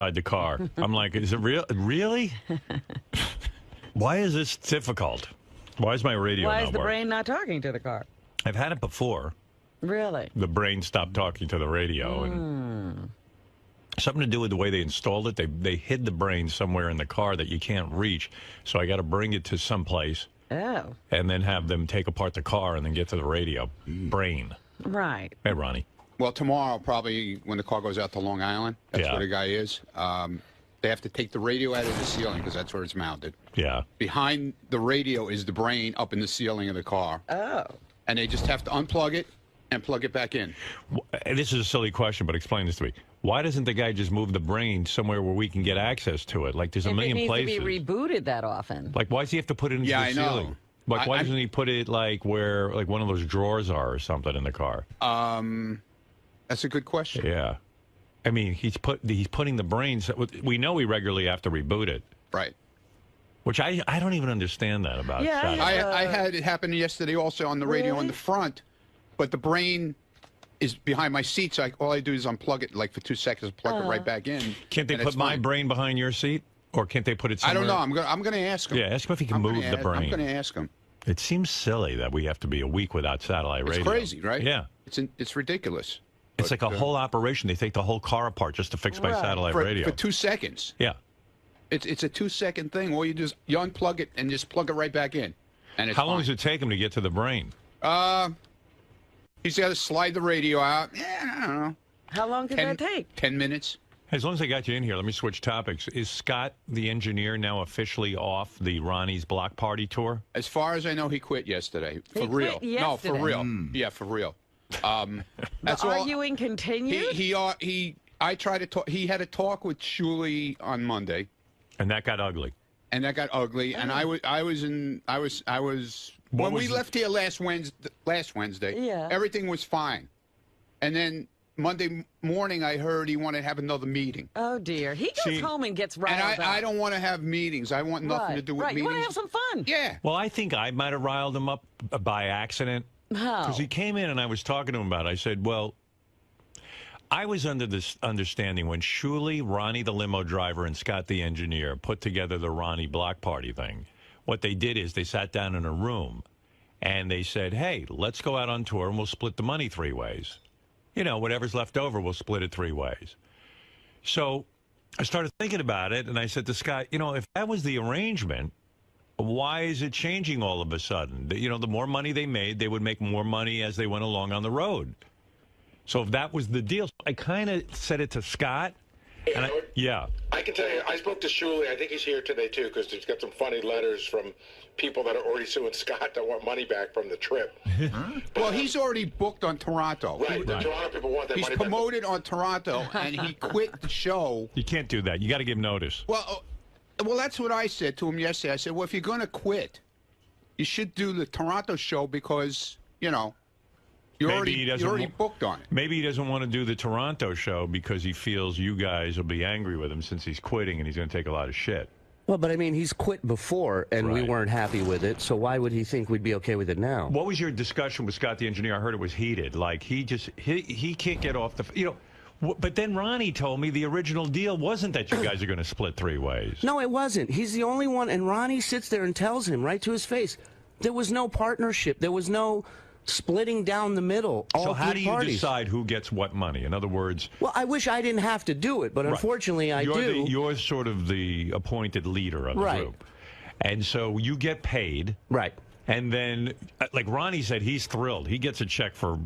outside the car. I'm like, is it real? Really? Why is this difficult? Why is my radio Why not is the working? brain not talking to the car? I've had it before. Really? The brain stopped talking to the radio. And something to do with the way they installed it. They hid the brain somewhere in the car that you can't reach. So I got to bring it to someplace. Oh. And then have them take apart the car and then get to the radio. Brain. Right. Hey, Ronnie. Well, tomorrow, probably when the car goes out to Long Island, that's Yeah. where the guy is. They have to take the radio out of the ceiling because that's where it's mounted. Yeah. Behind the radio is the brain up in the ceiling of the car. Oh. And they just have to unplug it and plug it back in. And this is a silly question, but explain this to me. Why doesn't the guy just move the brain somewhere where we can get access to it? Like, there's a million places. It needs to be rebooted that often. Like, why does he have to put it into the I ceiling? know. Like, why doesn't he put it, like, where, like, one of those drawers are or something in the car? That's a good question. Yeah. I mean, he's putting the brains. We know we regularly have to reboot it. Right. Which I don't even understand that about. Yeah, Saturday. I had it happen yesterday also on the radio on the front, but the brain is behind my seat, so all I do is unplug it like for 2 seconds, plug it right back in. Can't they put my brain behind your seat? Or can't they put it somewhere? I don't know. I'm gonna ask him. Yeah, ask him if he can move the brain. I'm going to ask him. It seems silly that we have to be a week without satellite radio. It's crazy, right? Yeah. It's ridiculous. It's like a whole operation. They take the whole car apart just to fix my satellite radio. For 2 seconds. Yeah. It's a 2-second thing. All you do is you unplug it and just plug it right back in. And it's How long does it take him to get to the brain? He's got to slide the radio out. Yeah, I don't know. How long could that take? 10 minutes. As long as I got you in here, let me switch topics. Is Scott, the engineer, now officially off the Ronnie's Block Party tour? As far as I know, he quit yesterday. For He real. quit No, for yesterday. real. Yeah, for real. That's The all. arguing continued? I tried to talk. He had a talk with 𝗛ćulie on Monday, And that got ugly. and that got ugly. And I was when we left here last Wednesday. Yeah. Everything was fine, and then Monday morning I heard he wanted to have another meeting. Oh, dear. He goes home and gets riled And up. I don't want to have meetings. I want nothing to do with Right. meetings. You want to have some fun. Yeah. Well, I think I might have riled him up by accident. How? Because he came in and I was talking to him about it. I said, well, I was under this understanding when 𝗛ćulie, Ronnie the limo driver, and Scott the engineer put together the Ronnie Block Party thing. What they did is they sat down in a room and they said, hey, let's go out on tour and we'll split the money 3 ways. You know, whatever's left over, we'll split it 3 ways. So I started thinking about it and I said to Scott, you know, if that was the arrangement, why is it changing all of a sudden? You know, the more money they made, they would make more money as they went along on the road. So if that was the deal, I kind of said it to Scott. Hey, And I can tell you, I spoke to 𝗛ćulie. I think he's here today, too, because he's got some funny letters from people that are already suing Scott that want money back from the trip. Well, he's already booked on Toronto. Right. The Toronto people want their He's money back. promoted on Toronto, and he quit the show. You can't do that. You got to give notice. Well, that's what I said to him yesterday. I said, well, if you're going to quit, you should do the Toronto show because, you know, you're already booked on it. Maybe he doesn't want to do the Toronto show because he feels you guys will be angry with him since he's quitting and he's going to take a lot of shit. Well, but I mean, he's quit before, and we Right. weren't happy with it, so why would he think we'd be okay with it now? What was your discussion with Scott the engineer? I heard it was heated. Like, he can't get off the, you know, but then Ronnie told me the original deal wasn't that you guys are going to split 3 ways. No, it wasn't. He's the only one, and Ronnie sits there and tells him right to his face, there was no partnership. There was no splitting down the middle. So how do you decide who gets what money? In other words... Well, I wish I didn't have to do it, but unfortunately I do. You're sort of the appointed leader of the group. And so you get paid. Right. And then, like Ronnie said, he's thrilled. He gets a check for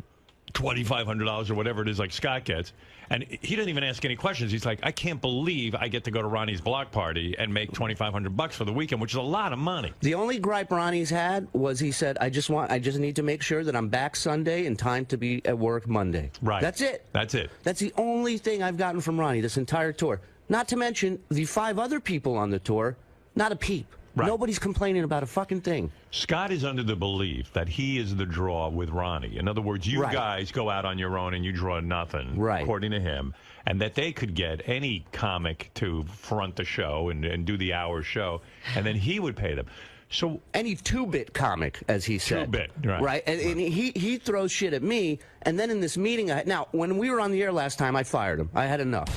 $2,500 or whatever it is like Scott gets. And he doesn't even ask any questions. He's like, I can't believe I get to go to Ronnie's block party and make $2,500 for the weekend, which is a lot of money. The only gripe Ronnie's had was he said, I just need to make sure that I'm back Sunday in time to be at work Monday. Right. That's it. That's it. That's the only thing I've gotten from Ronnie this entire tour. Not to mention the 5 other people on the tour, not a peep. Right. Nobody's complaining about a fucking thing. Scott is under the belief that he is the draw with Ronnie. In other words, you guys go out on your own and you draw nothing, according to him, and that they could get any comic to front the show and do the hour show, and then he would pay them. So any 2-bit comic, as he said. 2-bit, right. And he throws shit at me, and then in this meeting, now, when we were on the air last time, I fired him. I had enough.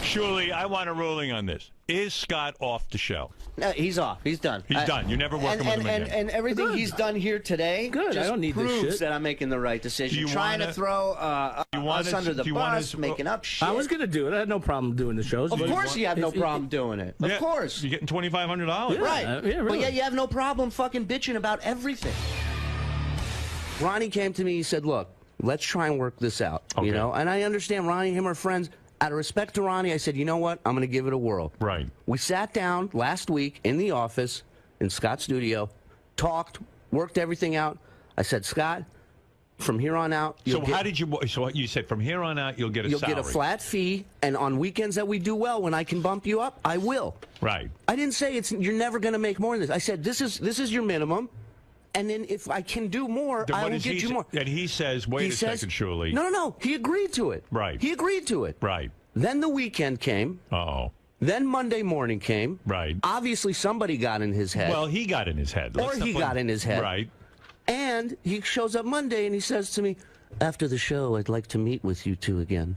Shuli, I want a ruling on this. Is Scott off the show? No, he's off. He's done. He's done. You're never working with him again. And everything he's done here today Good. just I don't need this proves shit. that I'm making the right decision. Trying to throw us under the bus, making up shit. I was going to do it. I had no problem doing the shows. Of course you have no problem doing it. Of course. You're getting $2,500. Yeah, right. Yeah, really. But yet you have no problem fucking bitching about everything. Ronnie came to me, he said, look, let's try and work this out. Okay. You know, and I understand Ronnie and him are friends. Out of respect to Ronnie, I said, you know what? I'm going to give it a whirl. Right. We sat down last week in the office in Scott's studio, talked, worked everything out. I said, Scott, from here on out, So you said from here on out, you'll get a salary. You'll get a flat fee, and on weekends that we do well, when I can bump you up, I will. Right. I didn't say you're never going to make more than this. I said, this is your minimum. And then if I can do more, I will get you more. And he says, wait a second, Shuli. No. He agreed to it. Right. He agreed to it. Right. Then the weekend came. Uh-oh. Then Monday morning came. Right. Obviously, somebody got in his head. Well, he got in his head. Or he got in his head. Right. And he shows up Monday and he says to me, after the show, I'd like to meet with you two again.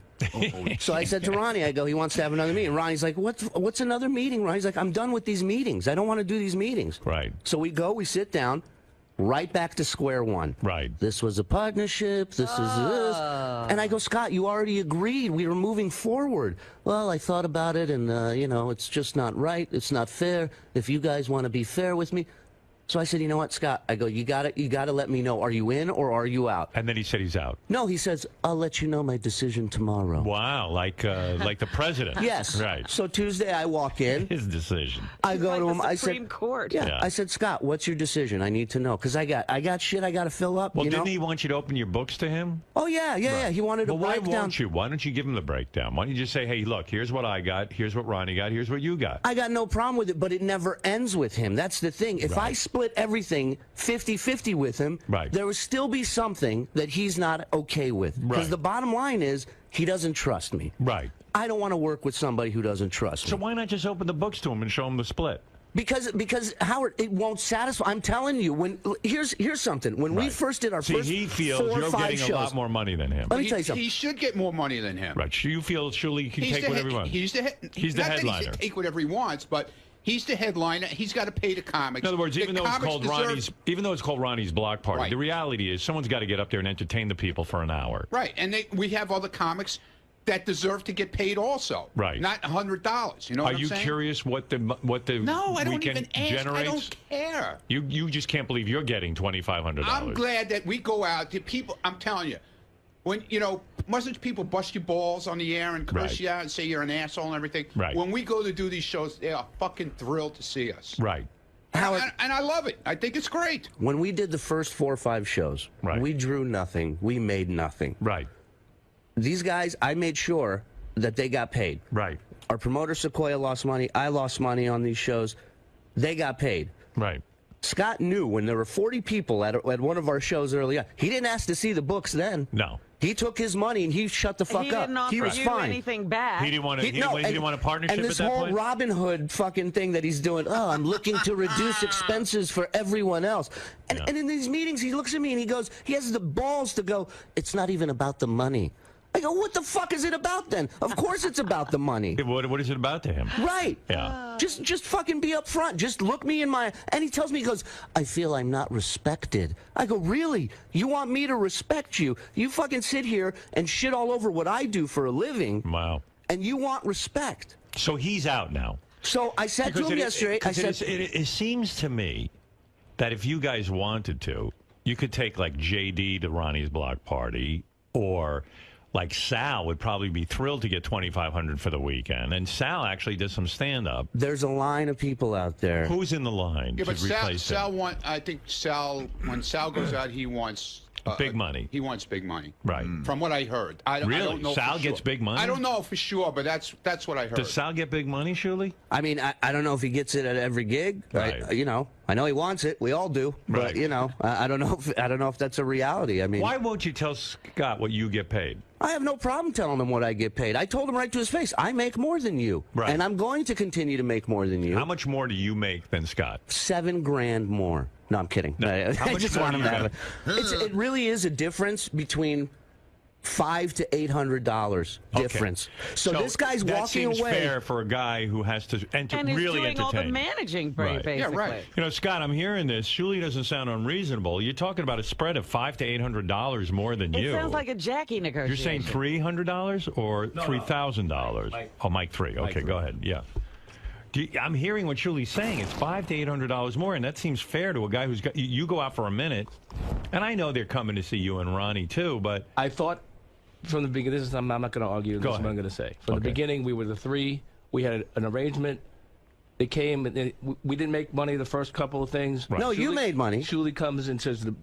So I said to Ronnie, I go, he wants to have another meeting. Ronnie's like, what's another meeting? Ronnie's like, I'm done with these meetings. I don't want to do these meetings. Right. So we sit down. Right back to square one. Right. This was a partnership. This is this. And I go, Scott, you already agreed. We were moving forward. Well, I thought about it, and, you know, it's just not right. It's not fair. If you guys want to be fair with me. So I said, you know what, Scott? I go, you gotta let me know. Are you in or are you out? And then he said he's out. No, he says, I'll let you know my decision tomorrow. Wow, like the president. Yes. Right. So Tuesday I walk in. His decision. I go to him. The I Supreme said, Court. Yeah. I said, Scott, what's your decision? I need to know because I got shit I got to fill up. Well, you didn't know? he want you to open your books to him? Oh yeah. He wanted to break down. Why won't you? Why don't you give him the breakdown? Why don't you just say, hey, look, here's what I got. Here's what Ronnie got. Here's what you got. I got no problem with it, but it never ends with him. That's the thing. If I split everything 50-50 with him, there would still be something that he's not okay with. Because the bottom line is, he doesn't trust me. Right. I don't want to work with somebody who doesn't trust me. So why not just open the books to him and show him the split? Because Howard, it won't satisfy. I'm telling you, here's something. When we first did our first he feels 4 or you're 5 getting shows, a lot more money than him. Let me tell you something. He should get more money than him. Right. You feel surely he can take whatever he wants. He's the headliner. Not that he should take whatever he wants, but he's the headliner. He's got to pay the comics. In other words, even though it's called Ronnie's Block Party, the reality is someone's got to get up there and entertain the people for an hour. Right, and we have other comics that deserve to get paid also. Right. Not $100. You know what I'm saying? Are you curious what the No, I don't weekend even ask. generates? I don't care. You just can't believe you're getting $2,500. I'm glad that we go out to people. I'm telling you, when mustn't people bust your balls on the air and curse you out and say you're an asshole and everything? Right. When we go to do these shows, they are fucking thrilled to see us. Right. And I love it. I think it's great. When we did the first 4 or 5 shows, we drew nothing. We made nothing. Right. These guys, I made sure that they got paid. Right. Our promoter, Sequoia, lost money. I lost money on these shows. They got paid. Right. Scott knew when there were 40 people at one of our shows early on. He didn't ask to see the books then. No. He took his money and he shut the fuck up. He didn't offer was you fine. anything back. He didn't want to. He didn't want a partnership and this at that whole point? Robin Hood fucking thing that he's doing. Oh, I'm looking to reduce expenses for everyone else. And in these meetings, he looks at me and he goes, he has the balls to go, it's not even about the money. I go, what the fuck is it about then? Of course it's about the money. What is it about to him? Right. Yeah. Just fucking be up front. Just look me in my... And he tells me, he goes, I feel I'm not respected. I go, really? You want me to respect you? You fucking sit here and shit all over what I do for a living. Wow. And you want respect. So he's out now. So I said to him yesterday, it seems to me that if you guys wanted to, you could take like JD to Ronnie's Block Party, or... like Sal would probably be thrilled to get $2,500 for the weekend, and Sal actually does some stand-up. There's a line of people out there. Who's in the line? Yeah, but to replace Sal I think Sal, when Sal goes out, he wants big money. He wants big money, right? From what I heard, I don't know. Sal gets big money. I don't know for sure, but that's what I heard. Does Sal get big money, Shuli? I mean, I don't know if he gets it at every gig. Right. I know he wants it. We all do. But I don't know if that's a reality. I mean, why won't you tell Scott what you get paid? I have no problem telling him what I get paid. I told him right to his face, I make more than you. Right. And I'm going to continue to make more than you. How much more do you make than Scott? $7,000 more. No, I'm kidding. No. I just want him to have it. It really is a difference between $500 to $800 difference. So this guy's walking away. That seems fair for a guy who has to really entertain. And is doing all the managing, basically. Yeah, right. You know, Scott, I'm hearing this. 𝗁cie doesn't sound unreasonable. You're talking about a spread of $500 to $800 more than you. It sounds like a Jackie negotiation. You're saying $300 or $3,000? Oh, Mike 3. Okay, go ahead. Yeah. I'm hearing what 𝗁cie's saying. It's $500 to $800 more, and that seems fair to a guy who's got. You go out for a minute, and I know they're coming to see you and Ronnie too, but I thought from the beginning. I'm not going to argue. This is what I'm going to say. From the beginning, we were the three. We had an arrangement. They came. And we didn't make money the first couple of things. Right. No, you made money. 𝗁cie comes and says, the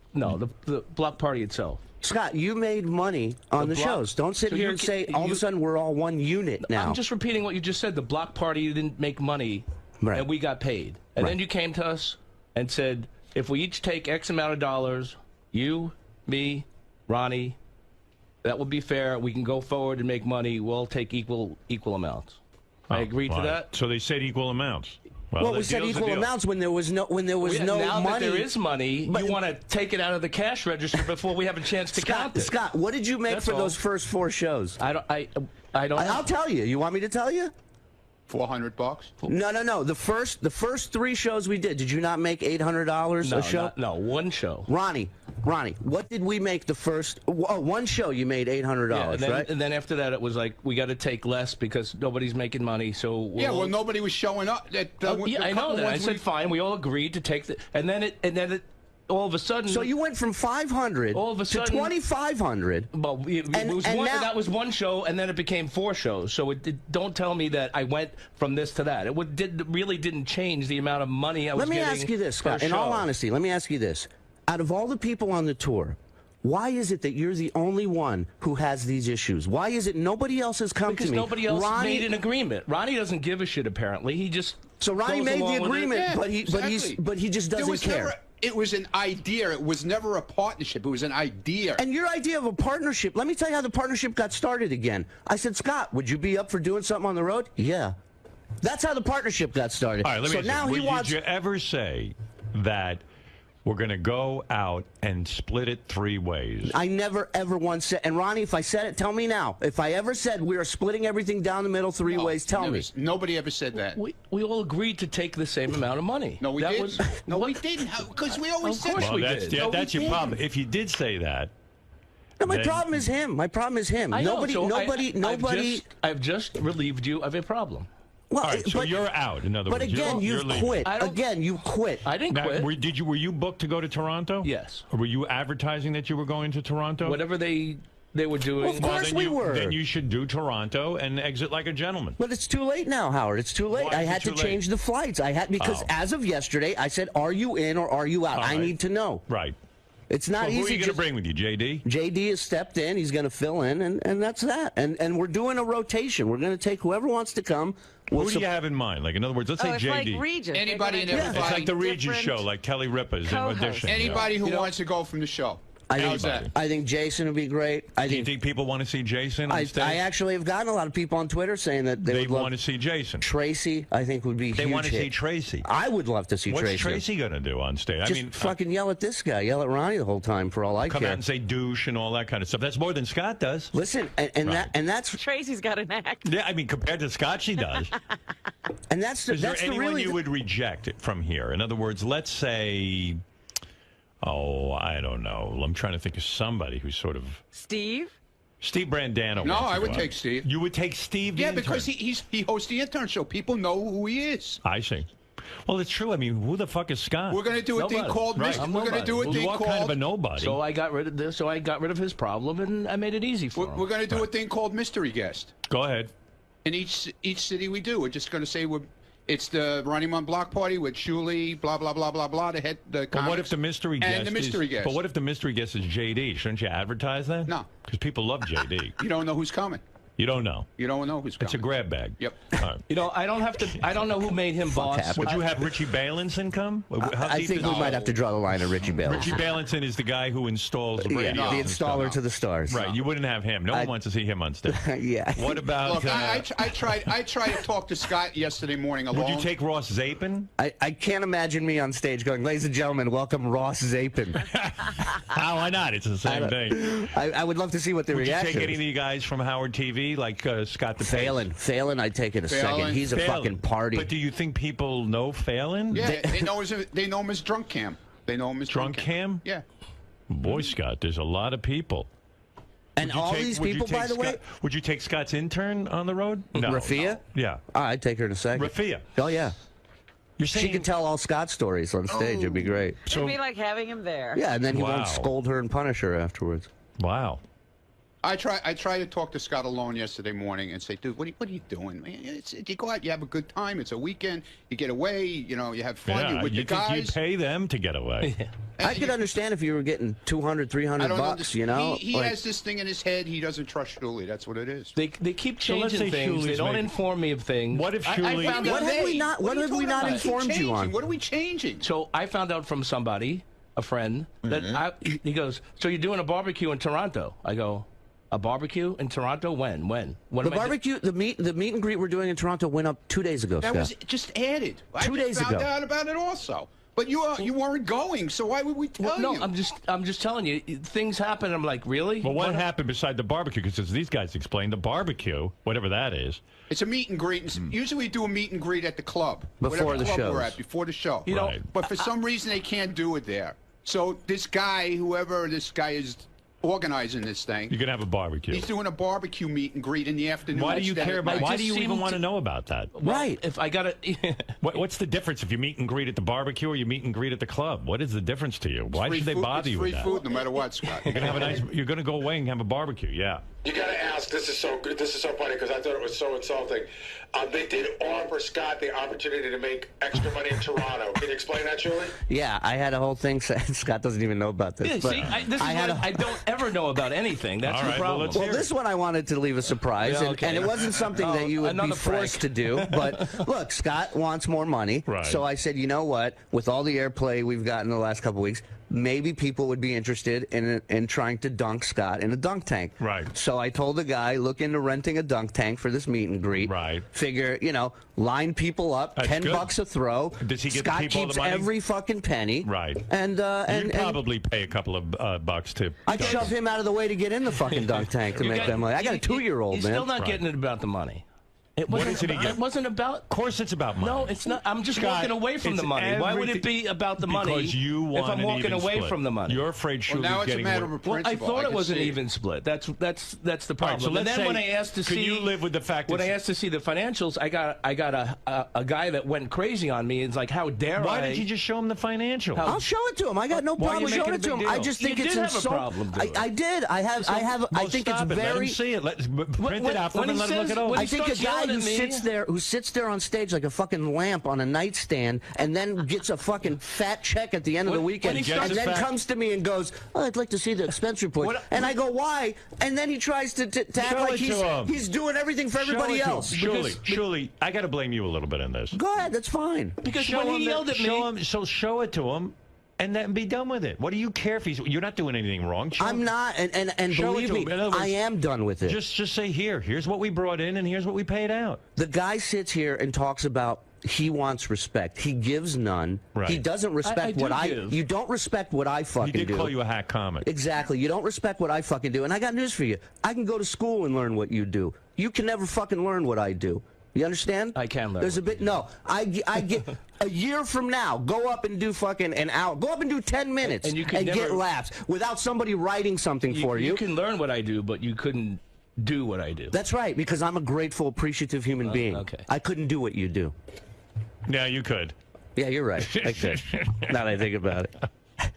block party itself. Scott, you made money on the shows. Don't sit here and say all of a sudden we're all one unit now. I'm just repeating what you just said. The block party didn't make money, and we got paid. And then you came to us and said, if we each take X amount of dollars, you, me, Ronnie, that would be fair. We can go forward and make money. We'll take equal amounts. I agreed to that. So they said equal amounts. Well, we said equal amounts when there was no now money. That there is money, you want to take it out of the cash register before we have a chance to count it. Scott, what did you make for those first 4 shows? I don't. I'll tell you. You want me to tell you? $400. No. The first 3 shows we did you not make $800 a show? No, one show. Ronnie, what did we make the first? One show you made $800, right? And then after that, it was like we got to take less because nobody's making money. So well, nobody was showing up. I know that. I said fine. We all agreed to take and then it all of a sudden. So you went from 500 all of a sudden, to 2,500. Well, that was one show, and then it became 4 shows. So don't tell me that I went from this to that. It really didn't change the amount of money I was getting. Let me ask you this, Scott. In all honesty, let me ask you this. Out of all the people on the tour, why is it that you're the only one who has these issues? Why is it nobody else has come to me? Because nobody else made an agreement. Ronnie doesn't give a shit, apparently. He just So Ronnie made the agreement, but he just doesn't care. It was an idea. It was never a partnership. It was an idea. And your idea of a partnership, let me tell you how the partnership got started again. I said, Scott, would you be up for doing something on the road? Yeah. That's how the partnership got started. All right, let me did you ever say that we're going to go out and split it 3 ways? I never, ever once said, and Ronnie, if I said it, tell me now. If I ever said we are splitting everything down the middle 3 ways, tell me. Nobody ever said that. We all agreed to take the same amount of money. No, we didn't. No, we didn't. Because we always said we did. That's your problem. If you did say that. No, my problem is him. My problem is him. Nobody. I've just relieved you of a problem. Well, all right, so you're out. In other words, again, you've quit. Again, you quit. I didn't quit. Were you booked to go to Toronto? Yes. Or were you advertising that you were going to Toronto? Whatever they were doing. Well, of course we were. Then you should do Toronto and exit like a gentleman. But it's too late now, Howard. It's too late. I had to change the flights. Because as of yesterday, I said, "Are you in or are you out?" I need to know. Right. It's not easy. Who are you going to bring with you, JD? JD has stepped in. He's going to fill in, and that's that. And we're doing a rotation. We're going to take whoever wants to come. Who do you have in mind? Like, in other words, let's say it's JD. Like Regis. Anybody and everybody. It's like the Regis show, like Kelly Ripa's in audition. Anybody who wants to go from the show. I think Jason would be great. Do you think people want to see Jason on stage? I actually have gotten a lot of people on Twitter saying that they would want to see Jason. Tracy, I think, would be huge. They want to see Tracy. I would love to see Tracy. What's Tracy going to do on stage? Just fucking yell at this guy, yell at Ronnie the whole time for all I care. Come out and say douche and all that kind of stuff. That's more than Scott does. Listen, that's Tracy's got an act. Yeah, I mean, compared to Scott, she does. And that's Is there anyone you would reject from here? In other words, let's say. Oh, I don't know. I'm trying to think of somebody who's sort of... Steve Brandano. No, I would take Steve. You would take Steve the intern? Because he hosts the intern show. People know who he is. I see. Well, it's true. I mean, who the fuck is Scott? We're going to do a thing called... We're going to do a thing called... kind of a nobody. So I got rid of this. So I got rid of his problem, and I made it easy for him. We're going to do a thing called mystery guest. Go ahead. In each city we do, we're just going to say it's the Ronnie Munn block party with 𝗁cie, blah, blah, blah, blah, blah, to hit the But what if the mystery guest But what if the mystery guest is JD? Shouldn't you advertise that? No. Because people love JD. You don't know who's coming. You don't know. You don't know who's coming. It's a grab bag. Yep. You know, I don't know who made him boss. Would you have Richie Balinson come? I think we might have to draw the line at Richie Balinson. Richie Balinson is the guy who installs radios. The installer to the stars. Right. You wouldn't have him. No one wants to see him on stage. Yeah. What about? Look, I tried to talk to Scott yesterday morning alone. Would you take Ross Zapin? I can't imagine me on stage going, "Ladies and gentlemen, welcome Ross Zapin." Why not? It's the same thing. I would love to see what the reaction. Would you take any of the guys from Howard TV, like Scott the Phelan, I'd take in a second. He's a fucking party. But do you think people know Phelan? Yeah, they know him as Drunk Cam. They know him as Drunk Cam? Yeah. Boy, Scott, there's a lot of people. And all these people, by the way. Would you take Scott's intern on the road? No. Rafia? Yeah. I'd take her in a second. Rafia? Oh, yeah. You're saying she could tell all Scott stories on stage. It'd be great. It'd be like having him there. Yeah, and then he won't scold her and punish her afterwards. Wow. I tried to talk to Scott alone yesterday morning and say, dude, what are you doing? Man, you go out, you have a good time. It's a weekend. You get away. You know, you have fun. You're with the guys. You pay them to get away. I could understand if you were getting $200, $300, you know. He has this thing in his head. He doesn't trust Shuli. That's what it is. They keep changing things. They don't inform me of things. What if Shuli? What have we not informed you on? What are we changing? So I found out from somebody, a friend, that he goes, "So you're doing a barbecue in Toronto?" I go, "A barbecue in Toronto? When? The barbecue, the meet and greet we're doing in Toronto went up 2 days ago. That was just added. 2 days ago. I found out about it also. But you weren't going, so why would we tell you? No, I'm just telling you, things happen. I'm like, really? Well, what happened beside the barbecue? Because as these guys explained, the barbecue, whatever that is, it's a meet and greet. Usually we do a meet and greet at the club. Before the show. We're at, before the show. You know, but for some reason they can't do it there. So this guy, whoever this guy is organizing this thing. You're going to have a barbecue. He's doing a barbecue meet and greet in the afternoon. Why do you care about Why do you even want to know about that? Right. If I got to... What's the difference if you meet and greet at the barbecue or you meet and greet at the club? What is the difference to you? Why should they bother you with that? It's free food no matter what, Scott. You're going to have you're going to go away and have a barbecue, yeah. You got to ask, this is so good. This is so funny because I thought it was so insulting. They did offer Scott the opportunity to make extra money in Toronto. Can you explain that, Julie? Yeah, I had a whole thing said. Scott doesn't even know about this. Yeah, but see, I don't ever know about anything. That's the problem. Well, this one I wanted to leave a surprise, and it wasn't something that you would be forced to do. But look, Scott wants more money, so I said, you know what? With all the airplay we've gotten the last couple of weeks, maybe people would be interested in trying to dunk Scott in a dunk tank. Right. So I told the guy, look into renting a dunk tank for this meet and greet. Right. Figure, line people up, That's $10 a throw. Does he get Scott the people keeps the money? every fucking penny. Right. And you'd probably pay a couple of bucks to. I'd shove him out of the way to get in the fucking dunk tank to make that money. I got a 2-year-old, man. He's still not getting it about the money. It wasn't about. Of course, it's about money. No, it's not. I'm just Scott, walking away from the money. Why would it be about the money? Because you want if I'm walking away from the money. You're afraid Shuli's now it's getting. a matter of a principle. I thought it was an even split. That's the problem. Right, so and then when I asked to see, you live with the fact when I asked to see the financials, I got a guy that went crazy on me. It's like, how dare Why didn't you just show him the financials? I'll show it to him. I got no problem showing it to him. I just think it's insulting. I did. I think it's very. Let him see it. Print it out for him and let him look it over. I think a guy who sits there on stage like a fucking lamp on a nightstand and then gets a fucking fat check at the end of the weekend and then comes to me and goes, oh, I'd like to see the expense report. And I go, why? And then he tries to act like he's doing everything for everybody else. Shuli, I got to blame you a little bit in this. Go ahead, that's fine. Because when he yelled at me... Show it to him. And then be done with it. What do you care if you're not doing anything wrong? I'm not, and believe me, I am done with it. Just say, here's what we brought in, and here's what we paid out. The guy sits here and talks about he wants respect. He gives none. Right. He doesn't respect you don't respect what I fucking do. He did call you a hack comic. Exactly. You don't respect what I fucking do. And I got news for you. I can go to school and learn what you do. You can never fucking learn what I do. You understand? I can learn. There's a bit. No, I get a year from now. Go up and do fucking an hour. Go up and do 10 minutes and get laughs without somebody writing something for you. You can learn what I do, but you couldn't do what I do. That's right, because I'm a grateful, appreciative human being. Okay. I couldn't do what you do. Yeah, you could. Yeah, you're right. I could. Now that I think about it.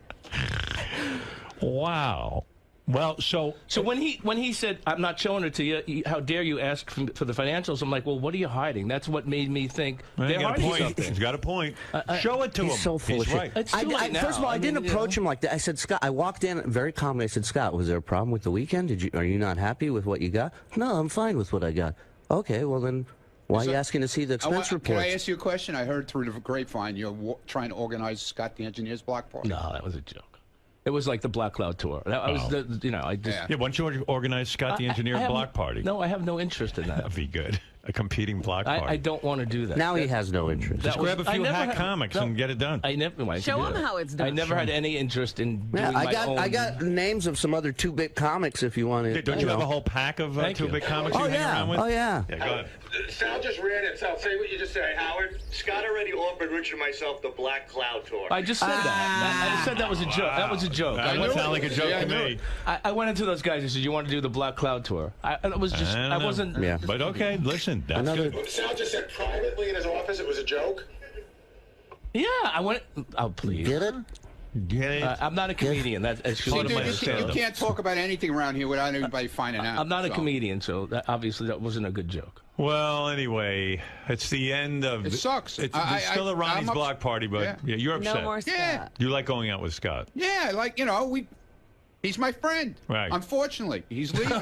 Wow. Well, so when he said, "I'm not showing it to you," how dare you ask for the financials? I'm like, well, what are you hiding? That's what made me think they're hiding something. He's got a point. Show it to him. He's so full of shit. Right. It's too late now. First of all, I didn't approach him like that. I said, Scott, I walked in very calmly. I said, Scott, was there a problem with the weekend? Are you not happy with what you got? No, I'm fine with what I got. Okay, well then, why are you asking to see the expense report? Can I ask you a question? I heard through the grapevine you're trying to organize Scott the Engineer's block party. No, that was a joke. It was like the Black Cloud tour. That was I just. Yeah, why don't you organize Scott the Engineer block party? No, I have no interest in that. That'd be good. A competing block party. I don't want to do that. Now he has no interest. Just grab a few hack comics and get it done. Show him how it's done. I never had any interest in doing I my own. I got names of some other 2-bit comics if you want to. Don't you have a whole pack of 2-bit comics you hang around with? Oh, yeah. Yeah, go ahead. Sal just ran it. Sal, say what you just said, Howard. Scott already offered Richard and myself the Black Cloud tour. I just said that. I just said that was a joke. That was a joke. That would sound like a joke to me. I went into those guys and said, "You want to do the Black Cloud tour?" I wasn't. Yeah. But okay, listen, that's good. Sal just said privately in his office it was a joke. Yeah, I went. Oh, please. Get it? Get it? I'm not a comedian. That's See, part of my dude, you stand-up. can't talk about anything around here without anybody finding out. I'm not a comedian, so obviously that wasn't a good joke. Well, anyway, it's the end of... It sucks. It's still a Ronnie's block party, but yeah, you're upset. No more Scott. Yeah. You like going out with Scott. Yeah, like, he's my friend. Right. Unfortunately, he's leaving.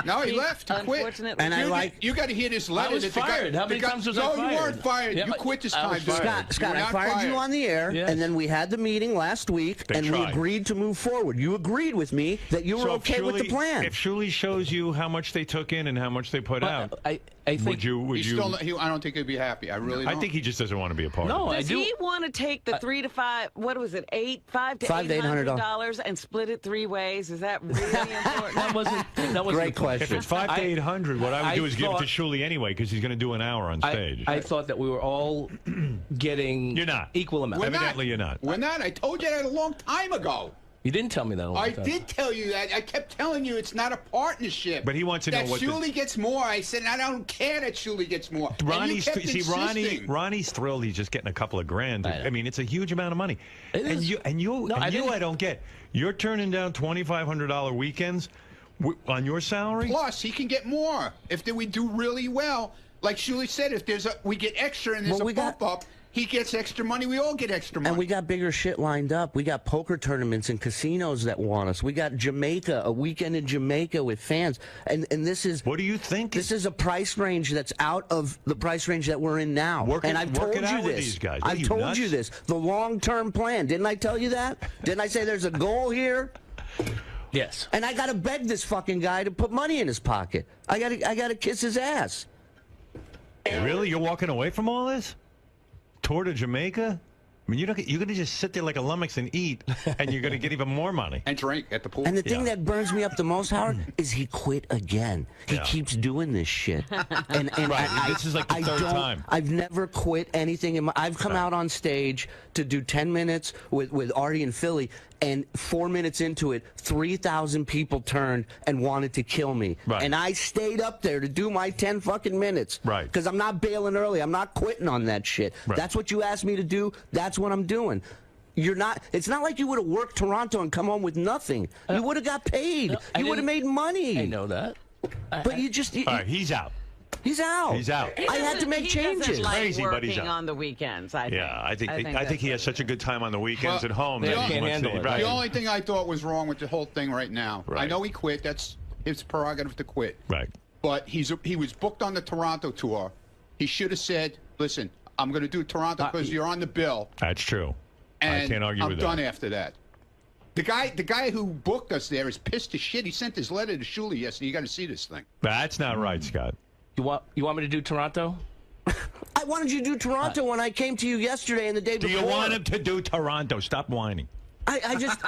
No, he left. He quit. Unfortunately. And you got to hear this letter. I was fired. How many times was I fired? No, you weren't fired. Yeah, you quit this I time, was dude. fired. Scott, I fired you on the air, Yes. and then we had the meeting last week, and we agreed to move forward. You agreed with me that you were okay with the plan. If Shuli shows you how much they took in and how much they put out, I think. would you? I don't think he'd be happy. I really don't. I think he just doesn't want to be a part No, of it. Does he want to take the $3 to $5? What was it? $5 to $800 and split it 3 ways? Is that really important? That wasn't Great the question. If it's 5 to 800, what I would do is give it to Shuli anyway, because he's going to do an hour on stage. I thought that we were all getting You're not. equal amounts. Evidently you're not. We're not. I told you that a long time ago. You didn't tell me that. I did tell you that. I kept telling you it's not a partnership. But he wants to know what Shuli gets more. I said I don't care that Shuli gets more. Ronnie's Ronnie's thrilled. He's just getting a couple of grand. I mean, it's a huge amount of money. I don't get. You're turning down $2,500 weekends on your salary. Plus, he can get more if we do really well. Like Shuli said, if we get extra and there's a bump up. He gets extra money. We all get extra money. And we got bigger shit lined up. We got poker tournaments and casinos that want us. We got Jamaica, a weekend in Jamaica with fans. And this is... What do you think? This is a price range that's out of the price range that we're in now. I've told you this. These guys. I've told you this. The long-term plan. Didn't I tell you that? Didn't I say there's a goal here? Yes. And I got to beg this fucking guy to put money in his pocket. I got to kiss his ass. Really? You're walking away from all this? Tour to Jamaica? I mean, you're going to just sit there like a lummox and eat, and you're going to get even more money. And drink at the pool. And the thing that burns me up the most, Howard, is he quit again. He keeps doing this shit. And this is like the third time. I've never quit anything. I've come out on stage to do 10 minutes with Artie and Philly, and 4 minutes into it, 3,000 people turned and wanted to kill me. Right. And I stayed up there to do my 10 fucking minutes. Right. Because I'm not bailing early. I'm not quitting on that shit. Right. That's what you asked me to do. That's what I'm doing. You're not. It's not like you would have worked Toronto and come home with nothing. You would have got paid. You would have made money. I know that. But you just. All right, he's out. He's out. He's out. I had to make changes. Like Crazy, but he's working out. on the weekends. I think he has such a good time on the weekends at home. They that he can't wants handle to, it. right. The only thing I thought was wrong with the whole thing right now. Right. I know he quit. That's his prerogative to quit. Right. But he was booked on the Toronto tour. He should have said, "Listen, I'm going to do Toronto because you're on the bill." That's true. And I can't argue with that. I'm done after that. The guy who booked us there is pissed as shit. He sent his letter to Shuli yesterday. You got to see this thing. That's not right, Scott. You want me to do Toronto? I wanted you to do Toronto when I came to you yesterday and the day Do before. you want him to do Toronto? Stop whining. I just.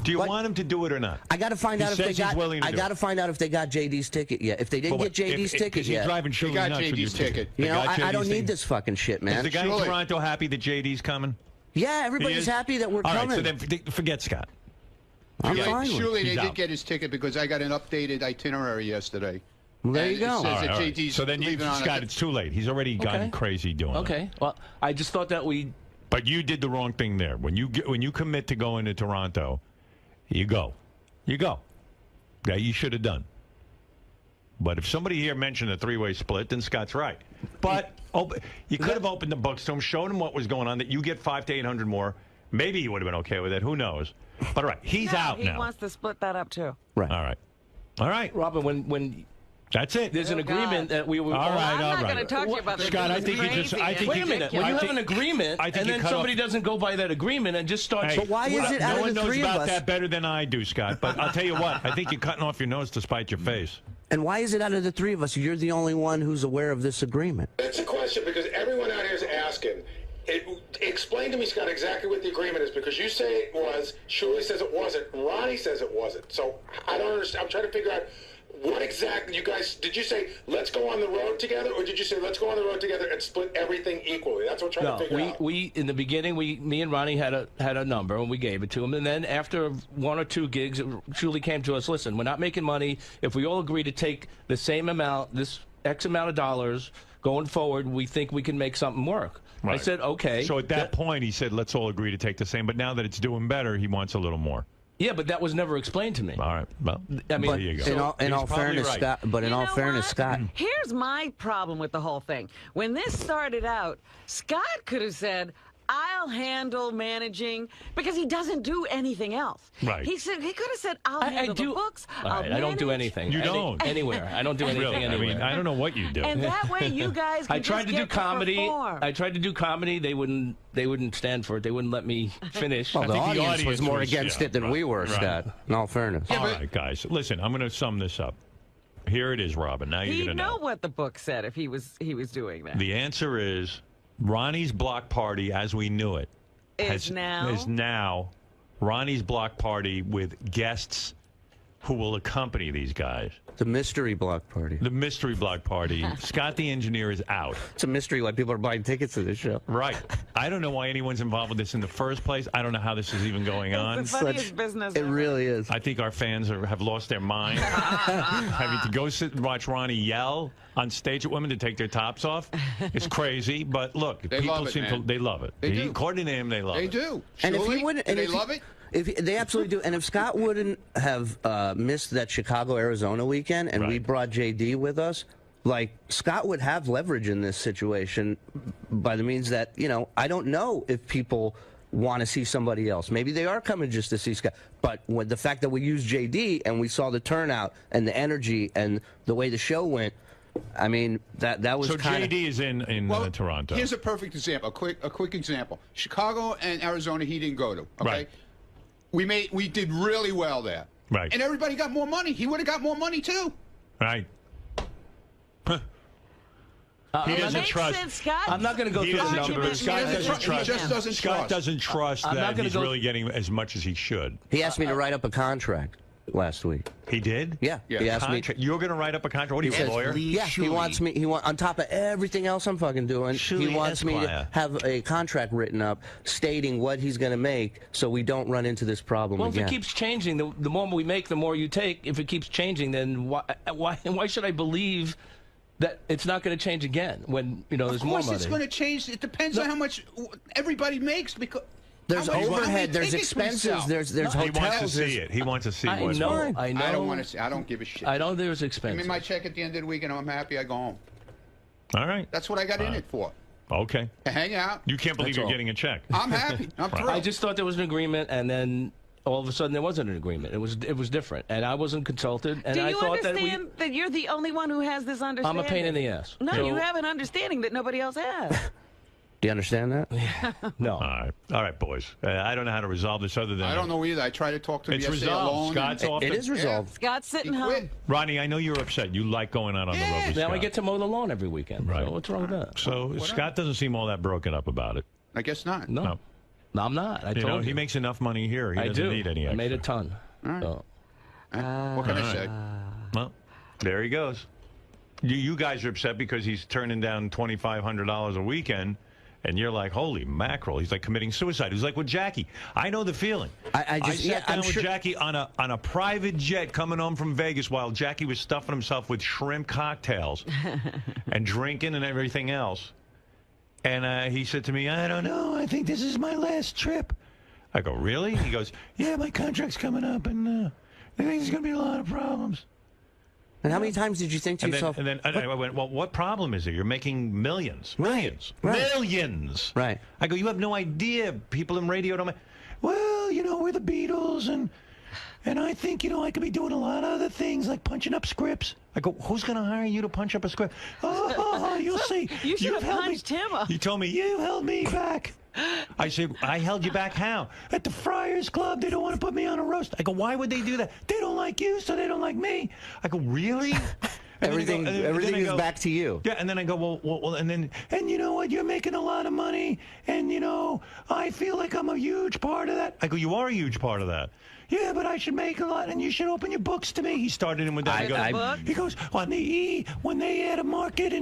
Do you want him to do it or not? I got to find out if they got. I got to it. find out if they got JD's ticket yet. If they didn't get JD's ticket he's yet, driving He Shuli got nuts with JD's your ticket. you know, I don't JD's need this fucking shit, man. Is the guy in Surely. Toronto happy that JD's coming? Yeah, everybody's happy that we're All coming. right, so then forget Scott. I'm fine with it. Surely they He's did out. get his ticket because I got an updated itinerary yesterday. Well, there And you go. it says that All right. JD's So then, leaving on Scott, it's too late. He's already gone crazy doing it. Okay. Well, I just thought that we. But you did the wrong thing there. When you commit to going to Toronto, You go. You go. That you should have done. But if somebody here mentioned a three-way split, then Scott's right. But you could have opened the books to him, showed him what was going on, that you get 500 to 800 more. Maybe he would have been okay with it. Who knows? But all right, he's out now. He wants to split that up, too. Right. All right. All right. Robin, when that's it. there's an agreement that we were... All right, I'm not going to talk to you about this. Scott, I think you just... Wait a minute. When you have an agreement, and then somebody doesn't go by that agreement and just starts... But why is it out of the three of us? No one knows about that better than I do, Scott. But I'll tell you what. I think you're cutting off your nose to spite your face. And why is it out of the three of us, you're the only one who's aware of this agreement? That's a question, because everyone out here is asking. Explain to me, Scott, exactly what the agreement is, because you say it was, Shuli says it wasn't, Ronnie says it wasn't. So I don't understand. I'm trying to figure out what exactly you guys, did you say, let's go on the road together, or did you say, let's go on the road together and split everything equally? That's what I'm trying to figure out. We in the beginning, me and Ronnie had a number, and we gave it to him. And then after one or two gigs, Shuli came to us, listen, we're not making money. If we all agree to take the same amount, this X amount of dollars, going forward, we think we can make something work. Right. I said, okay. So at that point, he said, let's all agree to take the same. But now that it's doing better, he wants a little more. Yeah, but that was never explained to me. All right. Well, I mean, there you go. In all fairness, right. Scott, but in all fairness, Scott... Here's my problem with the whole thing. When this started out, Scott could have said, I'll handle managing, because he doesn't do anything else. Right. He could have said, I'll handle the books. All right, I don't do anything. You don't? Anywhere. I don't do anything Really? anywhere. I mean, I don't know what you do. And that way you guys can I tried to do comedy. perform. I tried to do comedy. They wouldn't stand for it. They wouldn't let me finish. Well, the think the audience was more against it than right, we were, right. Scott. In all fairness. All right, guys. Listen, I'm going to sum this up. Here it is, Robin. Now you're He'd going to know. what the book said if he was doing that. The answer is Ronnie's block party, as we knew it, is now Ronnie's block party with guests who will accompany these guys. The mystery block party. The mystery block party. Scott the engineer is out. It's a mystery why people are buying tickets to this show. Right. I don't know why anyone's involved with this in the first place. I don't know how this is even going on. It's the funniest business It ever. really is. I think our fans have lost their mind. Having to go sit and watch Ronnie yell on stage at women to take their tops off. It's crazy, but look, They people love it, seem man. to they love it. They do. According to him, they love it. They do. And if Shuli, he wouldn't, do and they if love it? They absolutely do. And if Scott wouldn't have missed that Chicago-Arizona weekend, and we brought JD with us, like, Scott would have leverage in this situation by the means that, you know, I don't know if people want to see somebody else. Maybe they are coming just to see Scott. But with the fact that we used JD and we saw the turnout and the energy and the way the show went, I mean, that was so kind of... JD is in Toronto. Here's a perfect example, a quick example. Chicago and Arizona, he didn't go to. Okay, Right. We did really well there. Right. And everybody got more money. He would have got more money too. Right. He doesn't trust. I'm not going to go He through the doesn't numbers. trust. Scott doesn't trust. He just doesn't Scott trust. doesn't trust I'm not that gonna he's go- really getting as much as he should. He asked me to write up a contract last week. He did? Yeah. Yeah. He asked me... Contract. You're going to write up a contract? What are you, a lawyer? Yeah, he wants me. On top of everything else I'm fucking doing, he wants me to have a contract written up stating what he's going to make, so we don't run into this problem Well, again. if it keeps changing, the more we make, the more you take. If it keeps changing, then why should I believe that it's not going to change again when there's more money? Of course, it's going to change. It depends on how much everybody makes because. There's how many overhead, there's tickets we expenses, sell? there's He hotels. wants to see it. He wants to see I what's know. going on. I know. I don't want to see. I don't give a shit. I know there's Give expenses. me my check at the end of the week and I'm happy. I go home. All right. That's what I got in it for. Okay. To hang out. You can't believe That's you're all. getting a check. I'm happy. I'm thrilled. I just thought there was an agreement, and then all of a sudden there wasn't an agreement. It was different, and I wasn't consulted. And Do I you thought understand that you're the only one who has this understanding? I'm a pain in the ass. No, So- you have an understanding that nobody else has. Do you understand that? No. All right, boys. I don't know how to resolve this other than I don't know either. I tried to talk to him It's yesterday resolved. alone. Scott's off. It is resolved. Scott's sitting He home. quit. Ronnie, I know you're upset. You like going out on the road with Now Scott. I get to mow the lawn every weekend. Right. So what's wrong with that? So Scott doesn't seem all that broken up about it. I guess not. No, I'm not. I You told know, you. he makes enough money here. He I doesn't do. need any I extra. made a ton. right. So. What can I say? Well, there he goes. You guys are upset because he's turning down $2,500 a weekend, and you're like, holy mackerel. He's like committing suicide. He's like with Jackie. I know the feeling. I just sat down I'm with sure. Jackie on a private jet coming home from Vegas while Jackie was stuffing himself with shrimp cocktails and drinking and everything else. And he said to me, I don't know. I think this is my last trip. I go, really? He goes, yeah, my contract's coming up, and I think there's going to be a lot of problems. And how many times did you think to yourself? And then I went, well, what problem is it? You're making millions. Millions. Right. Millions. Right. I go, you have no idea. People in radio don't... Well, you know, we're the Beatles, and I think, you know, I could be doing a lot of other things, like punching up scripts. I go, who's going to hire you to punch up a script? Oh, you'll see. You should have punched him up. You told me, you held me back. I said, I held you back how? At the Friars Club, they don't want to put me on a roast. I go, why would they do that? They don't like you, so they don't like me. I go, really? Everything is back to you. Yeah, and then I go, well, and you know what? You're making a lot of money, and, you know, I feel like I'm a huge part of that. I go, you are a huge part of that. Yeah, but I should make a lot, and you should open your books to me. He started in with that. He goes, on the E, when they add a market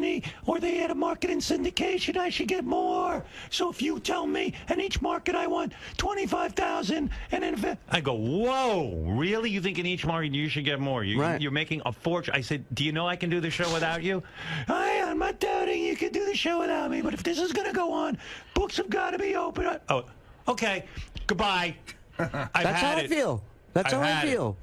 or they add a market in syndication, I should get more. So if you tell me, in each market I want 25,000, and then I go, whoa, really? You think in each market you should get more? You're making a fortune. I said, do you know I can do the show without you? I'm not doubting you can do the show without me, but if this is going to go on, books have got to be open. Oh, okay, goodbye. That's how I feel. That's how I feel.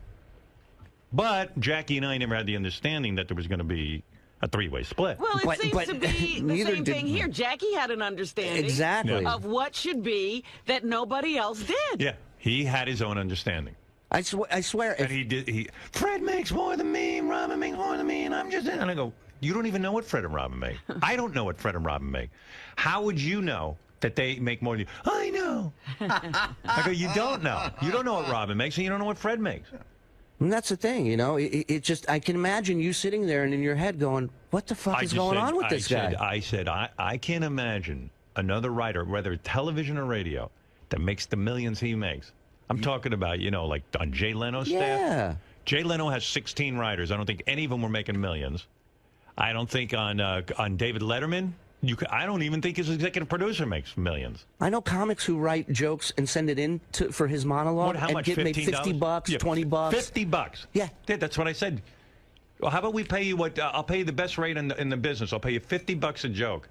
But Jackie and I never had the understanding that there was going to be a three-way split. Well, it seems to be the same thing here. Jackie had an understanding of what should be that nobody else did. Yeah, he had his own understanding. I swear. And he did. Fred makes more than me, Robin makes more than me, and I'm just in. And I go, you don't even know what Fred and Robin make. I don't know what Fred and Robin make. How would you know that they make more than you? I know. I go, you don't know. You don't know what Robin makes, and you don't know what Fred makes. And that's the thing, you know. It just, I can imagine you sitting there and in your head going, what the fuck is going on with this guy? I said, I can't imagine another writer, whether television or radio, that makes the millions he makes. I'm talking about, you know, like on Jay Leno's staff. Yeah. Jay Leno has 16 writers. I don't think any of them were making millions. I don't think on David Letterman, I don't even think his executive producer makes millions. I know comics who write jokes and send it in for his monologue and get made $50, $20. $50. Yeah. That's what I said. Well, how about we pay you I'll pay you the best rate in the business. I'll pay you $50 a joke.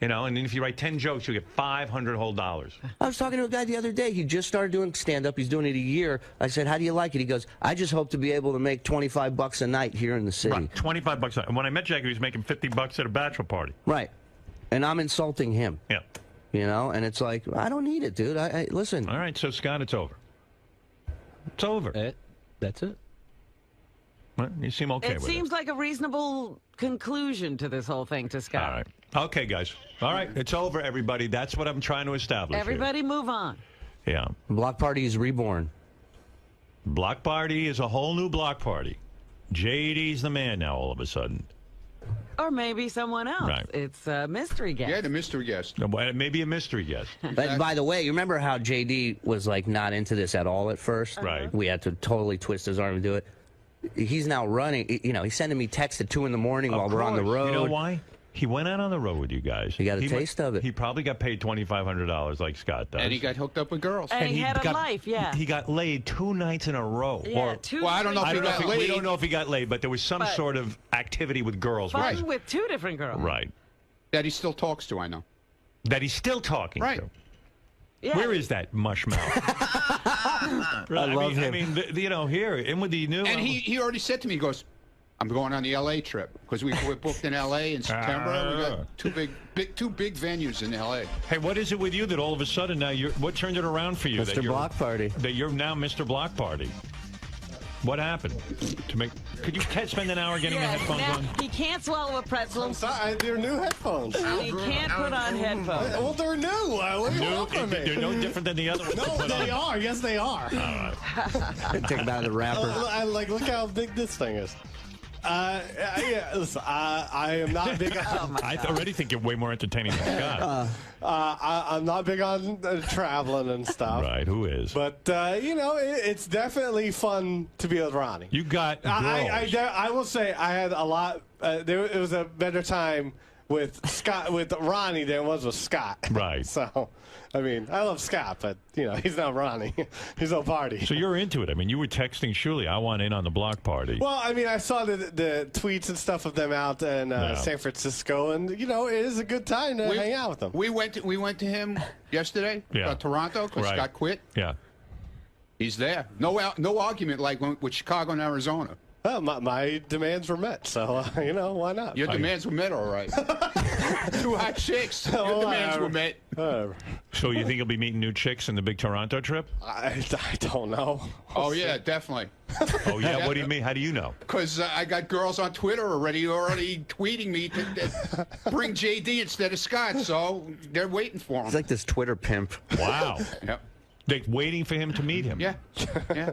You know, and then if you write 10 jokes, you get $500 whole dollars. I was talking to a guy the other day. He just started doing stand-up. He's doing it a year. I said, how do you like it? He goes, I just hope to be able to make $25 a night here in the city. Right, $25 a night. And when I met Jackie, he was making $50 at a bachelor party. Right. And I'm insulting him. Yeah. You know, and it's like, I don't need it, dude. Listen. All right, so, Scott, it's over. It's over. That's it. Well, you seem okay with it. It seems like a reasonable conclusion to this whole thing to Scott. All right. Okay, guys. All right, it's over, everybody. That's what I'm trying to establish Everybody move on. Yeah. Block Party is reborn. Block Party is a whole new Block Party. JD's the man now all of a sudden. Or maybe someone else. Right. It's a mystery guest. Yeah, the mystery guest. Maybe a mystery guest. But by the way, you remember how JD was like not into this at all at first? Right. We had to totally twist his arm and do it. He's now running. You know, he's sending me texts at 2 in the morning while we're on the road. You know why? He went out on the road with you guys. He got a taste of it. He probably got paid $2,500 like Scott does. And he got hooked up with girls. And he had a life, yeah. He got laid 2 nights in a row. Yeah, well, I don't know if he got laid. We don't know if he got laid, but there was some sort of activity with girls. Fun with 2 different girls. Right. That he still talks to, I know. That he's still talking to. Yeah. Where is that mush mouth? I love him. I mean, you know, here, in with the new... And he already said to me, he goes, I'm going on the L.A. trip because we're booked in L.A. in September. We got two big venues in L.A. Hey, what is it with you that all of a sudden now what turned it around for you? Mr. Block Party. That you're now Mr. Block Party. What happened? Could you spend an hour getting the headphones on? He can't swallow a pretzel. I'm sorry, they're new headphones. He can't put on headphones. Well, they're new. What do you want from me? They're no different than the other ones. No, they are. Yes, they are. All right. Take them out of the wrapper. Look how big this thing is. Listen, I am not big on... I already think you're way more entertaining than Scott. I'm not big on traveling and stuff. Right, who is? But, you know, it's definitely fun to be with Ronnie. You got girls. I will say I had a lot... it was a better time with Ronnie than it was with Scott. Right. So, I mean, I love Scott, but he's not Ronnie. He's no party. So you're into it. I mean, you were texting Shuli, I want in on the block party. Well, I mean, I saw the tweets and stuff of them out in San Francisco, and it is a good time to hang out with them. We went to him yesterday, Toronto, because Scott quit. Yeah. He's there. No argument like with Chicago and Arizona. Well, my demands were met, so why not? Your demands were met, all right. 2 hot chicks. Your demands were met. So you think you'll be meeting new chicks in the big Toronto trip? I don't know. Oh yeah, definitely. Oh yeah, what do you mean? How do you know? Because I got girls on Twitter already tweeting me to bring JD instead of Scott, so they're waiting for him. It's like this Twitter pimp. Wow. Yep. They're waiting for him to meet him. Yeah. Yeah.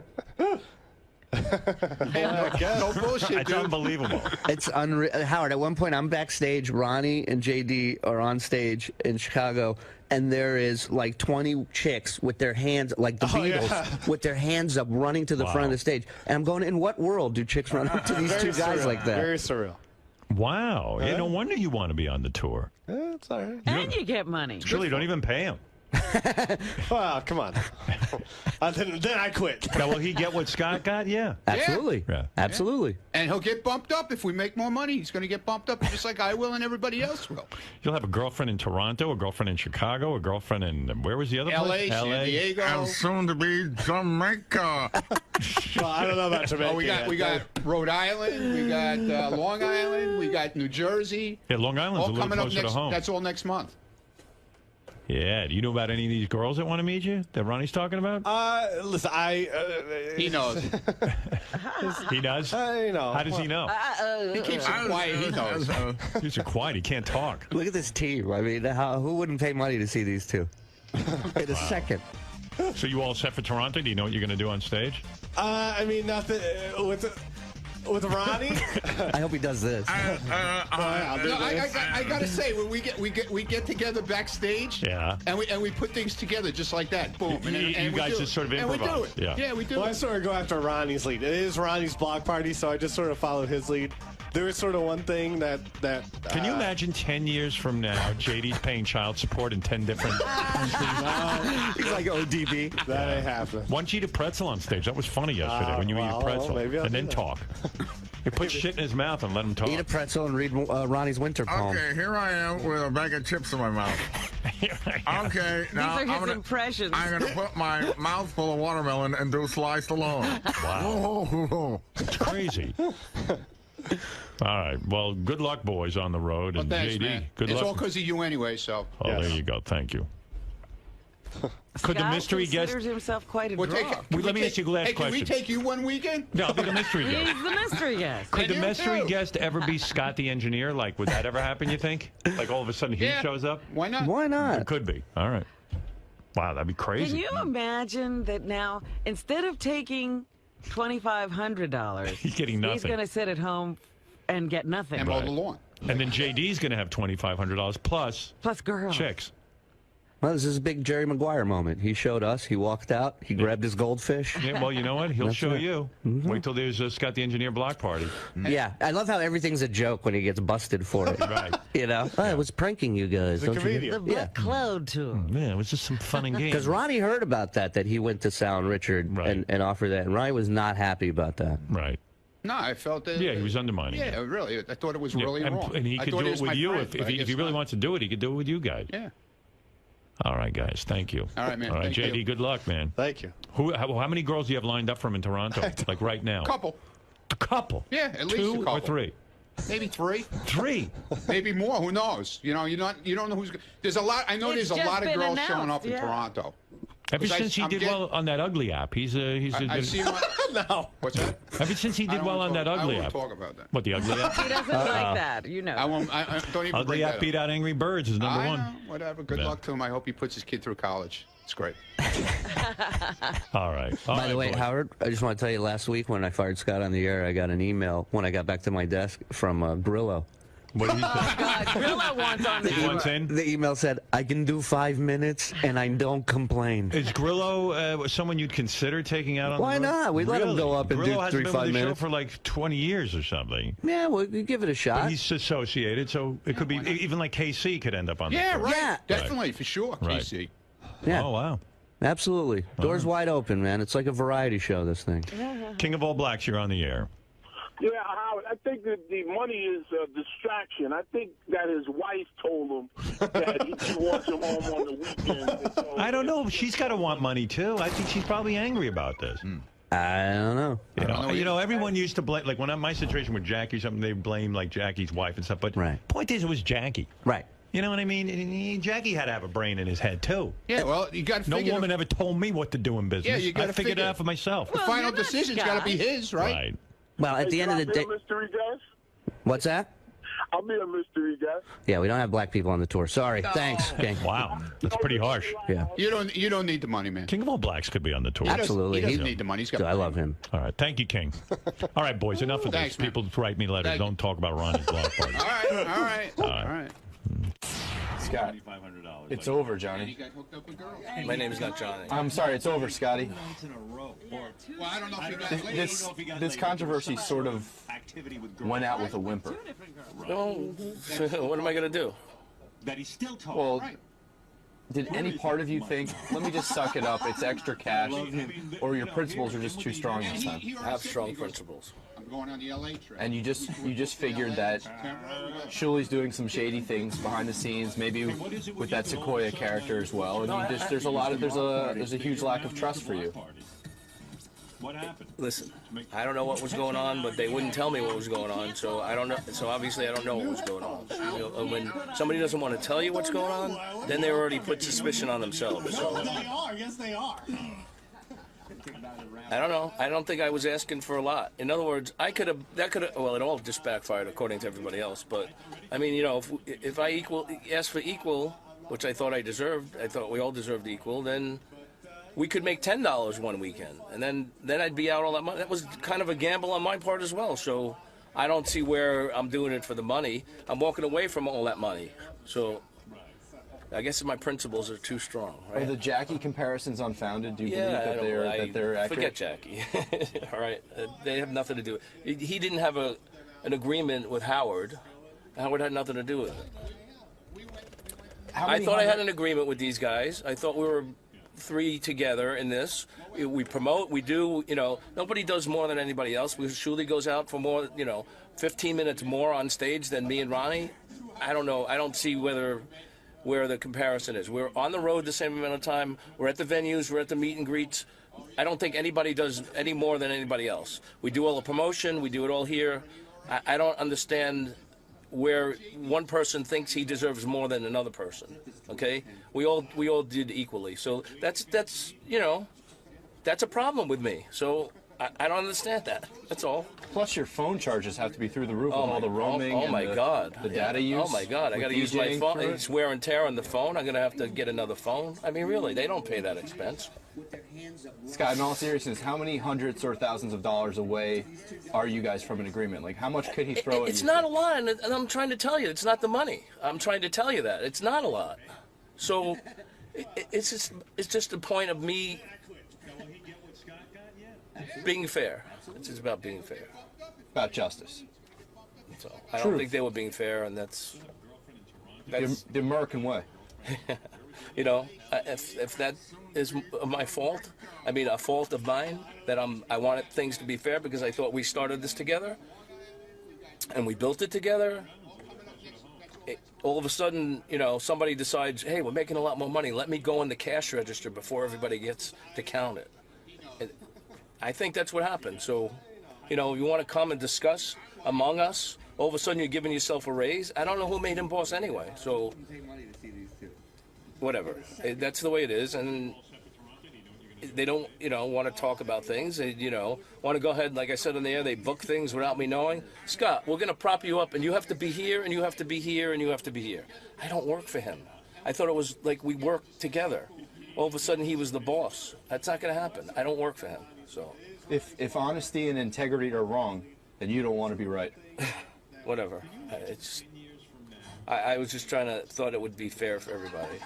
No bullshit, It's dude. unbelievable. It's unreal. Howard, at one point, I'm backstage. Ronnie and JD are on stage in Chicago, and there is like 20 chicks with their hands, like the Beatles, with their hands up, running to the front of the stage. And I'm going, in what world do chicks run up to these two guys like that? Very surreal. Wow. Yeah, no wonder you want to be on the tour. It's all right. And you get money. Shuli, don't even pay him. Well, come on. Then I quit. Now, will he get what Scott got? Yeah. Absolutely. Yeah. Absolutely. And he'll get bumped up if we make more money. He's going to get bumped up just like I will and everybody else will. You'll have a girlfriend in Toronto, a girlfriend in Chicago, a girlfriend in, where was the other place? L.A., San Diego. And soon to be Jamaica. Well, I don't know about Jamaica. We got Rhode Island. We got Long Island. We got New Jersey. Yeah, Long Island's All a little coming up closer next. to home. That's all next month. Yeah. Do you know about any of these girls that want to meet you that Ronnie's talking about? Listen, He knows. He does? How does he know? He keeps it quiet. He knows. He's so quiet. He can't talk. Look at this team. I mean, who wouldn't pay money to see these two? In a second. So you all set for Toronto? Do you know what you're going to do on stage? I mean, nothing with Ronnie. I hope he does this. I gotta say, when we get together backstage, and we put things together just like that, boom. And you guys just sort of improvise. And we do it. Yeah, we do Well, I it. sort of go after Ronnie's lead. It is Ronnie's block party, so I just sort of followed his lead. There was sort of one thing that Can you imagine 10 years from now, JD's paying child support in 10 different countries? He's like ODB. That ain't happening. Why don't you eat a pretzel on stage? That was funny yesterday when you eat a pretzel. Maybe I'll and then do that. talk. You put shit in his mouth and let him talk. Eat a pretzel and read Ronnie's winter poem. Okay, here I am with a bag of chips in my mouth. Okay, now These are his impressions. I'm gonna put my mouth full of watermelon and do Sly Stallone. Wow. It's crazy. All right. Well, good luck, boys, on the road. Well, and thanks, JD, man. good It's luck. all because of you anyway, so. Oh, there you go. Thank you. Could the Scott mystery guest... considers himself quite a Well, draw. Let me ask you the last Hey, can we question. take you one weekend? No, I'll be the mystery He's guest. the mystery guest. Could the you mystery too. guest ever be Scott the engineer? Like, would that ever happen, you think? Like, all of a sudden he Yeah. shows up? Why not? Why not? It could be. All right. Wow, that'd be crazy. Can you imagine that now, instead of taking $2,500, He's getting he's nothing. going to sit at home and get nothing. And mow the lawn. And then JD's going to have $2,500 plus Plus girls. chicks. Well, this is a big Jerry Maguire moment. He showed us. He walked out. He grabbed his goldfish. Yeah, well, you know what? He'll show right. you. Wait till there's a Scott the Engineer block party. Yeah, I love how everything's a joke when he gets busted for it. Right. You know, I was pranking you guys. He's a Don't you comedian. The Black Cloud Tour. Man, it was just some fun and games. Because Ronnie heard about that he went to Sound Richard Right. and offered that, and Ronnie was not happy about that. Right. No, I felt that. Yeah, he was undermining Yeah, it. really. I thought it was Yeah, really wrong. and he I could thought do was it with my you friend, if but I he guess really not. wants to do it. He could do it with you guys. Yeah. All right, guys. Thank you. All right, man. All right, Thank JD. you. Good luck, man. Thank you. How many girls do you have lined up from in Toronto? Like right now? Couple. A couple. Yeah, at least a 2 couple. or 3. Maybe 3. 3. Maybe more. Who knows? You know, you don't know who's. There's a lot. I know It's there's a just lot of been girls showing up announced, in yeah. Toronto. Ever Because since he I'm did getting- well on that ugly app, he's I see him. No. What's that? Ever since he I did don't well wanna on that talk- ugly I app. won't talk about that. What, the ugly app? He doesn't like that, you know. I won't. I don't even. Ugly bring app that beat up. out Angry Birds is number I one. know, whatever. Good Yeah. luck to him. I hope he puts his kid through college. It's great. All right. All By right, the way, boys. Howard, I just want to tell you, last week when I fired Scott on the air, I got an email when I got back to my desk from Grillo. What did he say? God, Grillo wants on the He wants in? The email said, I can do 5 minutes and I don't complain. Is Grillo someone you'd consider taking out on Why the road? not? We'd let him go up and Grillo do hasn't 3-5 been with the minutes. show for like 20 years or something. Yeah, we'll give it a shot. But he's associated, so it could be even like KC could end up on the show. Right. Yeah. Definitely, for sure, Right. KC. Yeah. Oh, wow. Absolutely. Doors wide open, man. It's like a variety show, this thing. King of all blacks, you're on the air. Yeah, Howard, I think that the money is a distraction. I think that his wife told him that he wants him home on the weekend. I don't know. She's got to want money, too. I think she's probably angry about this. I don't know. You know, everyone used to blame, like when my situation with Jackie or something, they blame like Jackie's wife and stuff. But point is, it was Jackie. Right. You know what I mean? Jackie had to have a brain in his head, too. Yeah, well, you got to No figure woman ever told me what to do in business. Yeah, you got I figured it out for myself. The final decision's got to be his, right? Right. Well, at the end of the day... mystery guest? What's that? I'll be a mystery guest. Yeah, we don't have black people on the tour. Sorry. Thanks, King. Wow. That's pretty harsh. Yeah. You don't need the money, man. King of all blacks could be on the tour. Absolutely. He doesn't need the money. He's got I love him. All right. Thank you, King. All right, boys. Enough of Thanks, this. man. People write me letters. Thank Don't talk about Ronnie's block party. All right. All right. Scott, it's over, Johnny. My name's not Johnny. I'm sorry, it's over, Scotty. Well, I don't know if you got This controversy sort of went out with a whimper. No, what am I going to do? Well, did any part of you think, let me just suck it up, it's extra cash, or your principles are just too strong this time? I have strong principles. I'm going on the LA trip. And you just figured that Shuley's doing some shady things behind the scenes, maybe with that Sequoia character as well. And there's a huge lack of trust for you. What happened? Listen, I don't know what was going on, but they wouldn't tell me what was going on, so I don't know. So obviously, I don't know what was going on. You know, and when somebody doesn't want to tell you what's going on, then they already put suspicion on themselves. So. Yes, they are. I don't know. I don't think I was asking for a lot. In other words, well, it all just backfired according to everybody else. But I mean, you know, if I asked for equal, which I thought I deserved, I thought we all deserved equal, then we could make $10 one weekend, and then I'd be out all that money. That was kind of a gamble on my part as well. So I don't see where I'm doing it for the money. I'm walking away from all that money. So I guess my principles are too strong. Right? Are the Jackie comparisons unfounded? Do you Yeah, believe that they're accurate? Forget Jackie. All right, they have nothing to do. He didn't have an agreement with Howard. Howard had nothing to do with it. I thought I had an agreement with these guys. I thought we were three together in this. We promote. We do. You know, nobody does more than anybody else. Shuley goes out for more. 15 minutes more on stage than me and Ronnie. I don't know. I don't see where the comparison is. We're on the road the same amount of time. We're at the venues. We're at the meet and greets. I don't think anybody does any more than anybody else. We do all the promotion. We do it all here. I don't understand where one person thinks he deserves more than another person. Okay, we all did equally. So that's a problem with me. So I don't understand that. That's all. Plus, your phone charges have to be through the roof with all the roaming. Oh my God! The data use. Oh my God! I got to use my phone. It's wear and tear on the phone. I'm gonna have to get another phone. I mean, really, they don't pay that expense. Scott, in all seriousness, how many hundreds or thousands of dollars away are you guys from an agreement? Like, how much could he throw at you? It's not a lot, and I'm trying to tell you, it's not the money. I'm trying to tell you that it's not a lot. So, it's just a point of me being fair. It's just about being fair. About justice. So I don't think they were being fair, and that's the American way. If that is my fault, I mean a fault of mine, that I wanted things to be fair because I thought we started this together, and we built it together. All of a sudden, somebody decides, hey, we're making a lot more money. Let me go in the cash register before everybody gets to count it. I think that's what happened. So, you want to come and discuss among us. All of a sudden, you're giving yourself a raise. I don't know who made him boss anyway. So, whatever. That's the way it is. And they don't, want to talk about things. They, want to go ahead. Like I said on the air, they book things without me knowing. Scott, we're going to prop you up, and you have to be here, and you have to be here, and you have to be here. I don't work for him. I thought it was like we worked together. All of a sudden, he was the boss. That's not going to happen. I don't work for him. So, if honesty and integrity are wrong, then you don't want to be right. whatever. I was just thought it would be fair for everybody.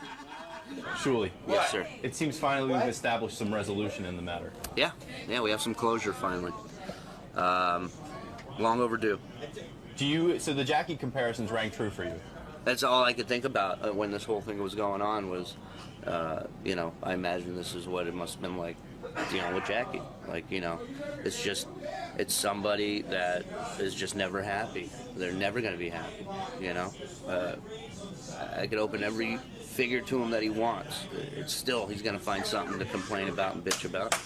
Shuli. Yes, sir. It seems finally we've established some resolution in the matter. Yeah, we have some closure finally. Long overdue. So the Jackie comparisons rang true for you? That's all I could think about when this whole thing was going on was, you know, I imagine this is what it must have been like dealing with Jackie. Like, you know, it's somebody that is just never happy. They're never going to be happy, you know. I could open every figure to him that he wants. It's still, he's going to find something to complain about and bitch about.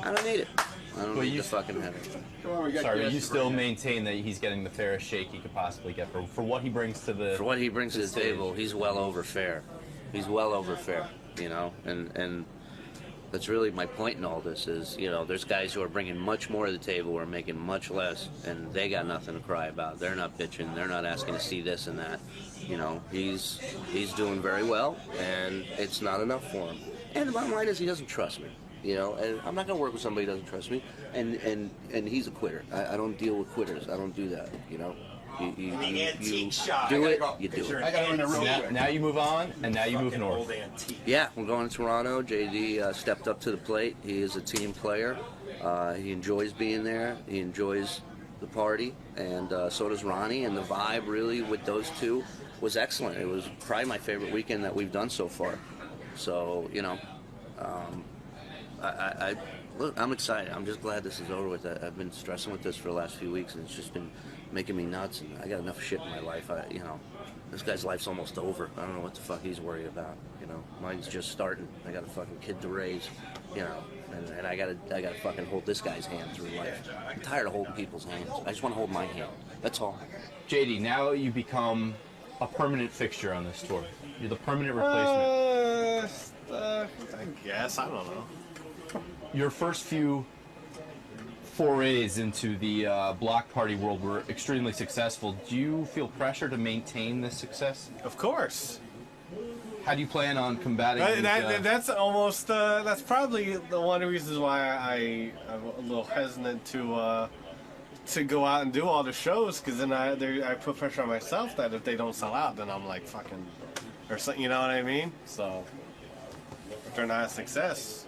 I don't need it. I don't need to fucking have it. Sorry, but you still maintain that he's getting the fairest shake he could possibly get for what he brings to the... For what he brings to the table, he's well over fair. He's well over fair, you know, and that's really my point in all this is, you know, there's guys who are bringing much more to the table who are making much less, and they got nothing to cry about. They're not bitching. They're not asking to see this and that. You know, he's doing very well, and it's not enough for him. And the bottom line is he doesn't trust me. You know, and I'm not going to work with somebody who doesn't trust me. And he's a quitter. I don't deal with quitters. I don't do that, you know. You do it, you do it. Now you move on, and now you move north. Yeah, we're going to Toronto. JD stepped up to the plate. He is a team player. He enjoys being there. He enjoys the party, and so does Ronnie. And the vibe, really, with those two was excellent. It was probably my favorite weekend that we've done so far. So, you know, look, I'm excited. I'm just glad this is over with. I've been stressing with this for the last few weeks, and it's just been making me nuts. And I got enough shit in my life. You know, this guy's life's almost over. I don't know what the fuck he's worried about. You know, mine's just starting. I got a fucking kid to raise. You know, and I gotta fucking hold this guy's hand through life. I'm tired of holding people's hands. I just want to hold my hand. That's all. JD, now you become a permanent fixture on this tour. You're the permanent replacement. I guess. I don't know. Your first few forays into the block party world were extremely successful. Do you feel pressure to maintain this success? Of course. How do you plan on combating that's almost, that's probably the one of the reasons why I'm a little hesitant to go out and do all the shows, because then I put pressure on myself that if they don't sell out, then I'm like fucking, or something, you know what I mean? So, if they're not a success,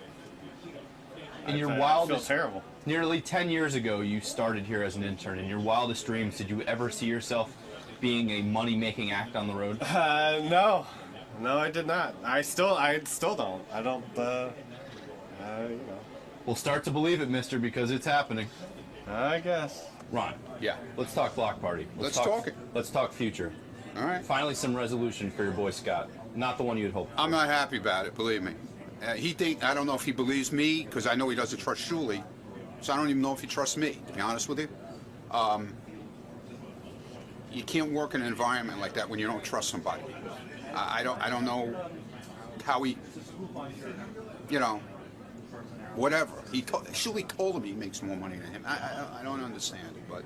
in your wildest, terrible. Nearly 10 years ago, you started here as an intern. In your wildest dreams, did you ever see yourself being a money-making act on the road? No, I did not. I still don't. I don't. You know. We'll start to believe it, Mister, because it's happening. I guess. Ron. Yeah. Let's talk block party. Let's talk it. Let's talk future. All right. Finally, some resolution for your boy Scott. Not the one you'd hoped for. I'm not happy about it. Believe me. I don't know if he believes me, because I know he doesn't trust Shuli, so I don't even know if he trusts me, to be honest with you. You can't work in an environment like that when you don't trust somebody. I don't know how he, you know, whatever. Shuli told him he makes more money than him. I don't understand it, but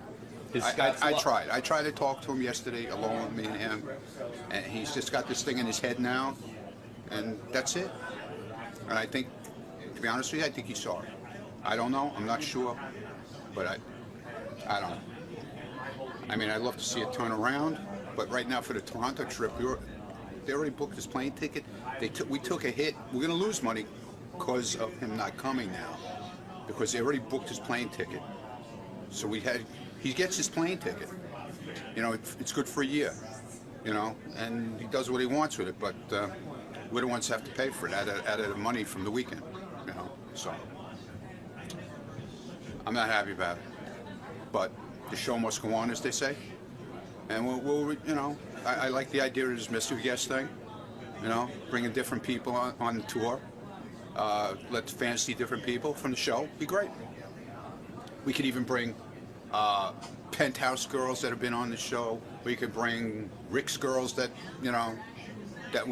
I tried. I tried to talk to him yesterday, along with me and him, and he's just got this thing in his head now, and that's it. And I think, to be honest with you, I think he's sorry. I don't know. I'm not sure. But I don't know. I mean, I'd love to see it turn around. But right now, for the Toronto trip, they already booked his plane ticket. We took a hit. We're going to lose money because of him not coming now. Because they already booked his plane ticket. So he gets his plane ticket. You know, it's good for a year. You know, and he does what he wants with it. But we're the ones who have to pay for it out of the money from the weekend, you know. So I'm not happy about it, but the show must go on, as they say. And we'll you know, I like the idea of this mystery guest thing, you know, bringing different people on the tour. Let the fans see different people from the show. Be great. We could even bring Penthouse girls that have been on the show. We could bring Rick's girls that, you know, that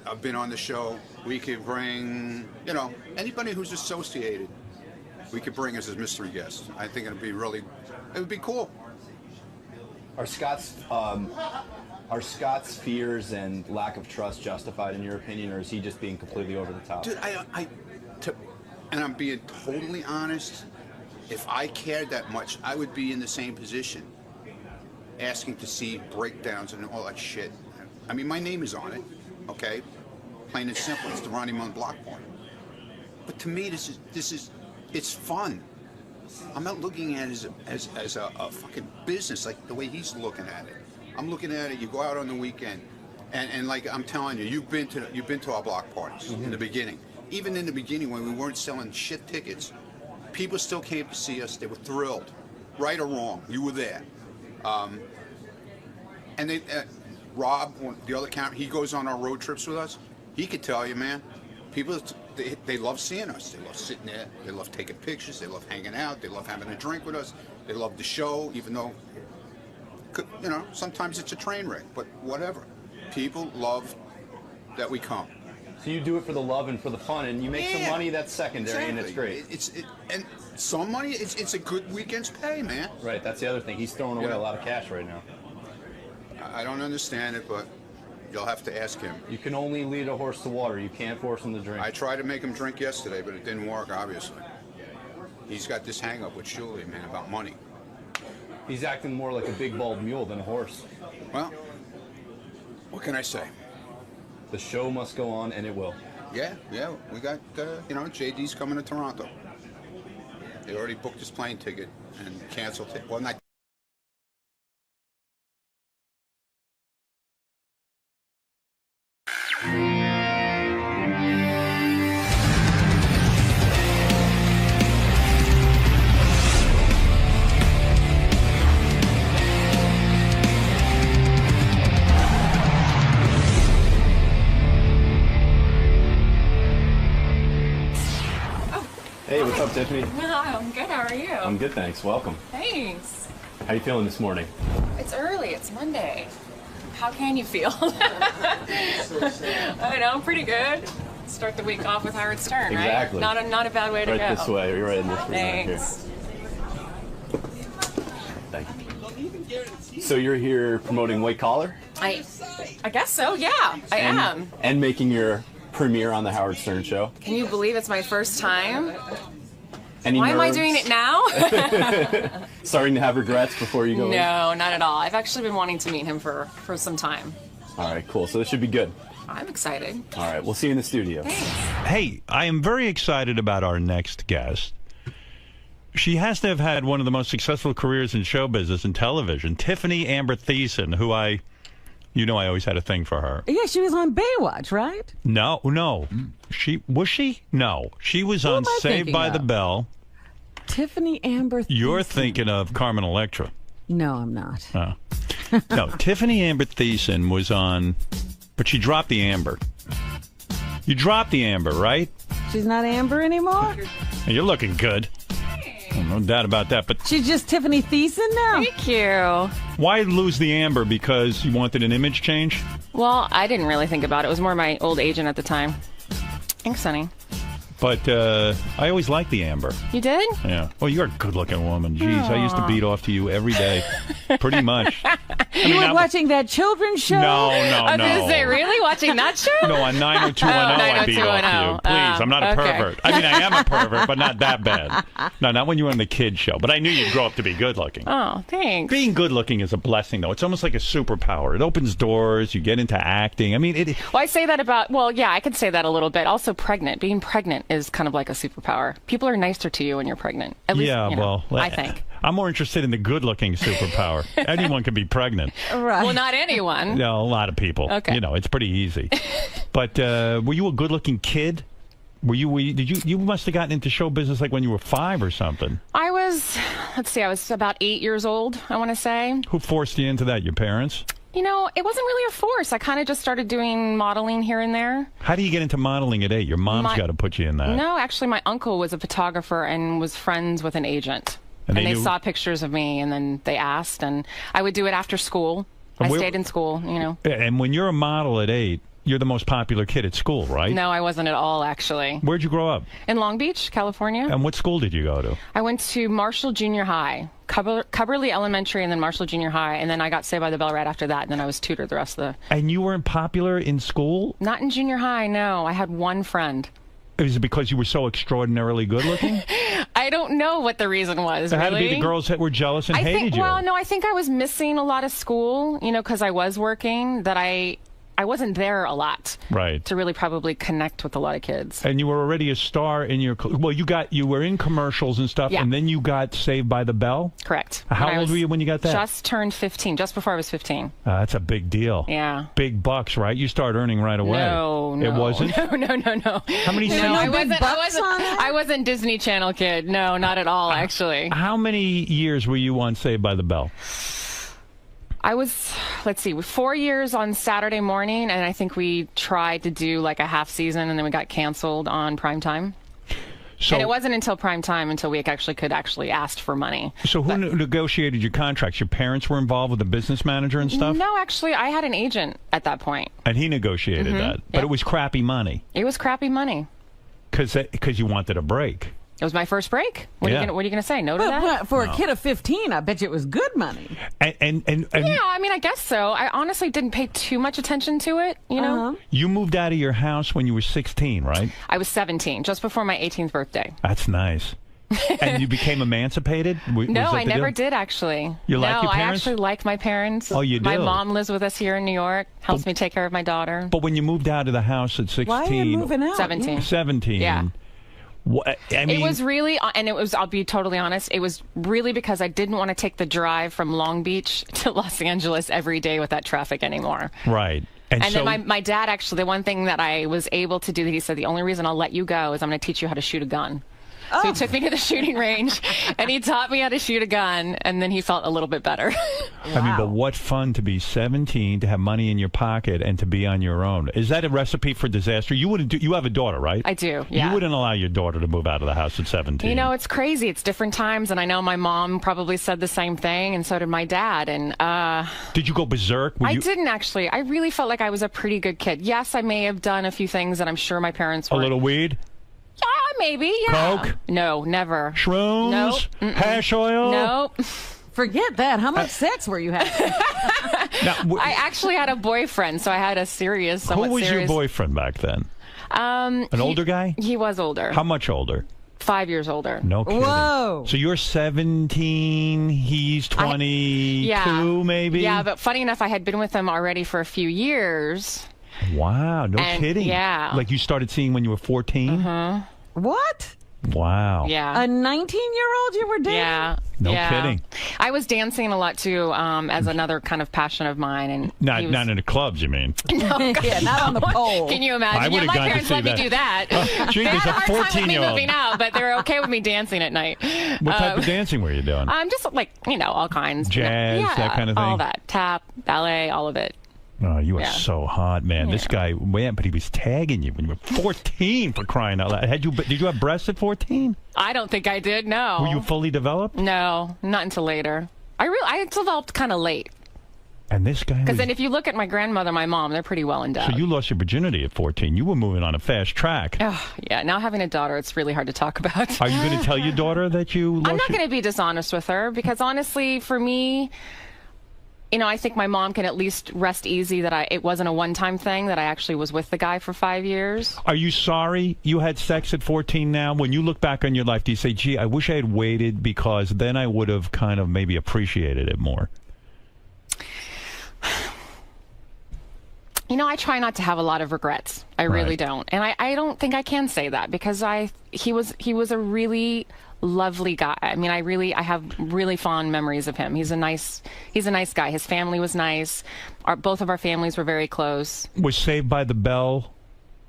have been on the show. We could bring, you know, anybody who's associated. We could bring as a mystery guest. I think it would be cool. Are Scott's fears and lack of trust justified in your opinion, or is he just being completely over the top? Dude, and I'm being totally honest. If I cared that much, I would be in the same position. asking to see breakdowns and all that shit. I mean, my name is on it, okay? Plain and simple, it's the 𝗦𝗵cie Block Party. But to me, it's fun. I'm not looking at it as a fucking business like the way he's looking at it. I'm looking at it. You go out on the weekend, and like I'm telling you, you've been to our block parties in the beginning. Even in the beginning when we weren't selling shit tickets, people still came to see us. They were thrilled, right or wrong. You were there, and they. Rob, the other camera, he goes on our road trips with us. He could tell you, man, people, they love seeing us. They love sitting there. They love taking pictures. They love hanging out. They love having a drink with us. They love the show, even though, you know, sometimes it's a train wreck, but whatever. People love that we come. So you do it for the love and for the fun, and you make some money that's secondary, and it's great. And some money, it's a good weekend's pay, man. Right, that's the other thing. He's throwing away a lot of cash right now. I don't understand it, but you'll have to ask him. You can only lead a horse to water. You can't force him to drink. I tried to make him drink yesterday, but it didn't work, obviously. He's got this hang-up with 𝗛cie, man, about money. He's acting more like a big bald mule than a horse. Well, what can I say? The show must go on, and it will. Yeah, we got, you know, JD's coming to Toronto. They already booked his plane ticket and canceled it. Well, not. Hey, what's up, Tiffany? Hi, I'm good. How are you? I'm good, thanks. Welcome. Thanks. How you feeling this morning? It's early. It's Monday. How can you feel? I know, pretty good. Start the week off with Howard Stern, Exactly. right? Not a bad way to go. Right this way. You're right in this room. Thanks. Right here. Thank you. So you're here promoting White Collar? I guess so. Yeah, I am. And making your premiere on the Howard Stern Show. Can you believe it's my first time? Any Why nerves? am I doing it now? Starting to have regrets before you go in? No, not at all. I've actually been wanting to meet him for some time. All right, cool. So this should be good. I'm excited. All right, we'll see you in the studio. Thanks. Hey, I am very excited about our next guest. She has to have had one of the most successful careers in show business and television, Tiffany Amber Thiessen, who I always had a thing for her. Yeah, she was on Baywatch, right? No. Was she? No. She was on Saved by the Bell. Tiffany Amber Thiessen. You're thinking of Carmen Electra. No, I'm not. Oh. No, Tiffany Amber Thiessen was on, but she dropped the Amber. You dropped the Amber, right? She's not Amber anymore? You're looking good. No doubt about that, but she's just Tiffany Thiessen now? Thank you. Why lose the Amber? Because you wanted an image change? Well, I didn't really think about it. It was more my old agent at the time. Thanks, honey. But I always liked the Amber. You did? Yeah. Well, you're a good-looking woman. Jeez, I used to beat off to you every day. Pretty much. You were watching that children's show? No. I was going to say, really? Watching that show? No, on 90210 I beat off to you. Please, I'm not a pervert. I mean, I am a pervert, but not that bad. No, not when you were on the kids show. But I knew you'd grow up to be good-looking. Oh, thanks. Being good-looking is a blessing, though. It's almost like a superpower. It opens doors. You get into acting. I mean, Well, I say that about, well, yeah, I could say that a little bit. Also, pregnant. Being pregnant is kind of like a superpower. People are nicer to you when you're pregnant. At least, well, I think. I'm more interested in the good-looking superpower. Anyone can be pregnant. Right. Well, not anyone. No, a lot of people. Okay. It's pretty easy. But were you a good-looking kid? You must have gotten into show business like when you were 5 or something. I was about 8 years old, I want to say. Who forced you into that? Your parents? It wasn't really a force. I kind of just started doing modeling here and there. How do you get into modeling at 8? Your mom's got to put you in that. No, actually, my uncle was a photographer and was friends with an agent. And they saw pictures of me, and then they asked, and I would do it after school. I stayed in school, And when you're a model at 8, you're the most popular kid at school, right? No, I wasn't at all, actually. Where'd you grow up? In Long Beach, California. And what school did you go to? I went to Marshall Junior High, Cubberley Elementary, and then Marshall Junior High, and then I got Saved by the Bell right after that, and then I was tutored the rest of the... And you weren't popular in school? Not in junior high, no. I had one friend. Is it because you were so extraordinarily good looking? I don't know what the reason was. It had really. to be the girls that were jealous and hated you. Well, no, I think I was missing a lot of school, because I was working, that I wasn't there a lot. Right. To really probably connect with a lot of kids. And you were already a star in your... Well, you were in commercials and stuff, yeah. and then you got Saved by the Bell? Correct. How old were you when you got that? Just turned 15, just before I was 15. That's a big deal. Yeah. Big bucks, right? You start earning right away. No. It wasn't? No. How many I wasn't Disney Channel kid. No, not at all, actually. How many years were you on Saved by the Bell? I was, 4 years on Saturday morning, and I think we tried to do like a half season, and then we got canceled on primetime. So, and it wasn't until primetime until we could actually ask for money. So who negotiated your contracts? Your parents were involved with the business manager and stuff? No, actually, I had an agent at that point. And he negotiated that? But it was crappy money? It was crappy money. Because you wanted a break? It was my first break. What are you going to say? No to that? For a kid of 15, I bet you it was good money. And yeah, I mean, I guess so. I honestly didn't pay too much attention to it, know? You moved out of your house when you were 16, right? I was 17, just before my 18th birthday. That's nice. And you became emancipated? No, I never did, actually. You like your parents? I actually like my parents. Oh, you do? My mom lives with us here in New York, helps me take care of my daughter. But when you moved out of the house at 16... Why are you moving out? 17. 17. Yeah. I mean, it was really, and I'll be totally honest, it was really because I didn't want to take the drive from Long Beach to Los Angeles every day with that traffic anymore. Right. And then my dad, actually, the one thing that I was able to do, that he said, the only reason I'll let you go is I'm going to teach you how to shoot a gun. So he took me to the shooting range, and he taught me how to shoot a gun, and then he felt a little bit better. I mean, but what fun to be 17, to have money in your pocket, and to be on your own. Is that a recipe for disaster? You wouldn't do. You have a daughter, right? I do, yeah. You wouldn't allow your daughter to move out of the house at 17. It's crazy. It's different times, and I know my mom probably said the same thing, and so did my dad. And did you go berserk? I didn't, actually. I really felt like I was a pretty good kid. Yes, I may have done a few things that I'm sure my parents weren't. A little weed? Maybe, yeah. Coke? No, never. Shrooms? Nope. Hash oil? Nope. Forget that. How much sex were you having? I actually had a boyfriend, so I had a serious, Who was your boyfriend back then? An older guy? He was older. How much older? 5 years older. No kidding. Whoa. So you're 17, he's 22 maybe? Yeah, but funny enough, I had been with him already for a few years. Wow, no kidding. Yeah. Like you started seeing when you were 14? What? Wow. Yeah. A 19-year-old you were dating? Yeah. No kidding. I was dancing a lot, too, as another kind of passion of mine. And not in the clubs, you mean? No, yeah, not on the pole. Can you imagine? I my parents let me do that. Gee, they there's had a a hard time with me 14-year-old. moving out, but they were okay with me dancing at night. What type of dancing were you doing? Just like, all kinds. Jazz, that kind of thing? All that. Tap, ballet, all of it. Oh, you were so hot, man. Yeah. This guy went, but he was tagging you when you were 14, for crying out loud. Did you have breasts at 14? I don't think I did, no. Were you fully developed? No, not until later. I developed kind of late. And this guy Because then if you look at my grandmother, my mom, they're pretty well endowed. So you lost your virginity at 14. You were moving on a fast track. Oh, yeah. Now having a daughter, it's really hard to talk about. Are you going to tell your daughter that you lost I'm not going to be dishonest with her, because honestly, for me... I think my mom can at least rest easy that it wasn't a one-time thing, that I actually was with the guy for 5 years. Are you sorry you had sex at 14 now? When you look back on your life, do you say, gee, I wish I had waited, because then I would have kind of maybe appreciated it more? I try not to have a lot of regrets. I really don't. And I don't think I can say that, because he was a really lovely guy. I mean, I have really fond memories of him. He's a nice guy. His family was nice. Both of our families were very close. Was Saved by the Bell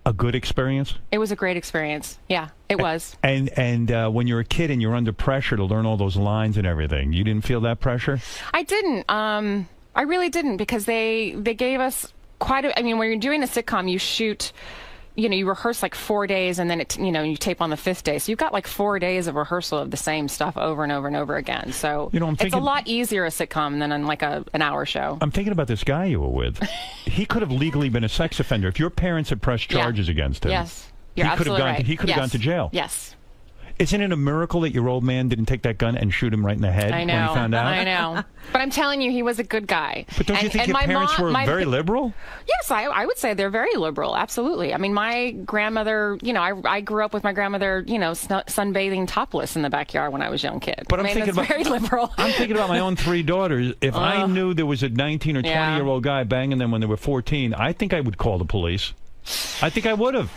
a good experience? It was a great experience. Yeah, it was. And when you're a kid and you're under pressure to learn all those lines and everything, you didn't feel that pressure? I didn't. I really didn't, because they gave us when you're doing a sitcom, you shoot, you rehearse like 4 days, and then you tape on the 5th day. So you've got like 4 days of rehearsal of the same stuff over and over and over again. So it's a lot easier a sitcom than like an hour show. I'm thinking about this guy you were with. He could have legally been a sex offender if your parents had pressed charges against him. Yes, you're absolutely right. He could have gone to jail. Yes. Isn't it a miracle that your old man didn't take that gun and shoot him right in the head I know. when he found out? I know. But I'm telling you, he was a good guy. But don't you think your parents were very liberal? Yes, I would say they're very liberal. Absolutely. I mean, my grandmother, you know, I grew up with my grandmother, you know, sunbathing topless in the backyard when I was a young kid. But I mean, that's very liberal. I'm thinking about my own 3 daughters. If I knew there was a 19 or 20-year-old guy banging them when they were 14, I think I would call the police. I think I would have.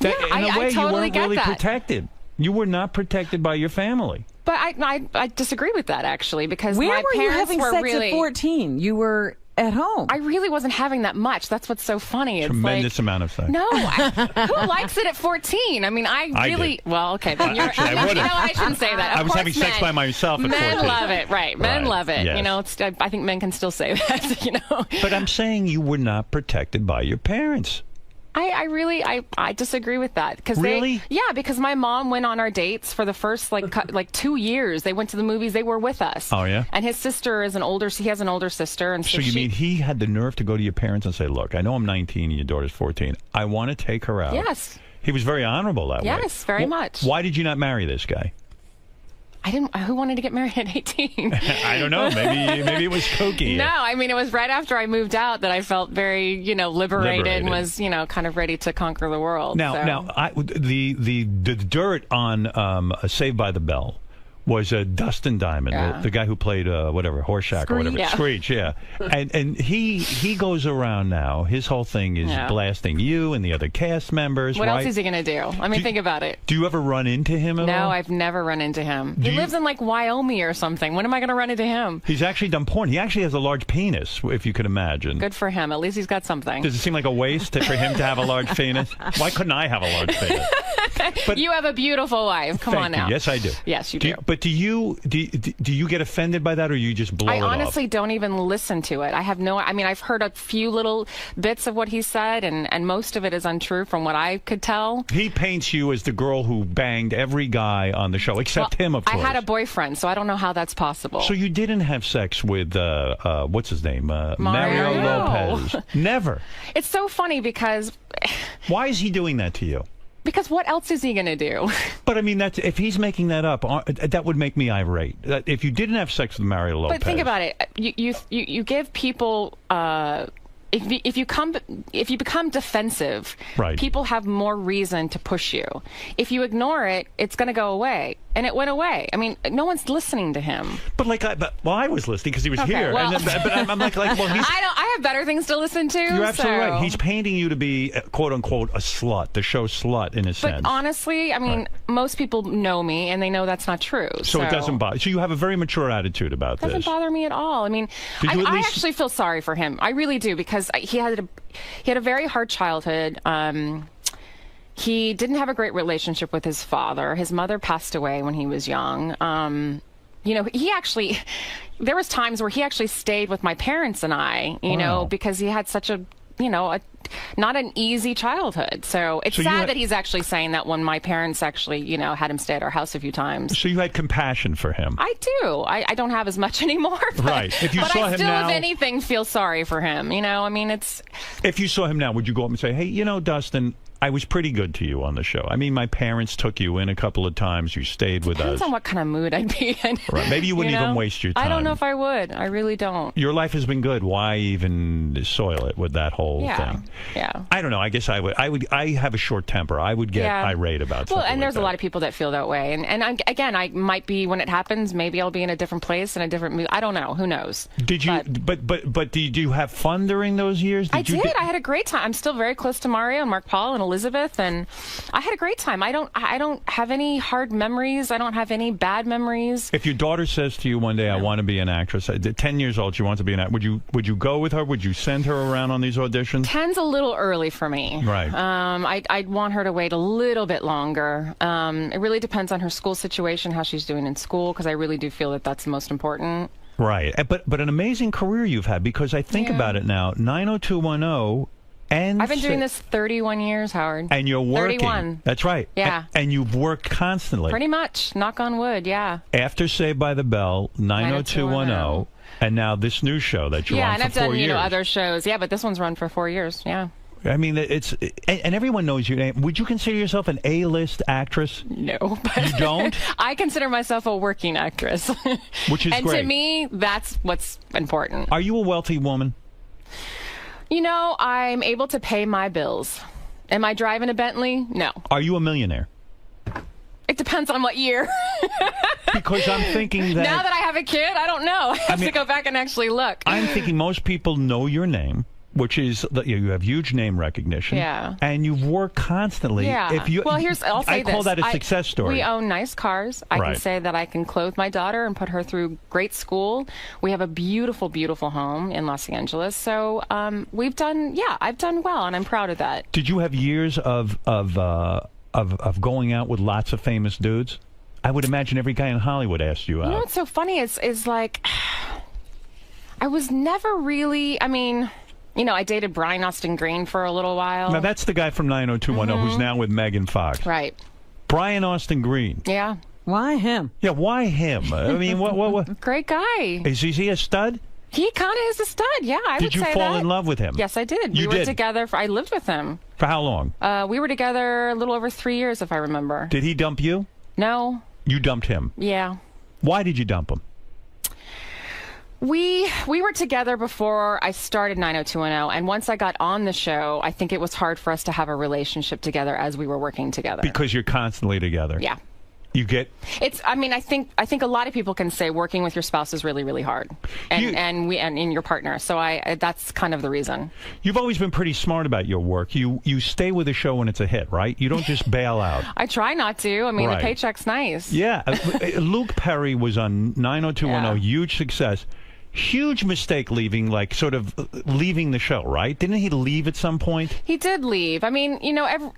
In a way, you weren't really protected. You were not protected by your family. But I disagree with that, actually, because Where my were you parents having were sex really... at 14? You were at home. I really wasn't having that much. That's what's so funny. It's Tremendous amount of sex. No, who likes it at 14? I mean, I really... did. Well, okay. Then you're, Actually, I you know, I shouldn't say that. I was having sex by myself at 14. Men love it, right. Men love it. Yes. You know, I think men can still say that, you know. But I'm saying you were not protected by your parents. I disagree with that. Really? Because my mom went on our dates for the first like 2 years. They went to the movies. They were with us. Oh, yeah? And his sister is he has an older sister. And so you mean he had the nerve to go to your parents and say, look, I know I'm 19 and your daughter's 14. I want to take her out. Yes. He was very honorable that way. Yes, very much. Why did you not marry this guy? I didn't. Who wanted to get married at 18? I don't know. Maybe it was kooky. No, I mean, it was right after I moved out that I felt very, you know, liberated. And was, you know, kind of ready to conquer the world. Now, the dirt on Saved by the Bell was Dustin Diamond, the guy who played Horseshack or whatever, Screech, and he goes around now. His whole thing is blasting you and the other cast members. What else is he gonna do? I mean, think about it. Do you ever run into him at all? No, I've never run into him. He lives in like Wyoming or something. When am I gonna run into him? He's actually done porn. He actually has a large penis, if you could imagine. Good for him. At least he's got something. Does it seem like a waste for him to have a large penis? Why couldn't I have a large penis? But you have a beautiful wife. Come on now. Yes, I do. Yes, you do. But do you get offended by that, or you just blow it off? I honestly don't even listen to it. I mean, I've heard a few little bits of what he said, and most of it is untrue from what I could tell. He paints you as the girl who banged every guy on the show, except him, of course. I had a boyfriend, so I don't know how that's possible. So you didn't have sex with, what's his name? Mario Lopez. Never. It's so funny because... Why is he doing that to you? Because what else is he going to do? But I mean, if he's making that up, that would make me irate. If you didn't have sex with Mario Lopez, but think about it. You give people. If you become defensive, people have more reason to push you. If you ignore it, it's going to go away, and it went away. I mean, no one's listening to him. But I was listening because he was here. Well, and then, but I'm like, well, he's. I have better things to listen to. You're absolutely right. He's painting you to be quote unquote a slut, the show slut in a sense. But honestly, I mean, most people know me, and they know that's not true. So it doesn't bother. So you have a very mature attitude about this. It doesn't bother me at all. I mean, I actually feel sorry for him. I really do, because he had a very hard childhood. He didn't have a great relationship with his father. His mother passed away when he was young. You know, there was times where he actually stayed with my parents and I, you know, because he had such not an easy childhood. So it's sad that he's actually saying that when my parents actually, you know, had him stay at our house a few times. So you had compassion for him. I do. I don't have as much anymore. But, right. If you saw him now, if anything, feel sorry for him. You know, I mean, if you saw him now, would you go up and say, hey, you know, Dustin, I was pretty good to you on the show. I mean, my parents took you in a couple of times. You stayed with us. Depends on what kind of mood I'd be in. Right. Maybe you wouldn't even waste your time. I don't know if I would. I really don't. Your life has been good. Why even soil it with that whole thing? Yeah. I don't know. I guess I would. I have a short temper. I would get irate about something. Well, and there's like a lot of people that feel that way. And again, I might be, when it happens, maybe I'll be in a different place, in a different mood. I don't know. Who knows? Did you? But did you have fun during those years? I did. I had a great time. I'm still very close to Mario and Mark Paul and Elizabeth, and I had a great time. I don't have any hard memories. I don't have any bad memories. If your daughter says to you one day, I want to be an actress, at 10 years old, she wants to be an actress, would you go with her? Would you send her around on these auditions? 10's a little early for me. Right. I'd want her to wait a little bit longer. It really depends on her school situation, how she's doing in school, because I really do feel that that's the most important. Right. But an amazing career you've had, because I think about it now, 90210... And I've been doing this 31 years, Howard. And you're working. 31. That's right. Yeah. And you've worked constantly. Pretty much. Knock on wood, yeah. After Saved by the Bell, 90210, and now this new show that you're on for 4 years. Yeah, and I've done, other shows. Yeah, but this one's run for 4 years, yeah. I mean, and everyone knows your name. Would you consider yourself an A-list actress? No. You don't? I consider myself a working actress. Which is and great. And to me, that's what's important. Are you a wealthy woman? You know, I'm able to pay my bills. Am I driving a Bentley? No. Are you a millionaire? It depends on what year. Because I'm thinking that... Now that I have a kid, I don't know. I have to go back and actually look. I'm thinking most people know your name, which is you have huge name recognition. Yeah. And you've worked constantly. Yeah. Well, I'll say this. I call that a success story. We own nice cars. I can say that I can clothe my daughter and put her through great school. We have a beautiful, beautiful home in Los Angeles. So I've done well, and I'm proud of that. Did you have years of going out with lots of famous dudes? I would imagine every guy in Hollywood asked you out. You know what's so funny is like, I was never really, I mean, you know, I dated Brian Austin Green for a little while. Now, that's the guy from 90210 who's now with Megan Fox. Right. Brian Austin Green. Yeah. Why him? Yeah, why him? I mean, what? Great guy. Is he a stud? He kind of is a stud, yeah, I would say that. Did you fall in love with him? Yes, I did. We were together, I lived with him. For how long? We were together a little over 3 years, if I remember. Did he dump you? No. You dumped him? Yeah. Why did you dump him? We were together before I started 90210, and once I got on the show, I think it was hard for us to have a relationship together as we were working together. Because you're constantly together? Yeah. You get... I mean, I think a lot of people can say working with your spouse is really, really hard, and in your partner. So that's kind of the reason. You've always been pretty smart about your work. You stay with a show when it's a hit, right? You don't just bail out. I try not to. I mean, the paycheck's nice. Yeah. Luke Perry was on 90210, huge success. Huge mistake leaving, leaving the show, right? Didn't he leave at some point? He did leave. I mean, you know,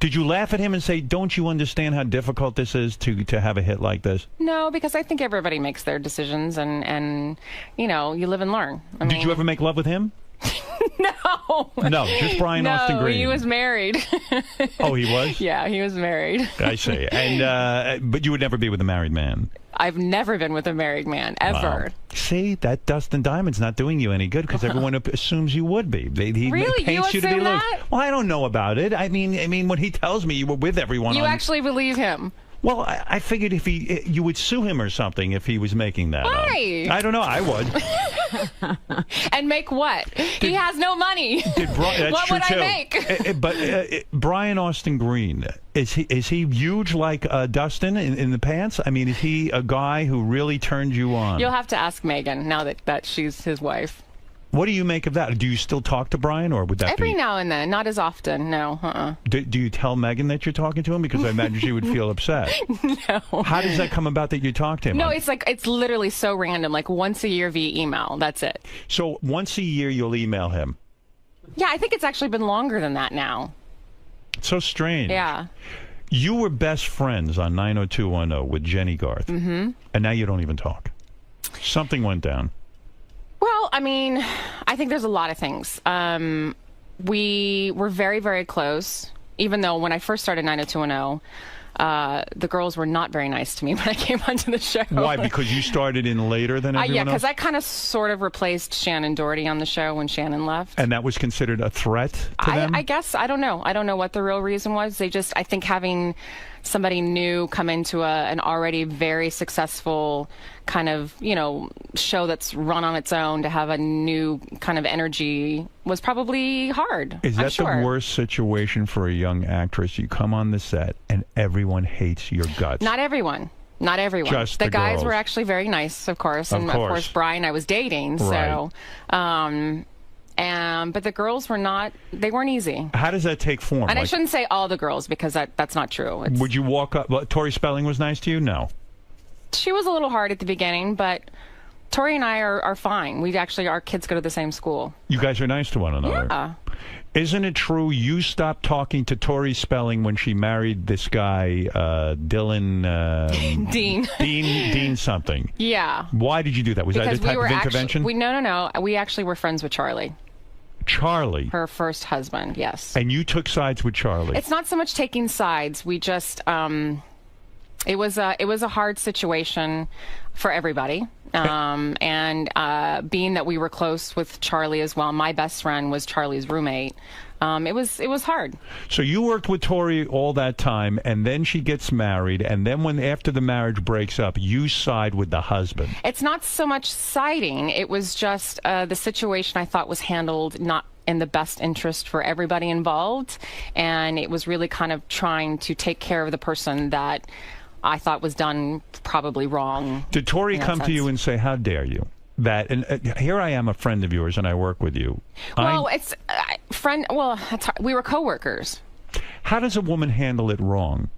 Did you laugh at him and say, don't you understand how difficult this is to have a hit like this? No, because I think everybody makes their decisions, and you know, you live and learn. Did you ever make love with him? No. No, just Brian Austin Green. No, he was married. Oh, he was? Yeah, he was married. I see. And but you would never be with a married man? I've never been with a married man, ever. Wow. See, that Dustin Diamond's not doing you any good because everyone assumes you would be. He really? paints you to be loose. Well, I don't know about it. I mean, when he tells me you were with everyone, you actually believe him? Well, I figured if you would sue him or something if he was making that. Why? I don't know. I would. And make what? He has no money. What would I make? But Brian Austin Green, is he huge like Dustin in the pants? I mean, is he a guy who really turned you on? You'll have to ask Megan now that she's his wife. What do you make of that? Do you still talk to Brian, or would that every now and then? Not as often, no. Do you tell Megan that you're talking to him? Because I imagine she would feel upset. No. How does that come about that you talk to him? No, it's literally so random, like once a year via email. That's it. So once a year you'll email him? Yeah, I think it's actually been longer than that now. It's so strange. Yeah. You were best friends on 90210 with Jenny Garth. Mm-hmm. And now you don't even talk. Something went down. Well, I mean, I think there's a lot of things. We were very, very close, even though when I first started 90210, the girls were not very nice to me when I came onto the show. Why? Because you started in later than everyone else? Yeah, because I kind of sort of replaced Shannon Doherty on the show when Shannon left. And that was considered a threat to them? I guess. I don't know. I don't know what the real reason was. I think having somebody new come into an already very successful kind of, you know, show that's run on its own, to have a new kind of energy was probably hard. Is that the worst situation for a young actress? You come on the set and everyone hates your guts. Not everyone. Not everyone. Just the guys girls. were actually very nice, of course. And of course Brian I was dating, so but the girls were not, they weren't easy. How does that take form? And I shouldn't say all the girls, because that's not true. Would you walk up, Tori Spelling was nice to you? No. She was a little hard at the beginning, but Tori and I are fine. Our kids go to the same school. You guys are nice to one another. Yeah. Isn't it true you stopped talking to Tori Spelling when she married this guy, Dylan... Dean. Dean something. Yeah. Why did you do that? Was that a type of intervention? No. We actually were friends with Charlie. Charlie? Her first husband, yes. And you took sides with Charlie? It's not so much taking sides. We just... It was a hard situation for everybody, And being that we were close with Charlie as well, my best friend was Charlie's roommate. It was hard. So you worked with Tori all that time, and then she gets married, and then after the marriage breaks up, you side with the husband. It's not so much siding. It was just the situation I thought was handled not in the best interest for everybody involved, and it was really kind of trying to take care of the person that I thought was done probably wrong. Did Tori come to you and say, how dare you? That, and here I am, a friend of yours, and I work with you. Well, we were coworkers. How does a woman handle it wrong?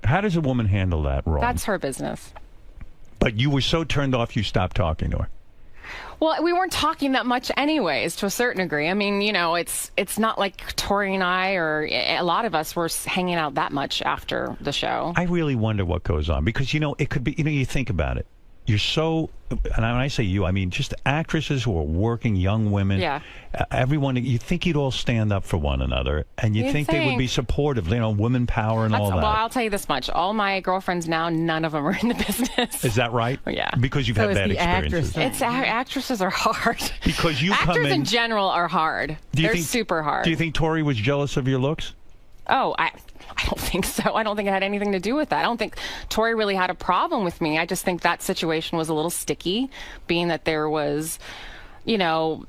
How does a woman handle that wrong? That's her business. But you were so turned off, you stopped talking to her. Well, we weren't talking that much anyways, to a certain degree. I mean, you know, it's not like Tori and I, or a lot of us, were hanging out that much after the show. I really wonder what goes on, because, you know, it could be, you know, you think about it. You're so, and when I say you, I mean just actresses who are working, young women. Yeah. Everyone, you think you'd all stand up for one another, and you'd think they would be supportive, you know, women power and all that. Well, I'll tell you this much. All my girlfriends now, none of them are in the business. Is that right? Yeah. Because you've had bad experiences. Actresses are hard. Because you Actors come in general are hard. They're super hard. Do you think Tori was jealous of your looks? Oh, I don't think so. I don't think it had anything to do with that. I don't think Tori really had a problem with me. I just think that situation was a little sticky, being that there was, you know,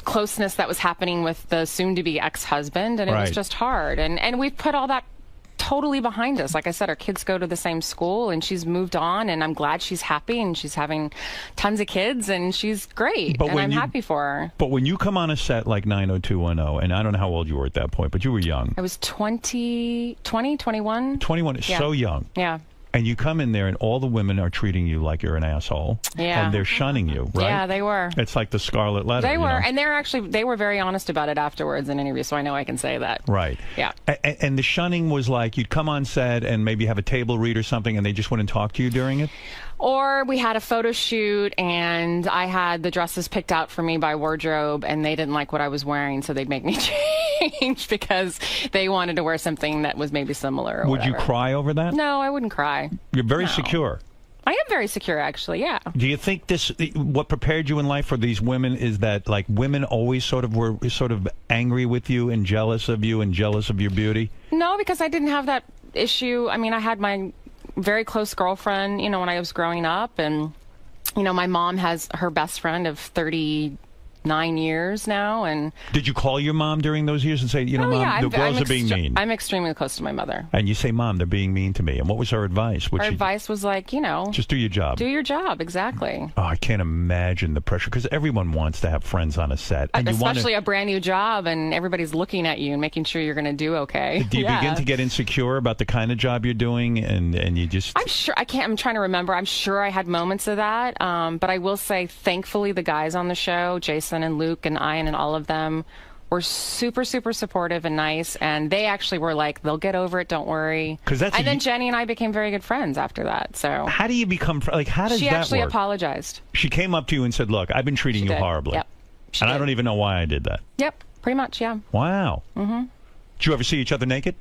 closeness that was happening with the soon-to-be ex-husband, and it was just hard. And we've put all that totally behind us. Like I said, our kids go to the same school, and she's moved on, and I'm glad she's happy, and she's having tons of kids, and she's great, and I'm happy for her. But when you come on a set like 90210, and I don't know how old you were at that point, but you were young. I was 21. 21 is so young. Yeah. And you come in there, and all the women are treating you like you're an asshole. Yeah. And they're shunning you, right? Yeah, they were. It's like the Scarlet Letter. They were, you know? and they were very honest about it afterwards in interviews, so I know I can say that. Right. Yeah. And the shunning was like you'd come on set and maybe have a table read or something, and they just wouldn't talk to you during it? Or we had a photo shoot, and I had the dresses picked out for me by wardrobe, and they didn't like what I was wearing, so they'd make me change because they wanted to wear something that was maybe similar. Or Would you cry over that? No, I wouldn't cry. You're very secure. I am very secure, actually, yeah. Do you think what prepared you in life for these women is that, like, women always were angry with you and jealous of you and jealous of your beauty? No, because I didn't have that issue. I mean, I had my very close girlfriend, you know, when I was growing up, and, you know, my mom has her best friend of 39 years now. And did you call your mom during those years and say, you know, Mom, the girls are being mean? I'm extremely close to my mother. And you say, Mom, they're being mean to me. And what was her advice? Her advice was like, you know, just do your job. Do your job, exactly. Oh, I can't imagine the pressure, because everyone wants to have friends on a set. And especially a brand new job, and everybody's looking at you and making sure you're going to do okay. Do you begin to get insecure about the kind of job you're doing, and you just... I'm sure, I'm trying to remember. I'm sure I had moments of that, but I will say, thankfully, the guys on the show, Jason and Luke and I, and all of them, were super, super supportive and nice, and they actually were like, they'll get over it, don't worry. And then Jenny and I became very good friends after that. So how do you become, like, how does that work? She actually apologized. She came up to you and said, look, I've been treating you horribly. Yep. And I don't even know why I did that. Yep, pretty much, yeah. Wow. Mm-hmm. Did you ever see each other naked?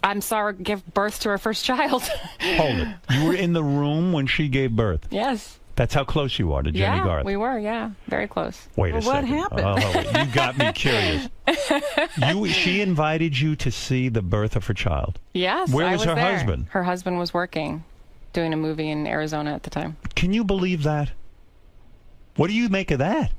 I'm sorry, give birth to her first child. Hold it. You were in the room when she gave birth? Yes. That's how close you are to Jenny Garth. Yeah, we were, very close. Wait a second. What happened? Oh, you got me curious. She invited you to see the birth of her child? Yes, Where was her there. husband? Her husband was working, doing a movie in Arizona at the time. Can you believe that? What do you make of that?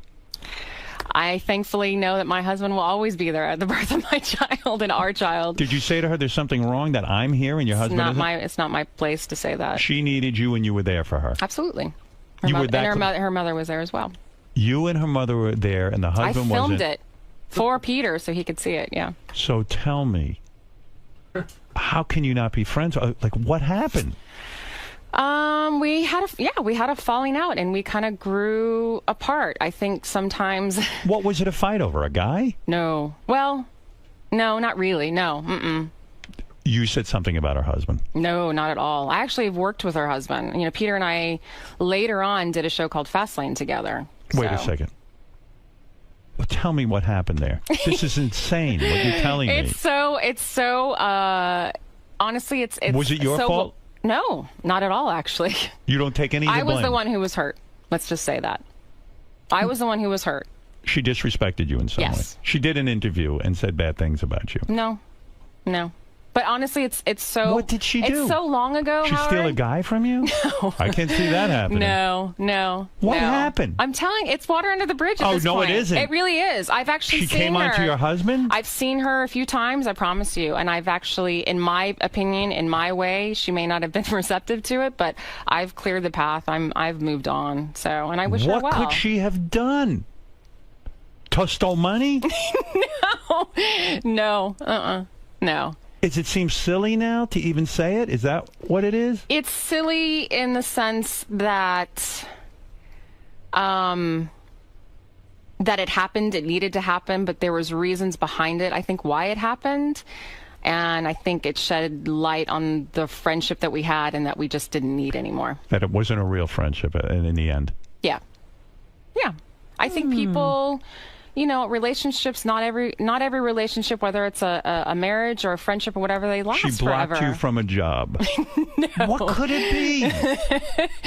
I thankfully know that my husband will always be there at the birth of my child and our child. Did you say to her, there's something wrong that I'm here and your husband isn't? It's not my place to say that. She needed you and you were there for her? Absolutely. Her mother was there as well. You and her mother were there, and the husband wasn't? I filmed it for Peter so he could see it, yeah. So tell me, how can you not be friends? Like, what happened? We had a falling out, and we kind of grew apart. I think sometimes. What was it a fight over? A guy? No. Well, no, not really. No. Mm-mm. You said something about her husband. No, not at all. I actually have worked with her husband. You know, Peter and I later on did a show called Fastlane together. Wait a second. Well, tell me what happened there. This is insane. What you're telling me. It's so. Honestly, it's. Was it your fault? No, not at all, actually. You don't take any of the I was blame. the one who was hurt. Let's just say that. I was the one who was hurt. She disrespected you in some way. She did an interview and said bad things about you. No. But honestly, it's so... What did she do? It's so long ago, She Howard. steal a guy from you? No. I can't see that happening. No. What happened? I'm telling you, it's water under the bridge at this no, point. it isn't. It really is. I've actually seen her. She came on to your husband? I've seen her a few times, I promise you. And I've actually, in my opinion, in my way, she may not have been receptive to it, but I've cleared the path. I've moved on. So, and I wish her well. What could she have done? Stole money? No. No. Does it seem silly now to even say it? Is that what it is? It's silly in the sense that that it happened, it needed to happen, but there was reasons behind it, I think, why it happened. And I think it shed light on the friendship that we had and that we just didn't need anymore. That it wasn't a real friendship in the end. Yeah. I think people... relationships, not every relationship, whether it's a marriage or a friendship or whatever, they last forever. She blocked you from a job. No. What could it be?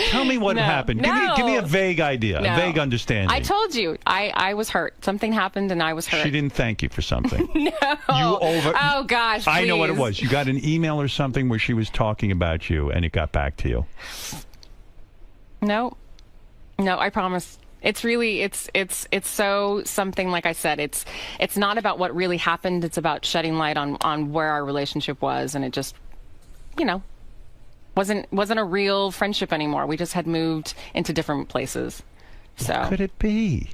Tell me what happened. Give me a vague idea, a vague understanding. I told you, I was hurt. Something happened and I was hurt. She didn't thank you for something. Oh, gosh, I know what it please. was. You got an email or something where she was talking about you and it got back to you. No, I promise. It's really, it's so something, like I said, it's not about what really happened. It's about shedding light on where our relationship was. And it just, wasn't a real friendship anymore. We just had moved into different places. So. What could it be?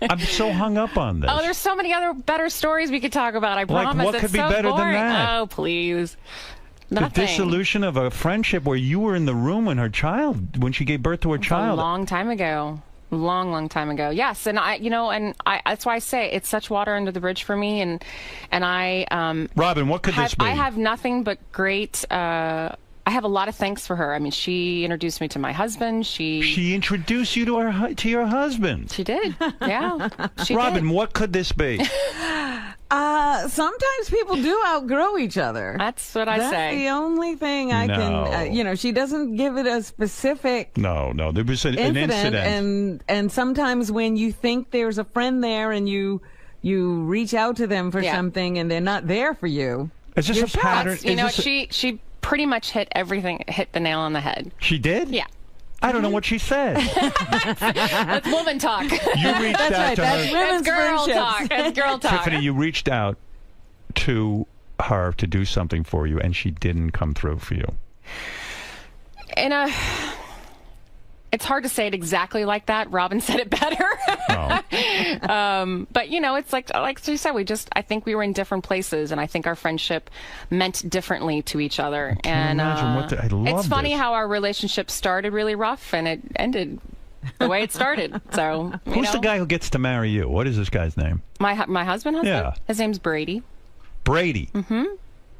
I'm so hung up on this. Oh, there's so many other better stories we could talk about. I promise. What could be better than that? Oh, please. The dissolution of a friendship where you were in the room when when she gave birth to her child. A long time ago. Long time ago. Yes, and I that's why I say it's such water under the bridge for me, and I Robin, what could this be? I have nothing but great I have a lot of thanks for her. I mean, she introduced me to my husband. She introduced you to your husband. She did. Yeah. Robin, what could this be? Sometimes people do outgrow each other. That's what I say. That's the only thing I can, she doesn't give it a specific No, there was an incident. And sometimes when you think there's a friend there and you reach out to them for something and they're not there for you. Is this a pattern? She pretty much hit the nail on the head. She did? Yeah. I don't know what she said. That's woman talk. You reached out to her. That's girl talk. That's girl talk. Tiffany, you reached out to her to do something for you, and she didn't come through for you. It's hard to say it exactly like that. Robin said it better. But it's like she said, I think we were in different places, and I think our friendship meant differently to each other. And I love it's funny this. how our relationship started really rough, and it ended the way it started. So who's the guy who gets to marry you? What is this guy's name? My husband? Yeah. His name's Brady. Brady. Mm-hmm.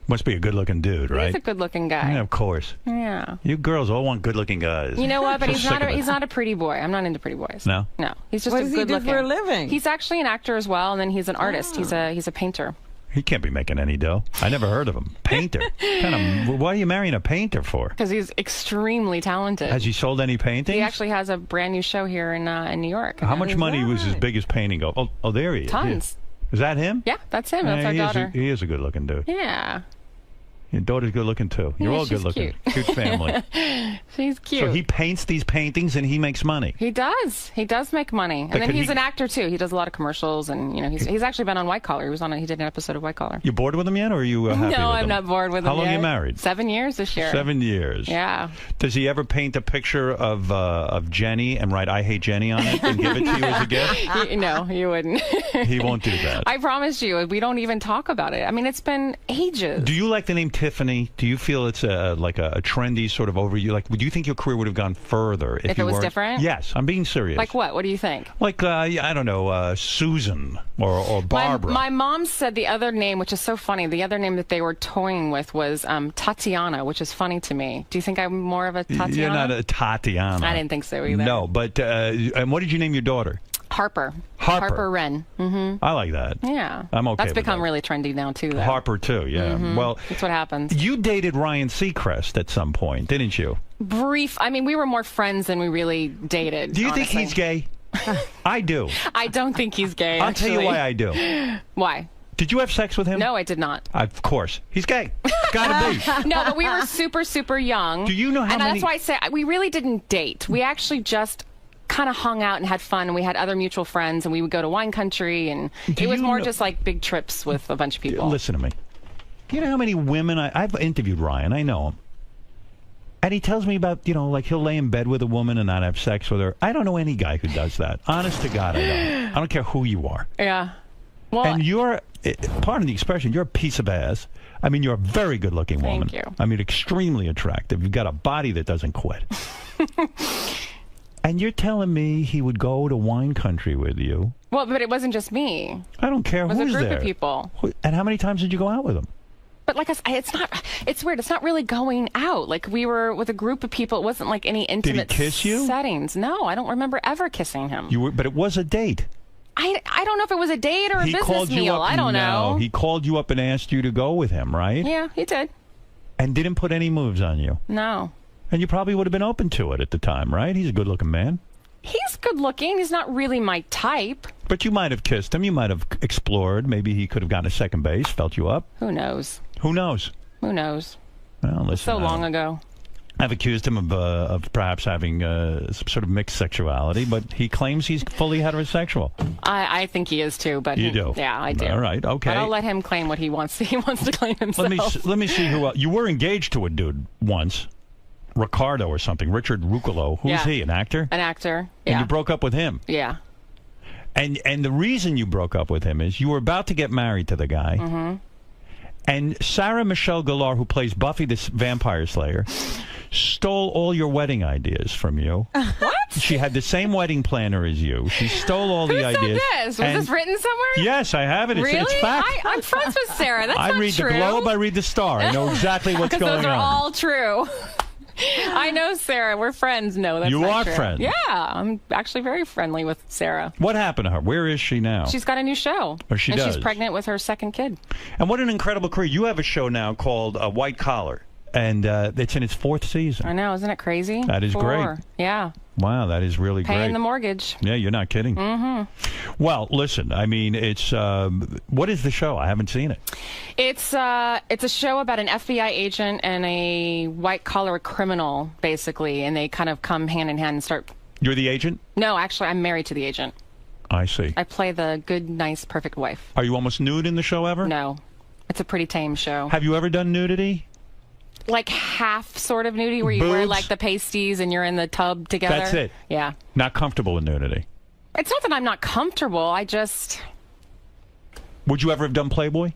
Must be a good-looking dude, right? He's a good-looking guy. Yeah, of course. Yeah. You girls all want good-looking guys. You know what? But he's not a pretty boy. I'm not into pretty boys. No? No. He's just what does he do for a living? He's actually an actor as well, and then he's an artist. He's a painter. He can't be making any dough. I never heard of him. Painter. Why are you marrying a painter for? Because he's extremely talented. Has he sold any paintings? He actually has a brand new show here in New York. How much money was his biggest painting? Oh, there he is. Tons. Is that him? Yeah, that's him. That's our daughter. He is a good-looking dude. Yeah. Your daughter's good-looking, too. You're all good-looking. Cute family. She's cute. So he paints these paintings and he makes money. He does. He does make money. And then he's an actor, too. He does a lot of commercials, and he's actually been on White Collar. He did an episode of White Collar. You bored with him yet, or are you happy with him? No, I'm not bored with him How long yet. are you married? 7 years this year. 7 years. Yeah. Does he ever paint a picture of Jenny and write "I hate Jenny" on it and give it to you as a gift? No, you wouldn't. He won't do that. I promise you, we don't even talk about it. I mean, it's been ages. Do you like the name Tiffany? Do you feel it's like a trendy sort of overview? Like, do you think your career would have gone further if it was different? Yes, I'm being serious. Like what? What do you think? Like, I don't know, Susan or Barbara. My mom said the other name, which is so funny, the other name that they were toying with was Tatiana, which is funny to me. Do you think I'm more of a Tatiana? You're not a Tatiana. I didn't think so either. No, but and what did you name your daughter? Harper. Harper. Harper Wren. Mm-hmm. I like that. Yeah. I'm okay That's with become that. really trendy now, too, though. Harper, too, yeah. Mm-hmm. Well, that's what happens. You dated 𝗦𝗫𝗄𝗿𝗱 at some point, didn't you? Brief. I mean, we were more friends than we really dated. Do you honestly. think he's gay? I do. I don't think he's gay, I'll tell you why I do. Why? Did you have sex with him? No, I did not. Of course. He's gay. Gotta be. No, but we were super, super young. Do you know how and many... that's why I say we really didn't date. We actually just kind of hung out and had fun, and we had other mutual friends, and we would go to wine country, and it was more just like big trips with a bunch of people. Listen to me. You know how many women... I've interviewed Ryan. I know him. And he tells me about, you know, like he'll lay in bed with a woman and not have sex with her. I don't know any guy who does that. Honest to God, I don't. I don't care who you are. Yeah. Well, and you're, pardon the expression, you're a piece of ass. I mean, you're a very good-looking woman. Thank you. I mean, extremely attractive. You've got a body that doesn't quit. And you're telling me he would go to wine country with you? Well, but it wasn't just me. I don't care who's there. It was a group of people. And how many times did you go out with him? But like I said, it's weird. It's not really going out. Like we were with a group of people. It wasn't like any intimate Did he kiss you? settings. No, I don't remember ever kissing him. But it was a date. I don't know if it was a date or a business meal. I don't know. No, he called you up and asked you to go with him, right? Yeah, he did. And didn't put any moves on you. No. And you probably would have been open to it at the time, right? He's a good-looking man. He's good looking. He's not really my type. But you might have kissed him. You might have explored. Maybe he could have gotten a second base, felt you up. Who knows? Who knows? Who knows? Well, listen. So long ago. I've accused him of perhaps having some sort of mixed sexuality, but he claims he's fully heterosexual. I think he is too, but you do. Yeah, I do. All right, okay. But I'll let him claim what he wants. He wants to claim himself. Let me see who else. You were engaged to a dude once, Ricardo or something, Richard Ruccolo. Who's he? An actor? An actor. And you broke up with him. Yeah. And the reason you broke up with him is you were about to get married to the guy. Mm-hmm. And Sarah Michelle Gellar, who plays Buffy the Vampire Slayer, stole all your wedding ideas from you. What? She had the same wedding planner as you. She stole all the ideas. Who said this? Was this written somewhere? Yes, I have it. Really? It's fact. I'm friends with Sarah. That's I not read true. the Globe. I read the Star. I know exactly what's going on. Because those are all true. I know Sarah. We're friends. No, that's You not are true. friends? Yeah, I'm actually very friendly with Sarah. What happened to her? Where is she now? She's got a new show. Oh, she does? She's pregnant with her second kid. And what an incredible career. You have a show now called White Collar, and it's in its 4th season. I know. Isn't it crazy? That is great. Yeah. Wow, that is really great. Paying the mortgage. Yeah, you're not kidding. Mm-hmm. Well, listen, I mean, it's what is the show? I haven't seen it. It's a show about an FBI agent and a white-collar criminal, basically, and they kind of come hand in hand and start... You're the agent? No, actually, I'm married to the agent. I see. I play the good, nice, perfect wife. Are you almost nude in the show ever? No. It's a pretty tame show. Have you ever done nudity? Like half sort of nudity where you wear like the pasties and you're in the tub together? That's it? Yeah. Not comfortable with nudity? It's not that I'm not comfortable. I just... Would you ever have done Playboy?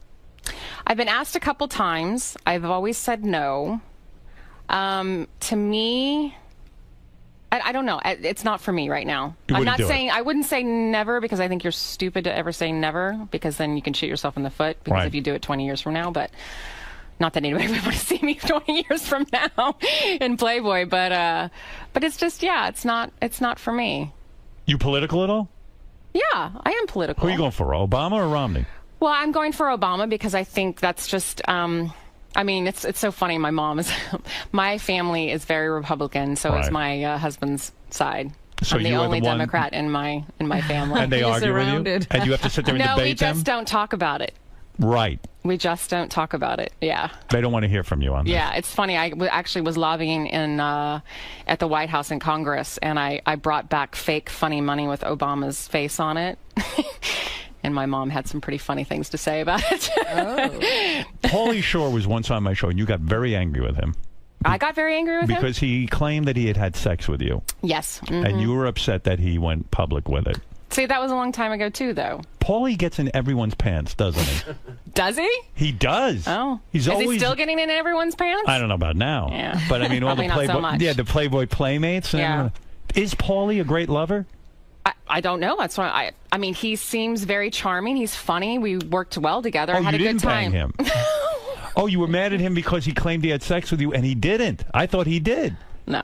I've been asked a couple times. I've always said no. To me... I don't know. It's not for me right now. I'm not saying... I wouldn't say never because I think you're stupid to ever say never because then you can shoot yourself in the foot because if you do it 20 years from now, but... Not that anybody would want to see me 20 years from now in Playboy, but it's just, yeah, it's not for me. You political at all? Yeah, I am political. Who are you going for, Obama or Romney? Well, I'm going for Obama because I think that's just, I mean, it's so funny. My mom is, my family is very Republican, so is my husband's side. So I'm the only Democrat in my family. And they argue with you? And you have to sit there and debate them? No, we just don't talk about it. Right. We just don't talk about it. Yeah. They don't want to hear from you on this. Yeah, it's funny. I actually was lobbying at the White House in Congress, and I brought back fake funny money with Obama's face on it. And my mom had some pretty funny things to say about it. Pauly Shore was once on my show, and you got very angry with him. I got very angry with him? Because he claimed that he had had sex with you. Yes. And you were upset that he went public with it. See, that was a long time ago, too, though. Paulie gets in everyone's pants, doesn't he? Does he? He does. Oh. Is he still getting in everyone's pants? I don't know about now. Yeah. But I mean, all the Playboy, not so much. the Playboy playmates. And everyone. Is Paulie a great lover? I don't know. That's why I mean, he seems very charming. He's funny. We worked well together. Oh, had you a didn't good time. bang him. Oh, you were mad at him because he claimed he had sex with you, and he didn't. I thought he did. No.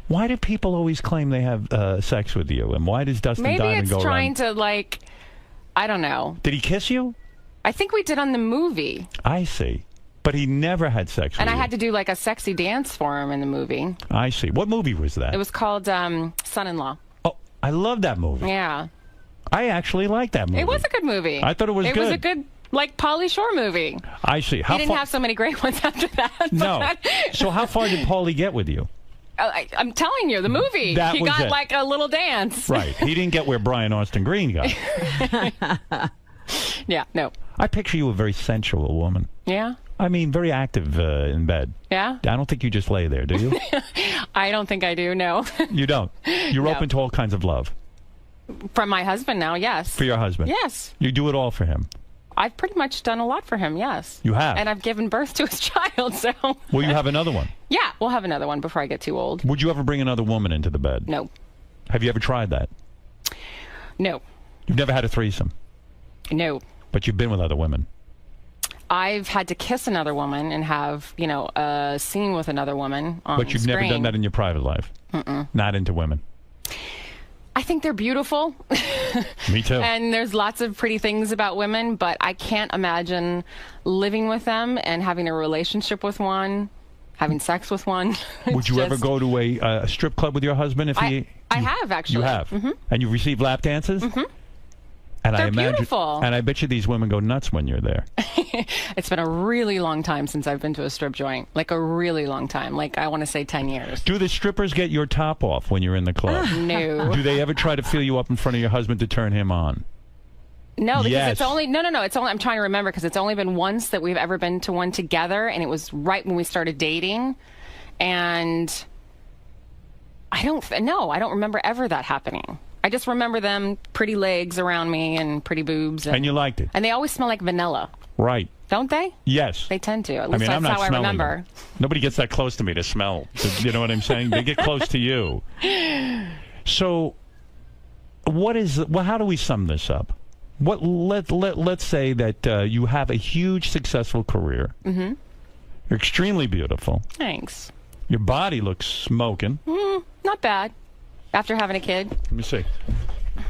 Why do people always claim they have sex with you? And why does Dustin Diamond go around? Maybe it's trying to, like, I don't know. Did he kiss you? I think we did on the movie. I see. But he never had sex with you. And I had to do, like, a sexy dance for him in the movie. I see. What movie was that? It was called Son-in-Law. Oh, I love that movie. Yeah. I actually liked that movie. It was a good movie. I thought it was good. It was a good, like, Pauly Shore movie. I see. He didn't have so many great ones after that. No. So how far did Pauly get with you? I'm telling you, the movie. That he was got it. like a little dance. Right. He didn't get where Brian Austin Green got. Yeah, no. I picture you a very sensual woman. Yeah? I mean, very active in bed. Yeah? I don't think you just lay there, do you? I don't think I do, no. You don't? You're No. open to all kinds of love? From my husband now, yes. For your husband? Yes. You do it all for him? I've pretty much done a lot for him, yes. You have? And I've given birth to his child, so. Will you have another one? Yeah, we'll have another one before I get too old. Would you ever bring another woman into the bed? No. Have you ever tried that? No. You've never had a threesome? No. But you've been with other women? I've had to kiss another woman and have, you know, a scene with another woman on But you've screen. never done that in your private life? Mm-mm. Not into women? I think they're beautiful. Me too. And there's lots of pretty things about women, but I can't imagine living with them and having a relationship with one, having sex with one. Would you ever go to a strip club with your husband if he... I have, actually. You have? Mm-hmm. And you've received lap dances? Mm-hmm. And They're I imagine, beautiful. And I bet you these women go nuts when you're there. It's been a really long time since I've been to a strip joint. Like a really long time. Like I want to say 10 years. Do the strippers get your top off when you're in the club? No. Do they ever try to feel you up in front of your husband to turn him on? No, because Yes. it's only no. It's only I'm trying to remember because it's only been once that we've ever been to one together, and it was right when we started dating, and I don't remember ever that happening. I just remember them pretty legs around me and pretty boobs, And you liked it? and they always smell like vanilla, Right. don't they? Yes. They tend to. At I least mean, that's I'm not how I smelling remember. them. Nobody gets that close to me to smell. You know what I'm saying? They get close to you. So, how do we sum this up? Let's say that you have a huge successful career. Mm-hmm. You're extremely beautiful. Thanks. Your body looks smoking. Not bad. After having a kid, Let me see.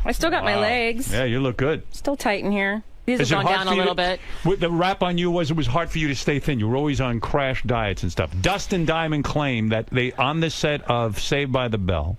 I still got my Wow. legs. Yeah, you look good. Still tight in here. These Is have it gone hard down for a you little bit. What the rap on you was, it was hard for you to stay thin. You were always on crash diets and stuff. Dustin Diamond claimed that they, on the set of Saved by the Bell,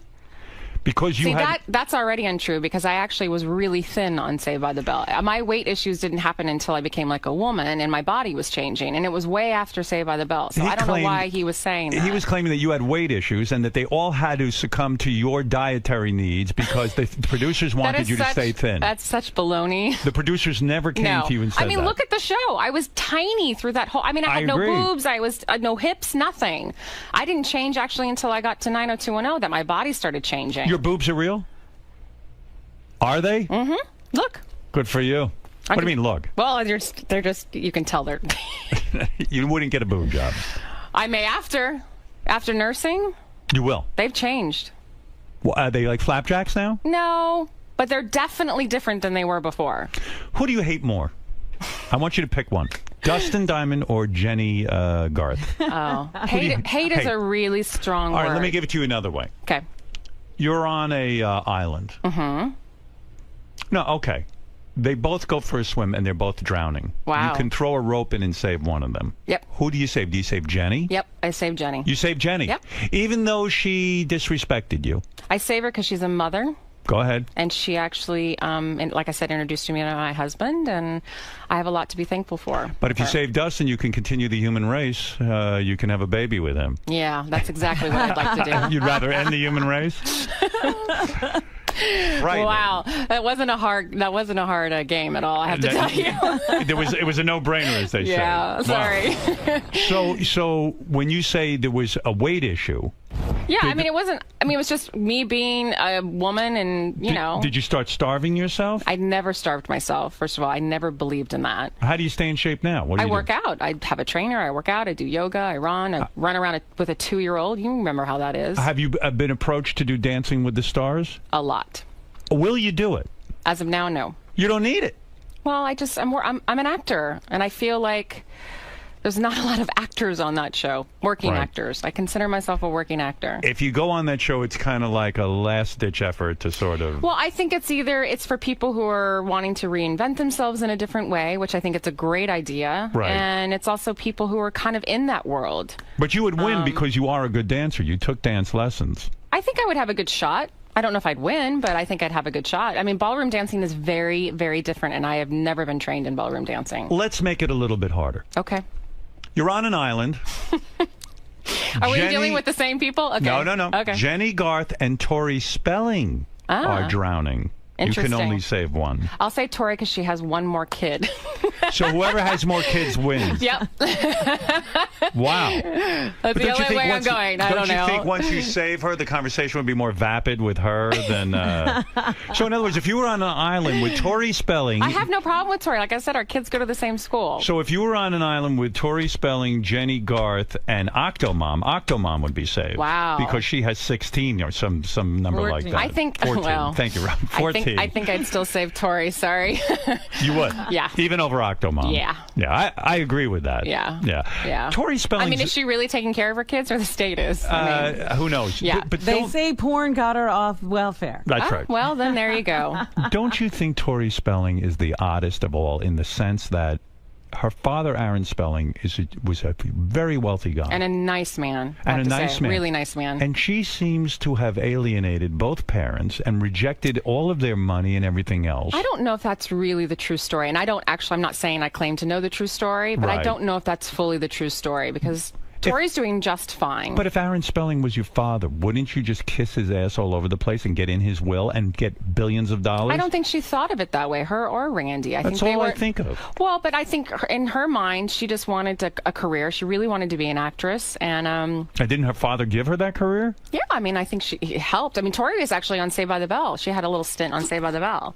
because you See, had... that's already untrue because I actually was really thin on Saved by the Bell. My weight issues didn't happen until I became like a woman and my body was changing, and it was way after Saved by the Bell. So He I don't claimed- know why he was saying that. He was claiming that you had weight issues and that they all had to succumb to your dietary needs because the producers That wanted is you to such- stay thin. That's such baloney. The producers never came No. to you and said I mean, that. look at the show. I was tiny through that whole... I mean, I I had no agree. boobs. I was no hips, nothing. I didn't change actually until I got to 90210 that my body started changing. Your boobs are real? Are they? Mm-hmm. Look. Good for you. What do you mean, look? Well, they're just, you can tell they're... You wouldn't get a boob job. I may after nursing. You will. They've changed. Well, are they like flapjacks now? No, but they're definitely different than they were before. Who do you hate more? I want you to pick one. Dustin Diamond or Jenny Garth? Oh, hate is a really strong All word. right, let me give it to you another way. Okay. You're on a island. Mm-hmm. No, okay. They both go for a swim and they're both drowning. Wow. You can throw a rope in and save one of them. Yep. Who do you save? Do you save Jenny? Yep, I saved Jenny. You save Jenny? Yep. Even though she disrespected you? I save her because she's a mother. Go ahead. And she actually, and like I said, introduced me to my husband, and I have a lot to be thankful for. But if you save Dustin, you can continue the human race. You can have a baby with him. Yeah, that's exactly what I'd like to do. You'd rather end the human race? Right. Wow, that wasn't a hard game at all. I have to tell you. It was a no-brainer, as they say. Yeah, sorry. Wow. So when you say there was a weight issue, Yeah, I mean, it wasn't. I mean, it was just me being a woman, and you know. Did you start starving yourself? I never starved myself. First of all, I never believed in that. How do you stay in shape now? What do I you work do? out. I have a trainer. I work out. I do yoga. I run. I run around with a 2-year-old. You remember how that is? Have you been approached to do Dancing with the Stars? A lot. Will you do it? As of now, no. You don't need it. Well, I'm an actor, and I feel like There's not a lot of actors on that show, working Right. actors. I consider myself a working actor. If you go on that show, it's kind of like a last-ditch effort to sort of... Well, I think it's for people who are wanting to reinvent themselves in a different way, which I think it's a great idea. Right. And it's also people who are kind of in that world. But you would win because you are a good dancer. You took dance lessons. I think I would have a good shot. I don't know if I'd win, but I think I'd have a good shot. I mean, ballroom dancing is very, very different, and I have never been trained in ballroom dancing. Let's make it a little bit harder. Okay. You're on an island. Are we dealing with the same people? Okay. No. Okay. Jenny Garth and Tori Spelling are drowning. You can Interesting. only save one. I'll say Tori because she has one more kid. So whoever has more kids wins. Yep. Wow. That's the only way I'm going. I don't know. Don't you think once you save her, the conversation would be more vapid with her than... So in other words, if you were on an island with Tori Spelling... I have no problem with Tori. Like I said, our kids go to the same school. So if you were on an island with Tori Spelling, Jenny Garth, and Octomom would be saved. Wow. Because she has 16 or some number 14. like that. I think... 14. Well, Thank you, Rob. 14. I think I'd still save Tori. Sorry. You would? Yeah. Even over Octomom? Yeah. Yeah, I agree with that. Yeah. Yeah. Tori Spelling... I mean, is she really taking care of her kids, or the state is? I mean, who knows? Yeah. But They say porn got her off welfare. That's right. Well, then there you go. Don't you think Tori Spelling is the oddest of all in the sense that her father, Aaron Spelling, was a very wealthy guy. And a nice man. And a nice man. Really nice man. And she seems to have alienated both parents and rejected all of their money and everything else. I don't know if that's really the true story. And I'm not saying I claim to know the true story, but I don't know if that's fully the true story because Tori's doing just fine. But if Aaron Spelling was your father, wouldn't you just kiss his ass all over the place and get in his will and get billions of dollars? I don't think she thought of it that way, her or Randy. That's all I think of. Well, but I think in her mind, she just wanted a career. She really wanted to be an actress. And didn't her father give her that career? Yeah, I mean, I think he helped. I mean, Tori was actually on Saved by the Bell. She had a little stint on Saved by the Bell.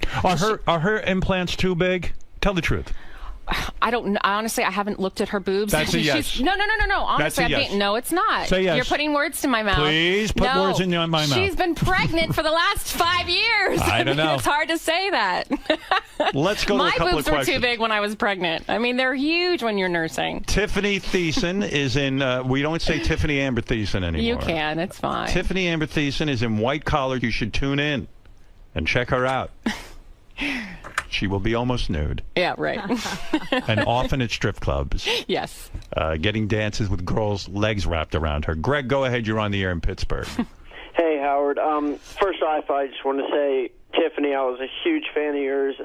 Are her implants too big? Tell the truth. I don't know. Honestly, I haven't looked at her boobs. That's a yes. No. Honestly, That's a yes. No, it's not. Say yes. You're putting words to my mouth. Please put words in my mouth. She's been pregnant for the last 5 years. I don't know. It's hard to say that. Let's go to a couple of questions. My boobs were too big when I was pregnant. I mean, they're huge when you're nursing. Tiffany Thiessen is in, we don't say Tiffany Amber Thiessen anymore. You can. It's fine. Tiffany Amber Thiessen is in White Collar. You should tune in and check her out. She will be almost nude. Yeah, right. And often at strip clubs. Yes. Getting dances with girls' legs wrapped around her. Greg, go ahead. You're on the air in Pittsburgh. Hey, Howard. First off, I just want to say, Tiffany, I was a huge fan of yours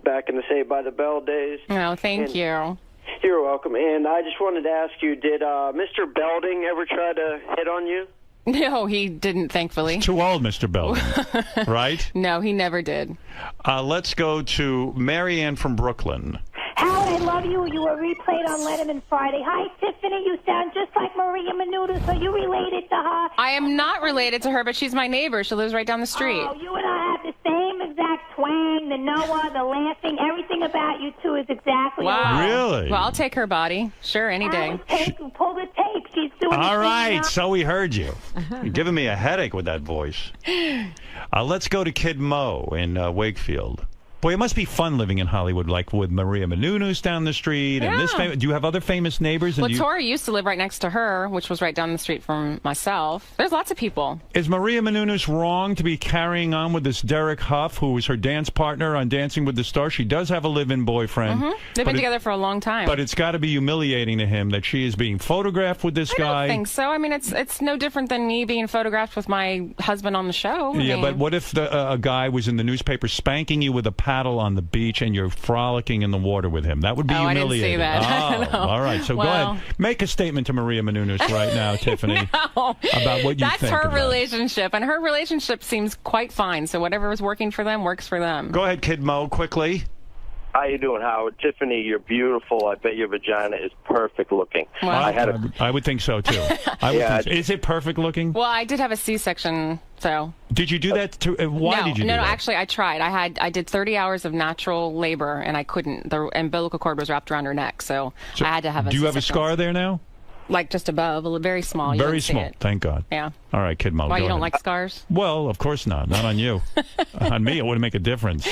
back in the Saved by the Bell days. Oh, thank you. You're welcome. And I just wanted to ask you, did Mr. Belding ever try to hit on you? No, he didn't, thankfully. It's too old, Mr. Belding. Right? No, he never did. Let's go to Marianne from Brooklyn. Howard, I love you. You were replayed on Letterman Friday. Hi, Tiffany. You sound just like Maria Menounos. Are you related to her? I am not related to her, but she's my neighbor. She lives right down the street. Oh, you and I have the same exact twang, the Noah, the laughing. Everything about you two is exactly alike. Really? Well, I'll take her body. Sure, any day. Pull the tape. She's doing All the right, thing so we heard you. You're giving me a headache with that voice. Let's go to Kid Mo in Wakefield. Boy, it must be fun living in Hollywood, like with Maria Menounos down the street. And this do you have other famous neighbors? Well, Tori used to live right next to her, which was right down the street from myself. There's lots of people. Is Maria Menounos wrong to be carrying on with this Derek Huff, who was her dance partner on Dancing with the Stars? She does have a live-in boyfriend. They've been together for a long time. But it's got to be humiliating to him that she is being photographed with this guy. I don't think so. I mean, it's no different than me being photographed with my husband on the show. But what if a guy was in the newspaper spanking you with a paddle on the beach and you're frolicking in the water with him? That would be humiliating. I didn't see that. Oh, all right. So go ahead. Make a statement to Maria Menounos right now, Tiffany, about what you think. That's her about relationship, and her relationship seems quite fine. So whatever is working for them works for them. Go ahead, Kid Mo, quickly. How you doing, Howard? Tiffany, you're beautiful. I bet your vagina is perfect looking. Well, I would think so, too. Is it perfect looking? Well, I did have a C-section, so... Did you do that? Why did you do that? No, actually, I tried. I did 30 hours of natural labor, and I couldn't. The umbilical cord was wrapped around her neck, so I had to have a Do you have a C-section. scar there now? Like just above, very small. You Very don't see small, it. thank God. Yeah. All right, Kid Mo, Why, go you don't ahead. like scars? Well, of course not. Not on you. On me, it wouldn't make a difference.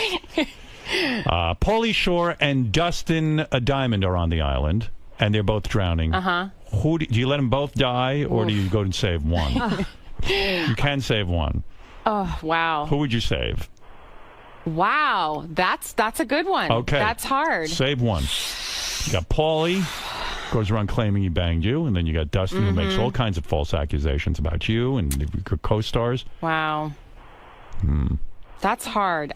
Pauly Shore and Dustin Diamond are on the island. and they're both drowning. Who do you let them both die, or do you go and save one? You can save one. Oh, wow. Who would you save? Wow, that's a good one. Okay. That's hard. Save one. You got Paulie, goes around claiming he banged you, and then you got Dustin, who makes all kinds of false accusations about you and your co-stars. Wow. That's hard.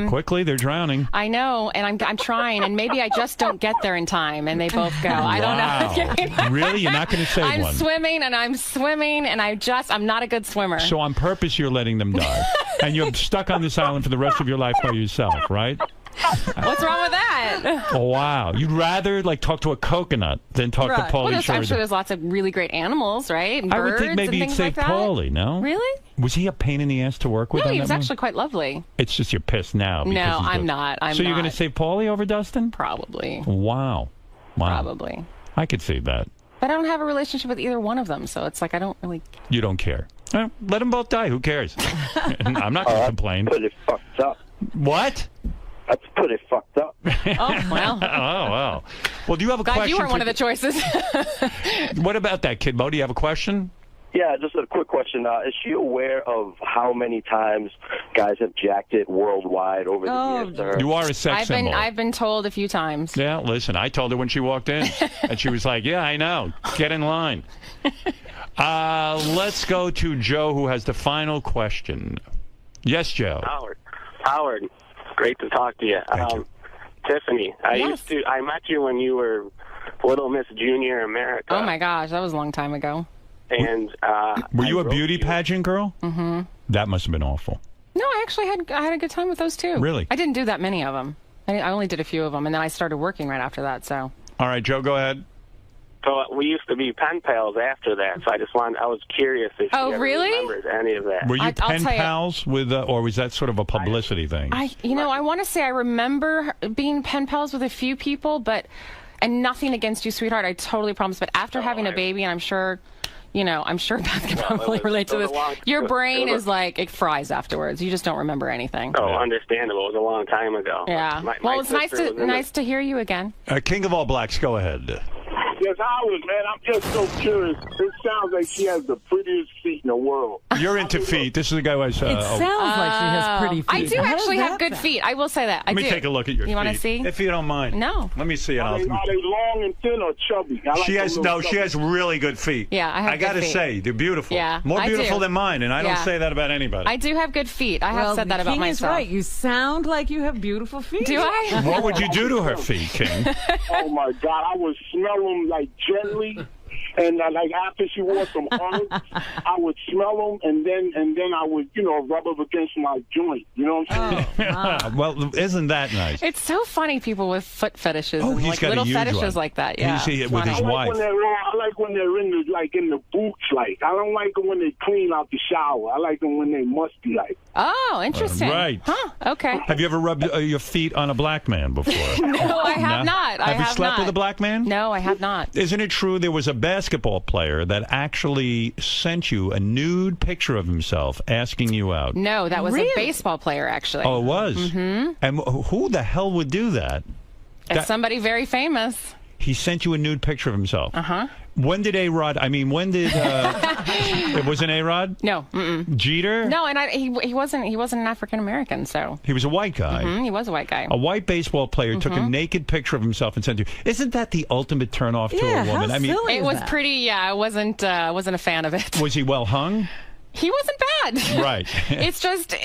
Quickly, they're drowning. I know, and I'm trying, and maybe I just don't get there in time, and they both go. I don't know. Really? You're not going to save one? I'm swimming, and I'm not a good swimmer. So on purpose, you're letting them die. And you're stuck on this island for the rest of your life by yourself, right? What's wrong with that? Oh, wow. You'd rather, like, talk to a coconut than talk to Paulie Well, I'm Sheridan. sure there's lots of really great animals, right? And I would think birds maybe and you'd things save like that. Paulie, no? Really? Was he a pain in the ass to work with? No, on he that was one? actually quite lovely. It's just you're pissed now. Because No, he's I'm good. not. So you're going to save Paulie over Dustin? Probably. Wow. Probably. I could see that. But I don't have a relationship with either one of them, so it's like I don't really... You don't care. Well, let them both die. Who cares? I'm not going to complain. Pretty fucked up. What? That's pretty fucked up. Oh, well. Oh, wow. Well, do you have a Glad question? you weren't one of the choices. What about that, Kidbo? Do you have a question? Yeah, just a quick question. Is she aware of how many times guys have jacked it worldwide over the years to her? You are a sex symbol. I've been told a few times. Yeah, listen, I told her when she walked in, and she was like, yeah, I know. Get in line. Let's go to Joe, who has the final question. Yes, Joe. Howard, great to talk to you. Tiffany, I met you when you were Little Miss Junior America. Oh, my gosh. That was a long time ago. And were you a beauty pageant girl? Mm-hmm. That must have been awful. No, I actually had a good time with those, too. Really? I didn't do that many of them. I only did a few of them, and then I started working right after that, so. All right, Joe, go ahead. So we used to be pen pals after that, so I was curious if you ever remembered any of that. Were you pen pals with, or was that sort of a publicity thing? I want to say I remember being pen pals with a few people, and nothing against you, sweetheart. I totally promise. But after having a baby, and I'm sure Beth can probably relate to this. Your brain is like, it fries afterwards. You just don't remember anything. Oh, understandable. It was a long time ago. Yeah. Well, it's nice to hear you again. King of all blacks, go ahead. Yes, Howard, man, I'm just so curious. It sounds like she has the prettiest feet in the world. You're into feet. This is the guy who has... It sounds like she has pretty feet. I do actually have good feet. I will say that. Let me take a look at your feet. You want to see? If you don't mind. No. Let me see it. Are they long and thin or chubby? She has really good feet. Yeah, I have I got to good feet. say, they're beautiful. Yeah, More I beautiful do. than mine, and I don't say that about anybody. I do have good feet. I have said that about King myself. is right. You sound like you have beautiful feet. Do I? What would you do to her feet, King? Oh, my God. I would smell them, like, gently. And like after she wore some herbs, I would smell them, and then I would, rub them against my joint. You know what I'm saying? Well, isn't that nice? It's so funny, people with foot fetishes and he's like got a little huge fetishes one. like that. Yeah, You see it with his I wife. like when they're in the boots. Like I don't like them when they clean out the shower. I like them when they musty. Like. Oh, interesting. Right. Huh. Okay. Have you ever rubbed your feet on a black man before? No, I have not. Have you slept with a black man? No, I have not. Isn't it true there was a basketball player that actually sent you a nude picture of himself asking you out? No, that was a baseball player, actually. Oh, it was? Mm-hmm. And who the hell would do that? It's somebody very famous. He sent you a nude picture of himself. Uh-huh. When did A-Rod, it wasn't A-Rod? No. Mm-mm. Jeter? No, and he wasn't an African-American, so. He was a white guy. Mm-hmm, he was a white guy. A white baseball player took a naked picture of himself and sent you. Isn't that the ultimate turnoff to a woman? How silly it was pretty, yeah, I wasn't a fan of it. Was he well hung? He wasn't bad. Right. It's just...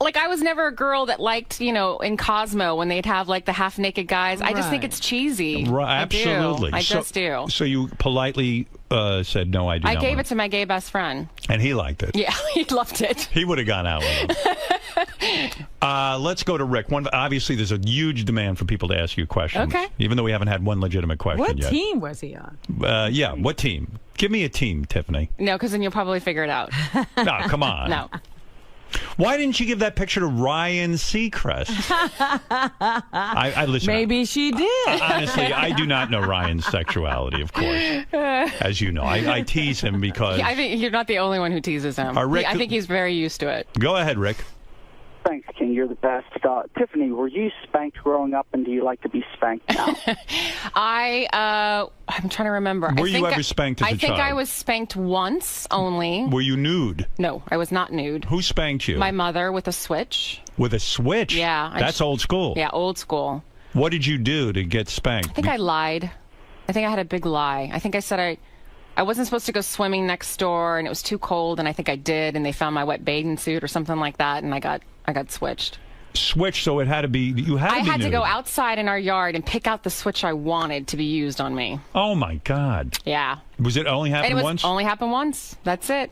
Like, I was never a girl that liked, in Cosmo when they'd have, like, the half-naked guys. I just think it's cheesy. Right, absolutely. I just do. So you politely said, no, I do not. I gave it to my gay best friend. And he liked it. Yeah, he loved it. He would have gone out with him. Let's go to Rick. Obviously, there's a huge demand for people to ask you questions. Okay. Even though we haven't had one legitimate question What yet. team was he on? Yeah, what team? Give me a team, Tiffany. No, because then you'll probably figure it out. No, come on. No. Why didn't you give that picture to 𝗫𝗫𝐶𝗄? I listen. Maybe she did. Honestly, I do not know Ryan's sexuality, of course. As you know, I tease him because... I think you're not the only one who teases him. Rick, I think he's very used to it. Go ahead, Rick. Thanks, King. You're the best. Tiffany, were you spanked growing up, and do you like to be spanked now? I'm trying to remember. Were you ever spanked as a child? I think I was spanked once only. Were you nude? No, I was not nude. Who spanked you? My mother with a switch. With a switch? Yeah. That's old school. Yeah, old school. What did you do to get spanked? I think I lied. I think I had a big lie. I think I said I wasn't supposed to go swimming next door, and it was too cold, and I think I did, and they found my wet bathing suit or something like that, and I got switched. Switched, so it had to be, I had to go outside in our yard and pick out the switch I wanted to be used on me. Oh, my God. Yeah. Was it only happened once? Only happened once. That's it.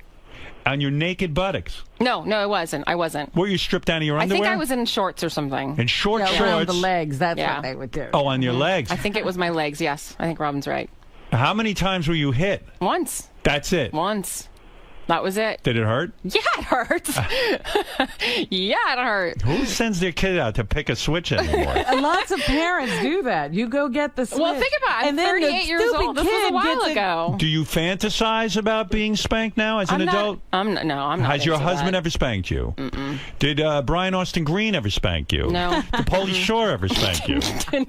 On your naked buttocks? No, it wasn't. I wasn't. Were you stripped down to your underwear? I think I was in shorts or something. In shorts? Around the legs. That's what they would do. Oh, on your legs? I think it was my legs, yes. I think Robin's right. How many times were you hit? Once. That's it? Once. That was it. Did it hurt? Yeah, it hurts. Yeah, it hurt. Who sends their kid out to pick a switch anymore? Lots of parents do that. You go get the switch. Well, think about it. I'm 38 years old. This was a while ago. Do you fantasize about being spanked now as an adult? I'm not. Has your husband ever spanked you? Mm-mm. Did Brian Austin Green ever spank you? No. Did Pauly Shore ever spank you?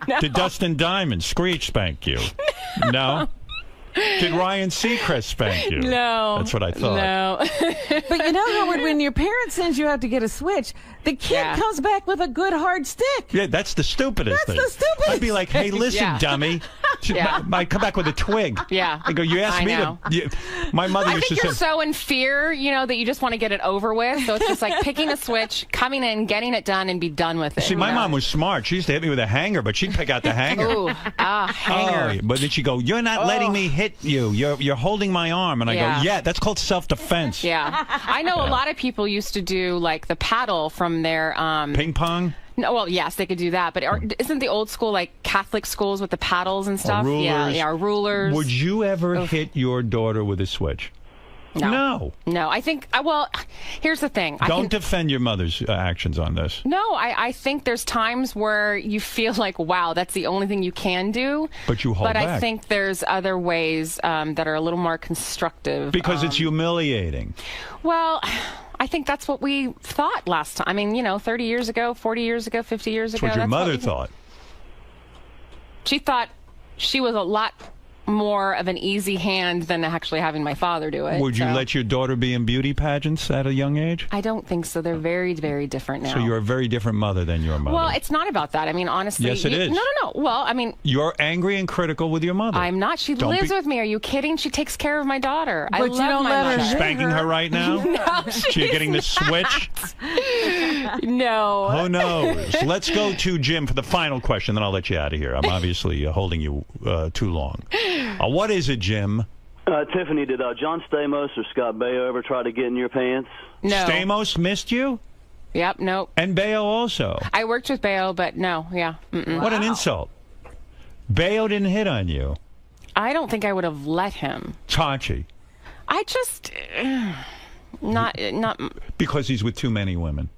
No. Did Dustin Diamond Screech spank you? No. Did Ryan Seacrest spank you? No. That's what I thought. No. But you know, Howard, when your parents sends you out to get a switch, the kid comes back with a good hard stick. Yeah, that's the stupidest thing. That's the stupidest. I'd be like, hey, listen, dummy. I come back with a twig. Yeah. I go, you asked me to. My mother used to say. I think you're so in fear, that you just want to get it over with. So it's just like picking a switch, coming in, getting it done, and be done with it. See, my mom was smart. She used to hit me with a hanger, but she'd pick out the hanger. Ooh, hanger. Oh, but then she'd go, you're not letting me hit you. You're holding my arm. And I go, yeah, that's called self-defense. Yeah. I know a lot of people used to do, like, the paddle from their... Ping pong? No, well, yes, they could do that. But isn't the old school, like, Catholic schools with the paddles and stuff? Rulers. Yeah, rulers. Would you ever hit your daughter with a switch? No. I think, here's the thing. Don't defend your mother's actions on this. No, I think there's times where you feel like, wow, that's the only thing you can do. But you hold back. But I think there's other ways that are a little more constructive. Because it's humiliating. Well, I think that's what we thought last time. I mean, 30 years ago, 40 years ago, 50 years ago. That's what your mother thought. She thought she was a lot more of an easy hand than actually having my father do it. Would you let your daughter be in beauty pageants at a young age? I don't think so. They're very, very different now. So you're a very different mother than your mother. Well, it's not about that. I mean, honestly. Yes, it is. No. Well, I mean. You're angry and critical with your mother. I'm not. She lives with me. Are you kidding? She takes care of my daughter. But I you love don't my let mother. her hit Spanking her right now? No, she's getting the switch? No. Who knows? Let's go to Jim for the final question, then I'll let you out of here. I'm obviously holding you too long. What is it, Jim? Tiffany, did John Stamos or Scott Baio ever try to get in your pants? No. Stamos missed you? Yep, nope. And Baio also? I worked with Baio, but no, yeah. What an insult. Baio didn't hit on you. I don't think I would have let him. Chachi. I just... Not... Because he's with too many women.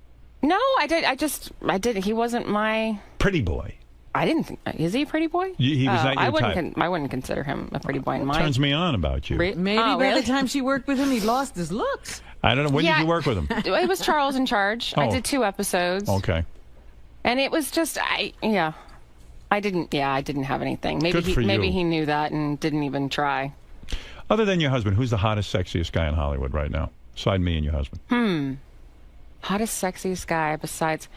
No, I did. He wasn't my... Pretty boy. I didn't think... Is he a pretty boy? He was not your type. I wouldn't consider him a pretty boy in my... Turns me on about you. Maybe by the time she worked with him, he lost his looks. I don't know. When did you work with him? It was Charles in Charge. I did 2 episodes. Okay. And it was just... I didn't have anything. Maybe he knew that and didn't even try. Other than your husband, who's the hottest, sexiest guy in Hollywood right now? Beside me and your husband. Hottest, sexiest guy besides...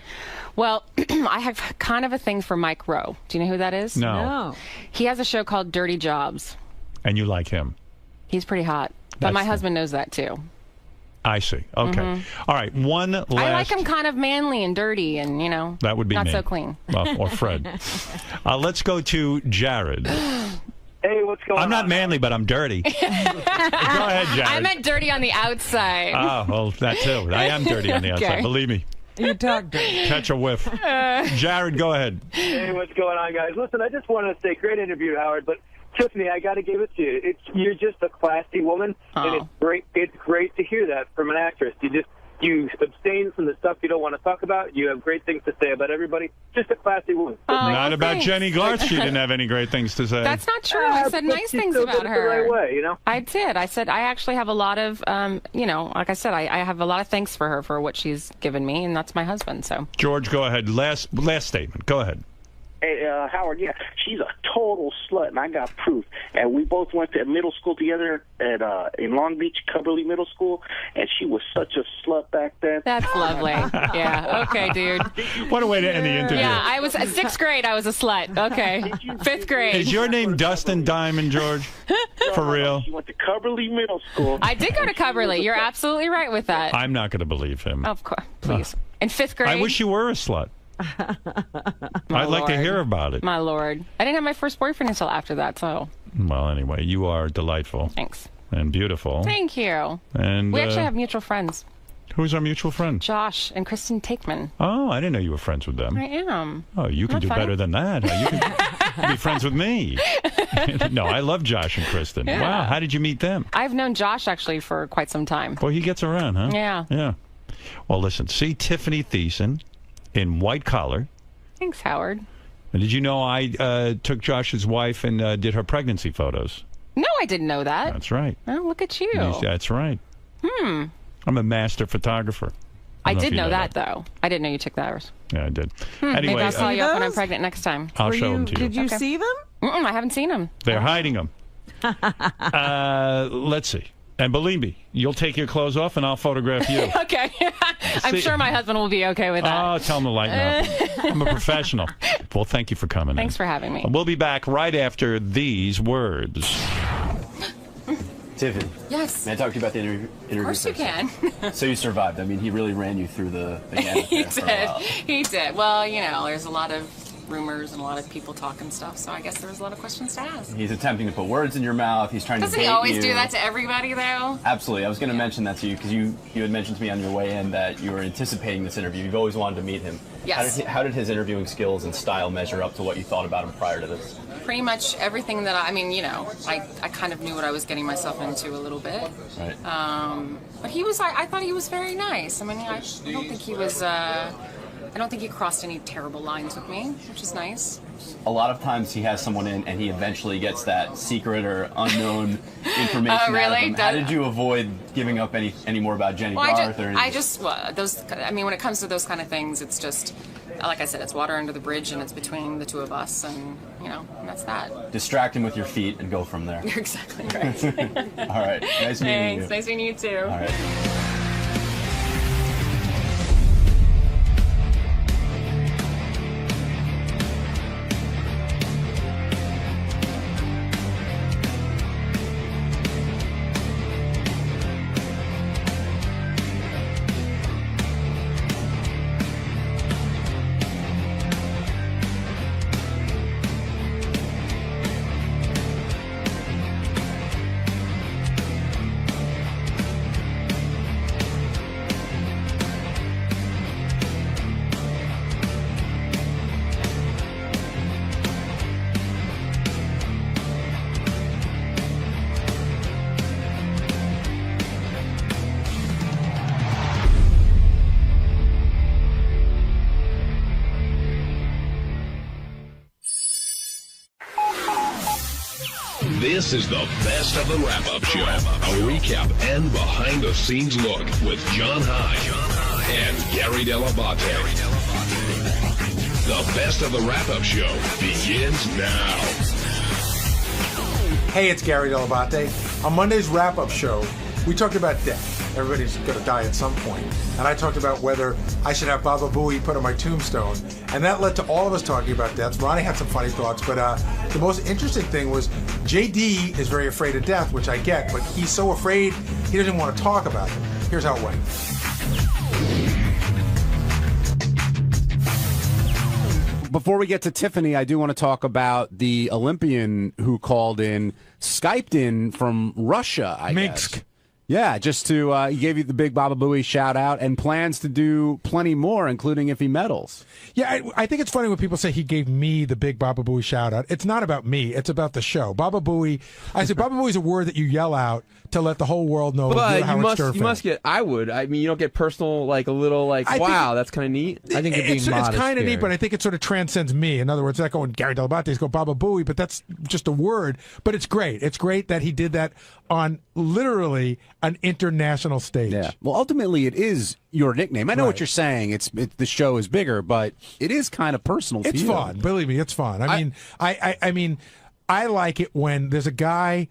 Well, I have kind of a thing for Mike Rowe. Do you know who that is? No. He has a show called Dirty Jobs. And you like him? He's pretty hot. But my husband knows that, too. I see. Okay. All right. One last... I like him kind of manly and dirty and, that would be not me. so clean. Or Fred. Let's go to Jared. Hey, what's going on? I'm not manly, but I'm dirty. Go ahead, Jared. I meant dirty on the outside. Oh, well, that too. I am dirty on the outside. Okay. Believe me. You talk dirty. Catch a whiff. Jared, go ahead. Hey, what's going on, guys? Listen, I just wanted to say, great interview, Howard, but Tiffany, I got to give it to you. You're just a classy woman, and it's great to hear that from an actress. You abstain from the stuff you don't want to talk about. You have great things to say about everybody. Just a classy woman. Not about Jenny Garth. She didn't have any great things to say. That's not true. I said nice things about her. The right way, you know? I did. I said I actually have a lot of, like I said, I have a lot of thanks for her for what she's given me, and that's my husband. So George, go ahead. Last statement. Go ahead. Hey, Howard, yeah, she's a total slut, and I got proof. And we both went to middle school together at in Long Beach, Cubberley Middle School, and she was such a slut back then. That's lovely. Yeah, okay, dude. What a way to end the interview. Yeah, I was at 6th grade. I was a slut. Okay, 5th grade. Is your name Dustin Diamond, George? For real? She went to Cubberley Middle School. I did go to Cubberley. You're absolutely right with that. I'm not going to believe him. Of course, please. In 5th grade. I wish you were a slut. I'd like to hear about it. My Lord. I didn't have my first boyfriend until after that, so. Well, anyway, you are delightful. Thanks. And beautiful. Thank you. And we actually have mutual friends. Who's our mutual friend? Josh and Kristen Takeman. Oh, I didn't know you were friends with them. I am. Oh, you can do better than that. You can be friends with me. No, I love Josh and Kristen. Yeah. Wow, how did you meet them? I've known Josh actually for quite some time. Well, he gets around, huh? Yeah. Yeah. Well, listen, see Tiffany Thiessen in White Collar. Thanks, Howard. And did you know I took Josh's wife and did her pregnancy photos? No, I didn't know that. That's right. Oh, look at you. That's right. I'm a master photographer. I did know that, though. I didn't know you took those. Yeah, I did. Anyway, maybe I'll call you up when I'm pregnant next time. I'll show them to you. Did you see them? I haven't seen them. They're hiding them. Let's see. And believe me, you'll take your clothes off and I'll photograph you. Okay. I'm sure my husband will be okay with that. Oh, tell him to lighten up. I'm a professional. Well, thank you for coming in. Thanks for having me. We'll be back right after these words. Tiffany. Yes. May I talk to you about the interview? Of course you can. So you survived. I mean, he really ran you through the gamut He there for a did. while. He did. Well, you know, there's a lot of rumors and a lot of people talking stuff, so I guess there was a lot of questions to ask. He's attempting to put words in your mouth. He's trying to Doesn't bait he always you. do that to everybody, though? Absolutely. I was going to mention that to you because you had mentioned to me on your way in that you were anticipating this interview. You've always wanted to meet him. Yes. How did his interviewing skills and style measure up to what you thought about him prior to this? Pretty much everything that I mean, you know, I kind of knew what I was getting myself into a little bit. Right. But he was, I thought he was very nice. I mean, I don't think he was, I don't think he crossed any terrible lines with me, which is nice. A lot of times he has someone in and he eventually gets that secret or unknown information out of really? them. How did you avoid giving up any more about Jenny Garth? When it comes to those kind of things, it's just, like I said, it's water under the bridge and it's between the two of us and, you know, and that's that. Distract him with your feet and go from there. You're exactly right. All right. Nice meeting you. Thanks. Nice meeting you too. All right. This is the best of the wrap-up show. A recap and behind-the-scenes look with John High and Gary Dell'Abate. The best of the wrap-up show begins now. Hey, it's Gary Dell'Abate. On Monday's wrap-up show, we talked about death. Everybody's going to die at some point. And I talked about whether I should have Baba Booey put on my tombstone. And that led to all of us talking about death. Ronnie had some funny thoughts, but the most interesting thing was JD is very afraid of death, which I get, but he's so afraid he doesn't want to talk about it. Here's how it went. Before we get to Tiffany, I do want to talk about the Olympian who called in, Skyped in from Russia, I guess. Yeah, just to he gave you the big Baba Booey shout out and plans to do plenty more, including if he medals. Yeah, I think it's funny when people say he gave me the big Baba Booey shout out. It's not about me. It's about the show. Baba Booey. I said Baba Booey is a word that you yell out to let the whole world know. But you're you must get. I would. I mean, you don't get personal, like a little, like wow, that's kind of neat. I think it's kind of neat, but I think it sort of transcends me. In other words, not going Gary Dell'Abate, go Baba Booey, but that's just a word. But it's great. It's great that he did that on literally an international stage. Yeah. Well, ultimately, it is your nickname. I know what you're saying. The show is bigger, but it is kind of personal to you. It's fun. Believe me, it's fun. I mean, I like it when there's a guy.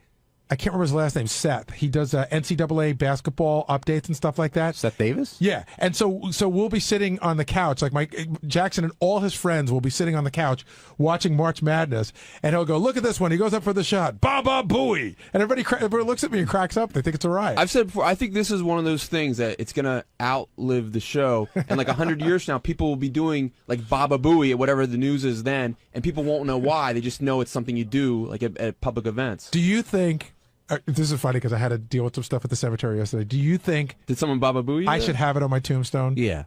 I can't remember his last name, Seth. He does NCAA basketball updates and stuff like that. Seth Davis? Yeah. And so we'll be sitting on the couch, like Mike Jackson and all his friends will be sitting on the couch watching March Madness, and he'll go, look at this one. He goes up for the shot. Baba Booey. And everybody looks at me and cracks up. They think it's a riot. I've said before, I think this is one of those things that it's going to outlive the show. And like 100 years from now, people will be doing like Baba Booey at whatever the news is then, and people won't know why. They just know it's something you do like at public events. Do you think... this is funny because I had to deal with some stuff at the cemetery yesterday. Do you think... Did someone Baba Booey? I should have it on my tombstone? Yeah.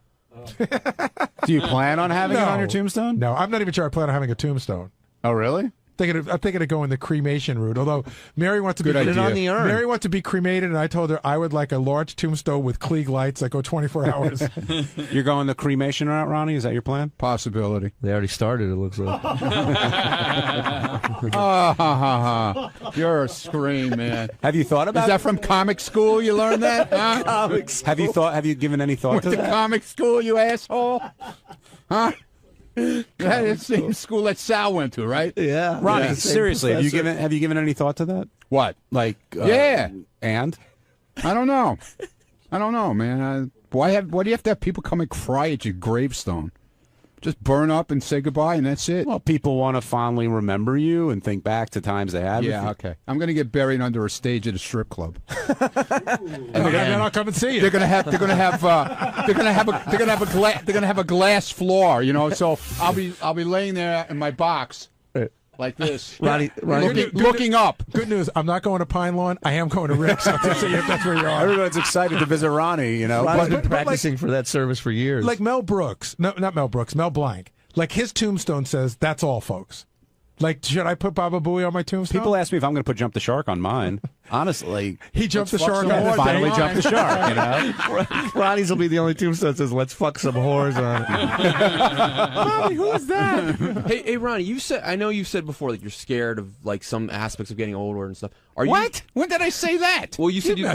Do you plan on having it on your tombstone? No, I'm not even sure I plan on having a tombstone. Oh, really? I'm thinking of going the cremation route. Although Mary wants to Good be idea. on the urn. Mary wants to be cremated, and I told her I would like a large tombstone with Klieg lights that go 24 hours. You're going the cremation route, Ronnie? Is that your plan? Possibility. They already started, it looks like. You're a scream, man. Have you thought about Is that from comic school you learned that? Huh? Comic school. Have you given any thought to the that? comic school, you asshole? Huh? That is the same school that Sal went to, right? Yeah. Ronnie, seriously, have you given any thought to that? What? Like, yeah. And? I don't know. Man. Why do you have to have people come and cry at your gravestone? Just burn up and say goodbye, and that's it. Well, people want to fondly remember you and think back to times they had. Yeah, okay. I'm going to get buried under a stage at a strip club. And then I'll come and see you. They're going to have a glass floor, you know. So I'll be laying there in my box. Like this, Ronnie, looking up. Good news. I'm not going to Pine Lawn. I am going to Rick's. So if that's where you are. Everyone's excited to visit Ronnie. You know, Ronnie's been practicing for that service for years. Like Mel Brooks. No, not Mel Brooks. Mel Blanc. Like his tombstone says, "That's all, folks." Like, should I put Baba Booey on my tombstone? People ask me if I'm going to put Jump the Shark on mine. Honestly, he jumped the shark. Finally jumped the shark. You know, Ronnie's will be the only tombstone that says, "Let's fuck some whores on it." Ronnie, who is that? Hey, Ronnie, I know you've said before that you're scared of like some aspects of getting older and stuff. Are you? What? When did I say that? Well, you said you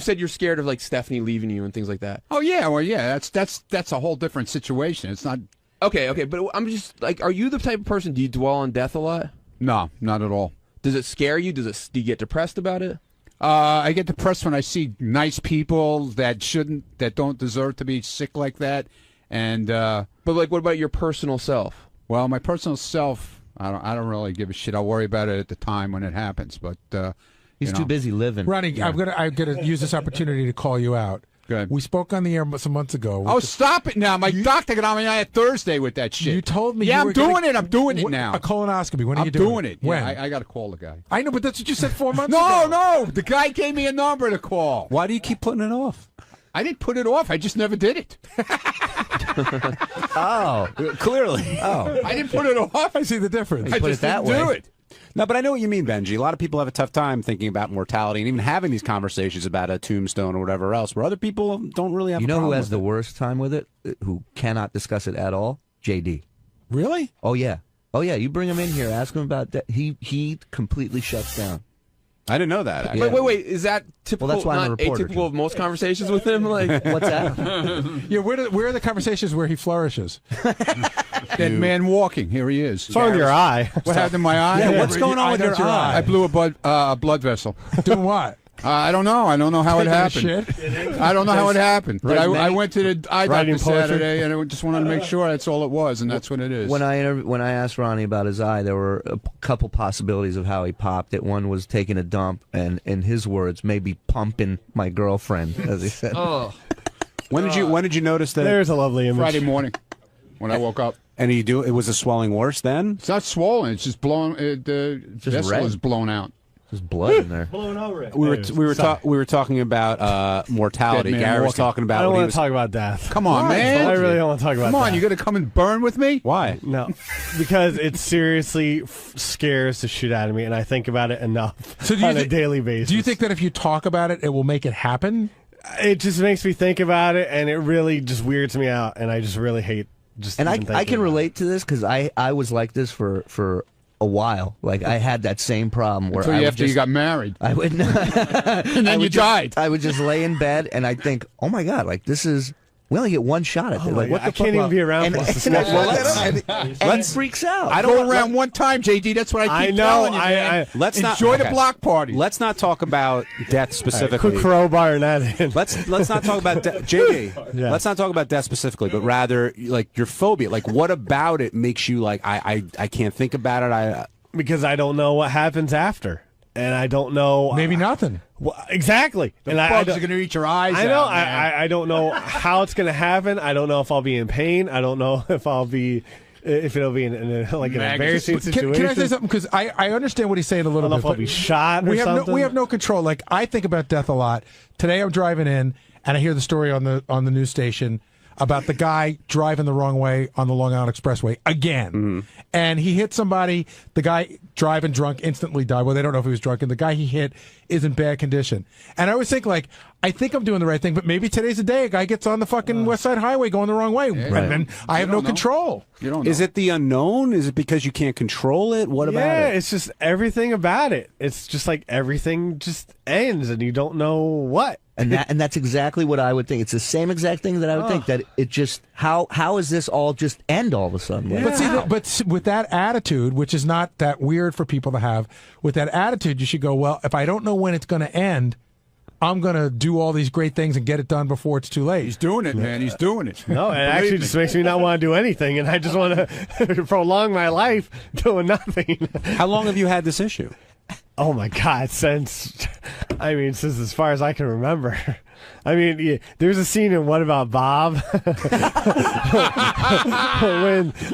said you're scared of like Stephanie leaving you and things like that. Oh yeah, well yeah, that's a whole different situation. It's not. Okay, but I'm just like, are you the type of person? Do you dwell on death a lot? No, not at all. Does it scare you? Do you get depressed about it? I get depressed when I see nice people that don't deserve to be sick like that. And but like, what about your personal self? Well, my personal self, I don't really give a shit. I'll worry about it at the time when it happens. But he's too busy living. Ronnie, yeah. I'm gonna use this opportunity to call you out. We spoke on the air some months ago. Oh, stop it now. My doctor got on me on Thursday with that shit. You told me Yeah, you I'm doing it. I'm doing it now. A colonoscopy. When are you doing doing it? When? Yeah, I got to call the guy. I know, but that's what you said 4 months ago. No. The guy gave me a number to call. Why do you keep putting it off? I didn't put it off. I just never did it. Oh, clearly. Oh, I didn't put it off. I see the difference. I just didn't do it. No, but I know what you mean, Benji. A lot of people have a tough time thinking about mortality and even having these conversations about a tombstone or whatever else, where other people don't really have a problem who has with the it. worst time with it, who cannot discuss it at all? JD. Really? Oh, yeah. You bring him in here, ask him about that. He completely shuts down. I didn't know that. Actually. Wait. Is that typical? Well, that's why I'm a reporter, atypical of most conversations with him? Like, what's that? Yeah, where are the conversations where he flourishes? That man walking. Here he is. What's wrong with your eye? What happened to my eye? Yeah, what's going on with your eye? I blew a blood vessel. Doing what? I don't know. I don't know how it happened. I don't know how it happened. But I went to the eye doctor Saturday, and I just wanted to make sure that's all it was, and that's what it is. When I asked Ronnie about his eye, there were a couple possibilities of how he popped it. One was taking a dump, and in his words, maybe pumping my girlfriend, as he said. Oh. When did you notice that? There's a lovely image. Friday morning, when I woke up. And it was a swelling worse then? It's not swollen. It's just blown. The vessel is blown out. There's blood in there. Blown over it. We were talking about mortality. Dead man Gary was walking. talking about. I don't what he want was- to talk about death. Come on, man. I really don't want to talk about Come on, death. you got to come and burn with me? Why? No, because it seriously scares the shit out of me, and I think about it enough on a daily basis. Do you think that if you talk about it, it will make it happen? It just makes me think about it, and it really just weirds me out, and I just really hate just. And even I thinking can about it. relate to this because I was like this for a while. Like I had that same problem where Until after you got married. I would and then you died. I would just lay in bed and I'd think, oh my god, like this is. We only get one shot at it. Like, what the I can't even be around for this discussion. And he freaks out. I Go don't around one time, JD. That's what I keep telling you, man. Let's not Enjoy the block party. Let's not talk about death specifically. Quick crowbar that in. Let's not talk about JD. Yeah. Let's not talk about death specifically, but rather like your phobia. Like, what about it makes you like I can't think about it. Because I don't know what happens after, and I don't know. Maybe nothing. Well, exactly. The and bugs I are going to eat your eyes I know. out, man. I don't know how it's going to happen. I don't know if I'll be in pain. I don't know if I'll be. If it'll be in like an embarrassing situation. Can I say something? Because I understand what he's saying a little I don't know bit. if I'll but be shot or something. We have no control. Like, I think about death a lot. Today I'm driving in, and I hear the story on the news station about the guy driving the wrong way on the Long Island Expressway again. Mm-hmm. And he hit somebody. The guy driving drunk instantly died. Well, they don't know if he was drunk. And the guy he hit is in bad condition. And I always think, like, I think I'm doing the right thing, but maybe today's the day a guy gets on the fucking West Side Highway going the wrong way. Yeah. And then I have no control. You don't know. Is it the unknown? Is it because you can't control it? What about Yeah, it? it's just everything about it. It's just like everything just ends, and you don't know what. And that's exactly what I would think. It's the same exact thing that I would think. That it just how is this all just end all of a sudden? Like, But see, but with that attitude, which is not that weird for people to have, with that attitude, you should go, well, if I don't know when it's going to end, I'm going to do all these great things and get it done before it's too late. He's doing it, man. He's doing it. No, it actually just makes me not want to do anything, and I just want to prolong my life doing nothing. How long have you had this issue? Oh my God! Since as far as I can remember. I mean, yeah, there's a scene in What About Bob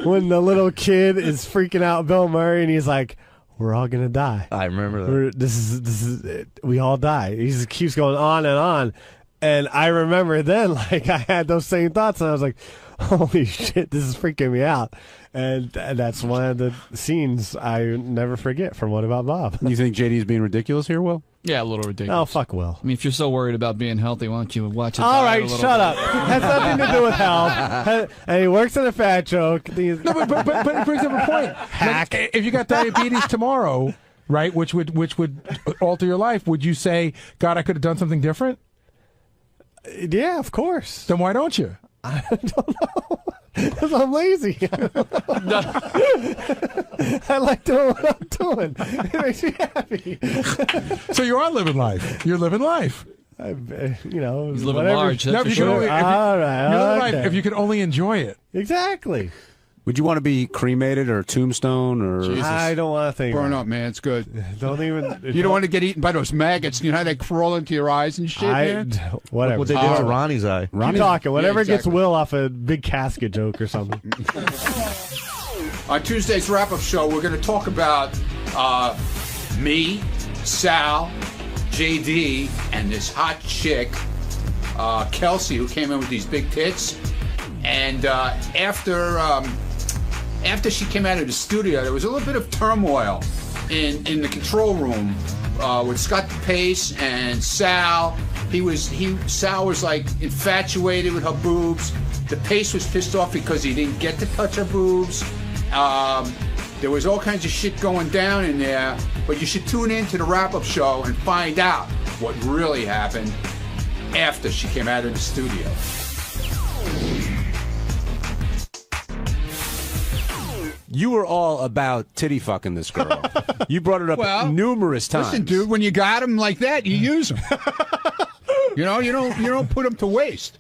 when the little kid is freaking out Bill Murray, and he's like, "We're all gonna die." I remember that. This is it. We all die. He just keeps going on and on, and I remember then, like, I had those same thoughts, and I was like, "Holy shit, this is freaking me out." And that's one of the scenes I never forget from What About Bob. You think JD's being ridiculous here, Will? Yeah, a little ridiculous. Oh, fuck Will. I mean, if you're so worried about being healthy, why don't you watch it? All right, shut up. Has nothing to do with health. And he works on a fat joke. No, but it brings up a point. Hack. Like, if you got diabetes tomorrow, right, which would alter your life, would you say, God, I could have done something different? Yeah, of course. Then why don't you? I don't know. Because I'm lazy. I like doing what I'm doing. It makes me happy. So you are living life. You're living life. He's living whatever. large. That's No, for if you sure. could only- if you- All right. You're living Okay. life if you could only enjoy it. Exactly. Would you want to be cremated or tombstone or? I don't want to think. Burn about up, man. It's good. it. Don't even. You don't want to get eaten by those maggots. You know how they crawl into your eyes and shit, man? Whatever. What they did to Ronnie's eye. Keep talking. Whatever exactly. gets Will off a big casket joke or something. On Tuesday's wrap-up show, we're going to talk about me, Sal, JD, and this hot chick, Kelsey, who came in with these big tits. And after she came out of the studio, there was a little bit of turmoil in the control room with Scott Pace and Sal. Sal was like infatuated with her boobs. The Pace was pissed off because he didn't get to touch her boobs. There was all kinds of shit going down in there, but you should tune in to the wrap-up show and find out what really happened after she came out of the studio. You were all about titty fucking this girl. You brought it up numerous times. Listen, dude, when you got them like that, you use them. You don't put them to waste.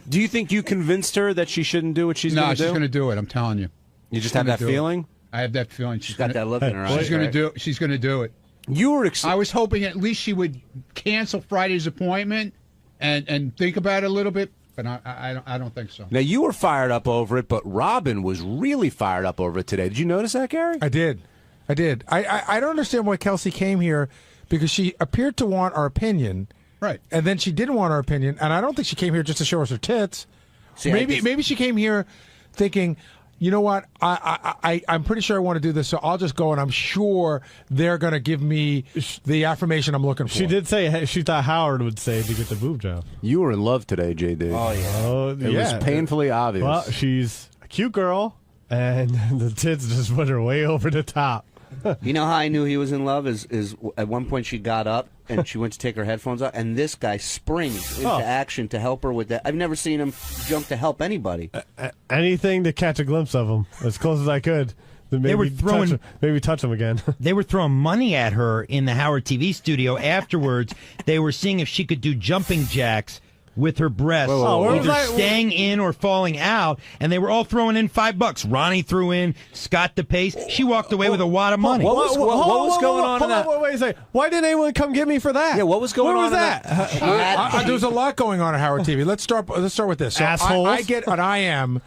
Do you think you convinced her that she shouldn't do what she's going to do? No, she's going to do it. I'm telling you. You just have that feeling? I have that feeling. She's got that look in her eyes. She's going to do. She's going to do it. You were. I was hoping at least she would cancel Friday's appointment and think about it a little bit, but I don't think so. Now, you were fired up over it, but Robin was really fired up over it today. Did you notice that, Gary? I did. I did. I don't understand why Kelsey came here, because she appeared to want our opinion. Right. And then she didn't want our opinion, and I don't think she came here just to show us her tits. See, maybe she came here thinking, you know what, I'm pretty sure I want to do this, so I'll just go, and I'm sure they're going to give me the affirmation I'm looking for. She did say she thought Howard would say to get the boob job. You were in love today, JD. Oh, yeah. It was painfully obvious. Well, she's a cute girl, and the tits just put her way over the top. You know how I knew he was in love is at one point she got up and she went to take her headphones out, and this guy springs into action to help her with that. I've never seen him jump to help anybody. Anything to catch a glimpse of him, as close as I could. Maybe They were throwing, maybe touch him again. They were throwing money at her in the Howard TV studio afterwards. They were seeing if she could do jumping jacks with her breasts, either staying in or falling out, and they were all throwing in $5. Ronnie threw in, Scott DePace. She walked away with a wad of money. What was going on in that? Wait a second. Why didn't anyone come get me for that? Yeah, what was going on in that? There's a lot going on at Howard TV. Let's start with this. So Assholes. I get an IM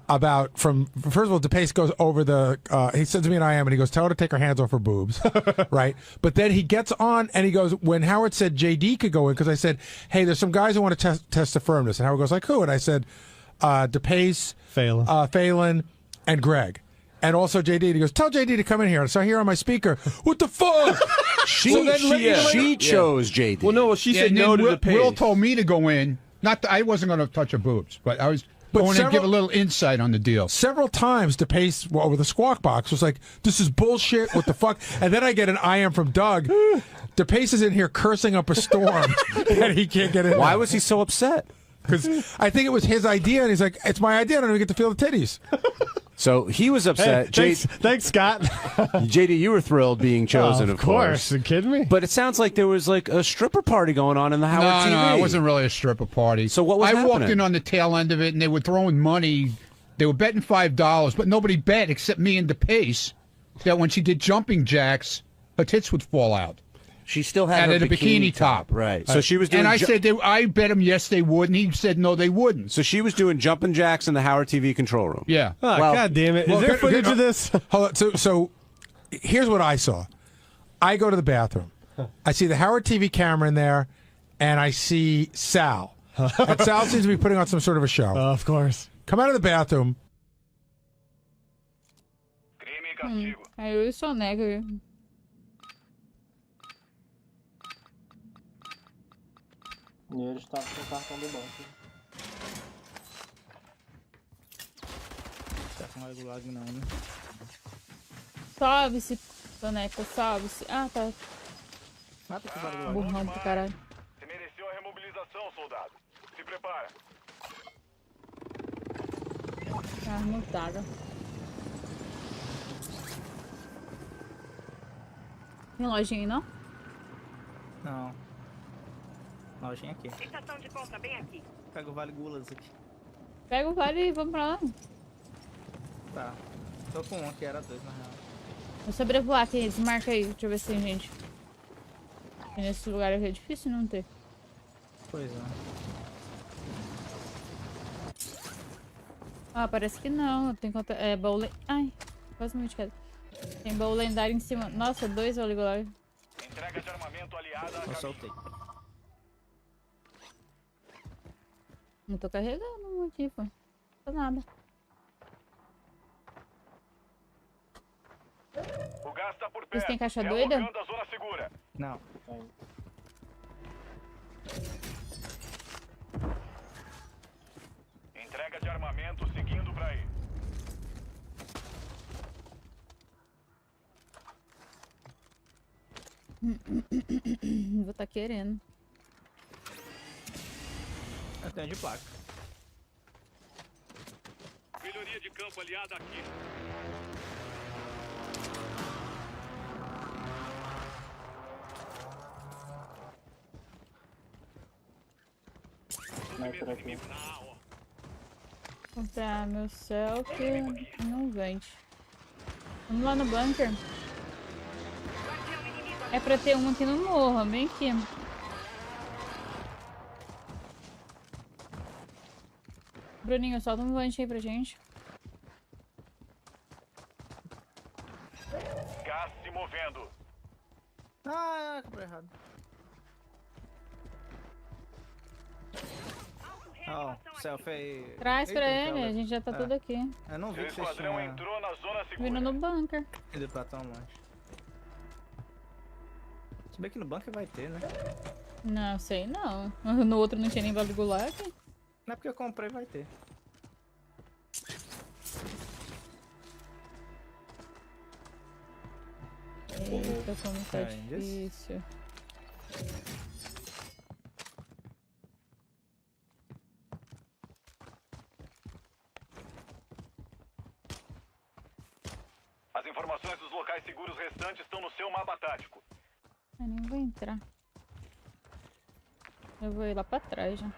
about from first of all, DePace goes over the. He sends me an IM and he goes, "Tell her to take her hands off her boobs," right? But then he gets on and he goes, when Howard said JD could go in, because I said, "Hey, there's some guys who want to test the firmness," and Howard goes like, "Who?" And I said, "DePace, Phelan, and Greg." And also JD. And he goes, "Tell JD to come in here." And so I hear on my speaker, "What the fuck?" She chose JD. Well, no, she said no to Will, DePace. Will told me to go in. Not that I wasn't going to touch her boobs, but I was going in and give a little insight on the deal. Several times, DePace over the Squawk Box was like, "This is bullshit. What the fuck?" And then I get an IM from Doug. DePace is in here cursing up a storm, and he can't get in. Why was he so upset? Because I think it was his idea, and he's like, "It's my idea. I don't even get to feel the titties." So he was upset. Hey, thanks, Scott. JD, you were thrilled being chosen, of course. Are you kidding me? But it sounds like there was like a stripper party going on in the Howard TV. No, it wasn't really a stripper party. So what was I happening? walked in on the tail end of it, and they were throwing money. They were betting $5, but nobody bet except me and DePace that when she did jumping jacks, her tits would fall out. She still had her a bikini top. Right. So she was doing. And I said, I bet him yes they would, and he said no they wouldn't. So she was doing jumping jacks in the Howard TV control room. Yeah. Oh, God damn it. Is there footage of this? Hold on. So here's what I saw. I go to the bathroom. I see the Howard TV camera in there, and I see Sal. And Sal seems to be putting on some sort of a show. Of course. Come out of the bathroom. Aí eu só nego. E ele está com o cartão do banco. Tá com regular não, né? Sobe-se, Soneca, sobe-se. Ah, tá. Burrão pro caralho. Você mereceu a remobilização, soldado. Se prepara. Tá mutada. Tem lojinha aí, não? Não. Lojinha aqui. Estação de compra bem aqui. Pega o Vale Gulas aqui. Pega o vale e vamos pra lá. Tá. Tô com um aqui, era dois na real. Vou sobrevoar aqui, desmarca aí, deixa eu ver se tem gente. E nesse lugar aqui é difícil não ter. Pois é. Ah, parece que não. Tem conta. É, baú. Ai, quase me queda. Tem baú lendário em cima. Nossa, 2 oligolar. Entrega de armamento aliada. Eu soltei. Não tô carregando aqui, pô. Não tô nada. O gás tá por perto. Vocês têm caixa doida? A zona segura. Não. Entrega de armamento seguindo pra aí. Vou tá querendo. Eu tenho de placa. Melhoria de campo aliada aqui. Comprar meu selfie e não vende. Vamos lá no bunker. É pra ter um aqui no morro, bem aqui. Bruninho, solta um vante aí pra gente. Gás se movendo. Ah, comprei errado. Ó, selfie aí. Traz pra ele, a gente já tá tudo aqui. Eu não vi Seu que vocês esquadrão tinham entrou na zona segura. Vindo no bunker. ido pra tão longe. Se bem que no bunker vai ter, né? Não, sei não. No outro não tinha nem bala de gulag. Não é porque eu comprei, vai ter. Eita, como tá difícil. As informações dos locais seguros restantes estão no seu mapa tático. Eu nem vou entrar. Eu vou ir lá pra trás já.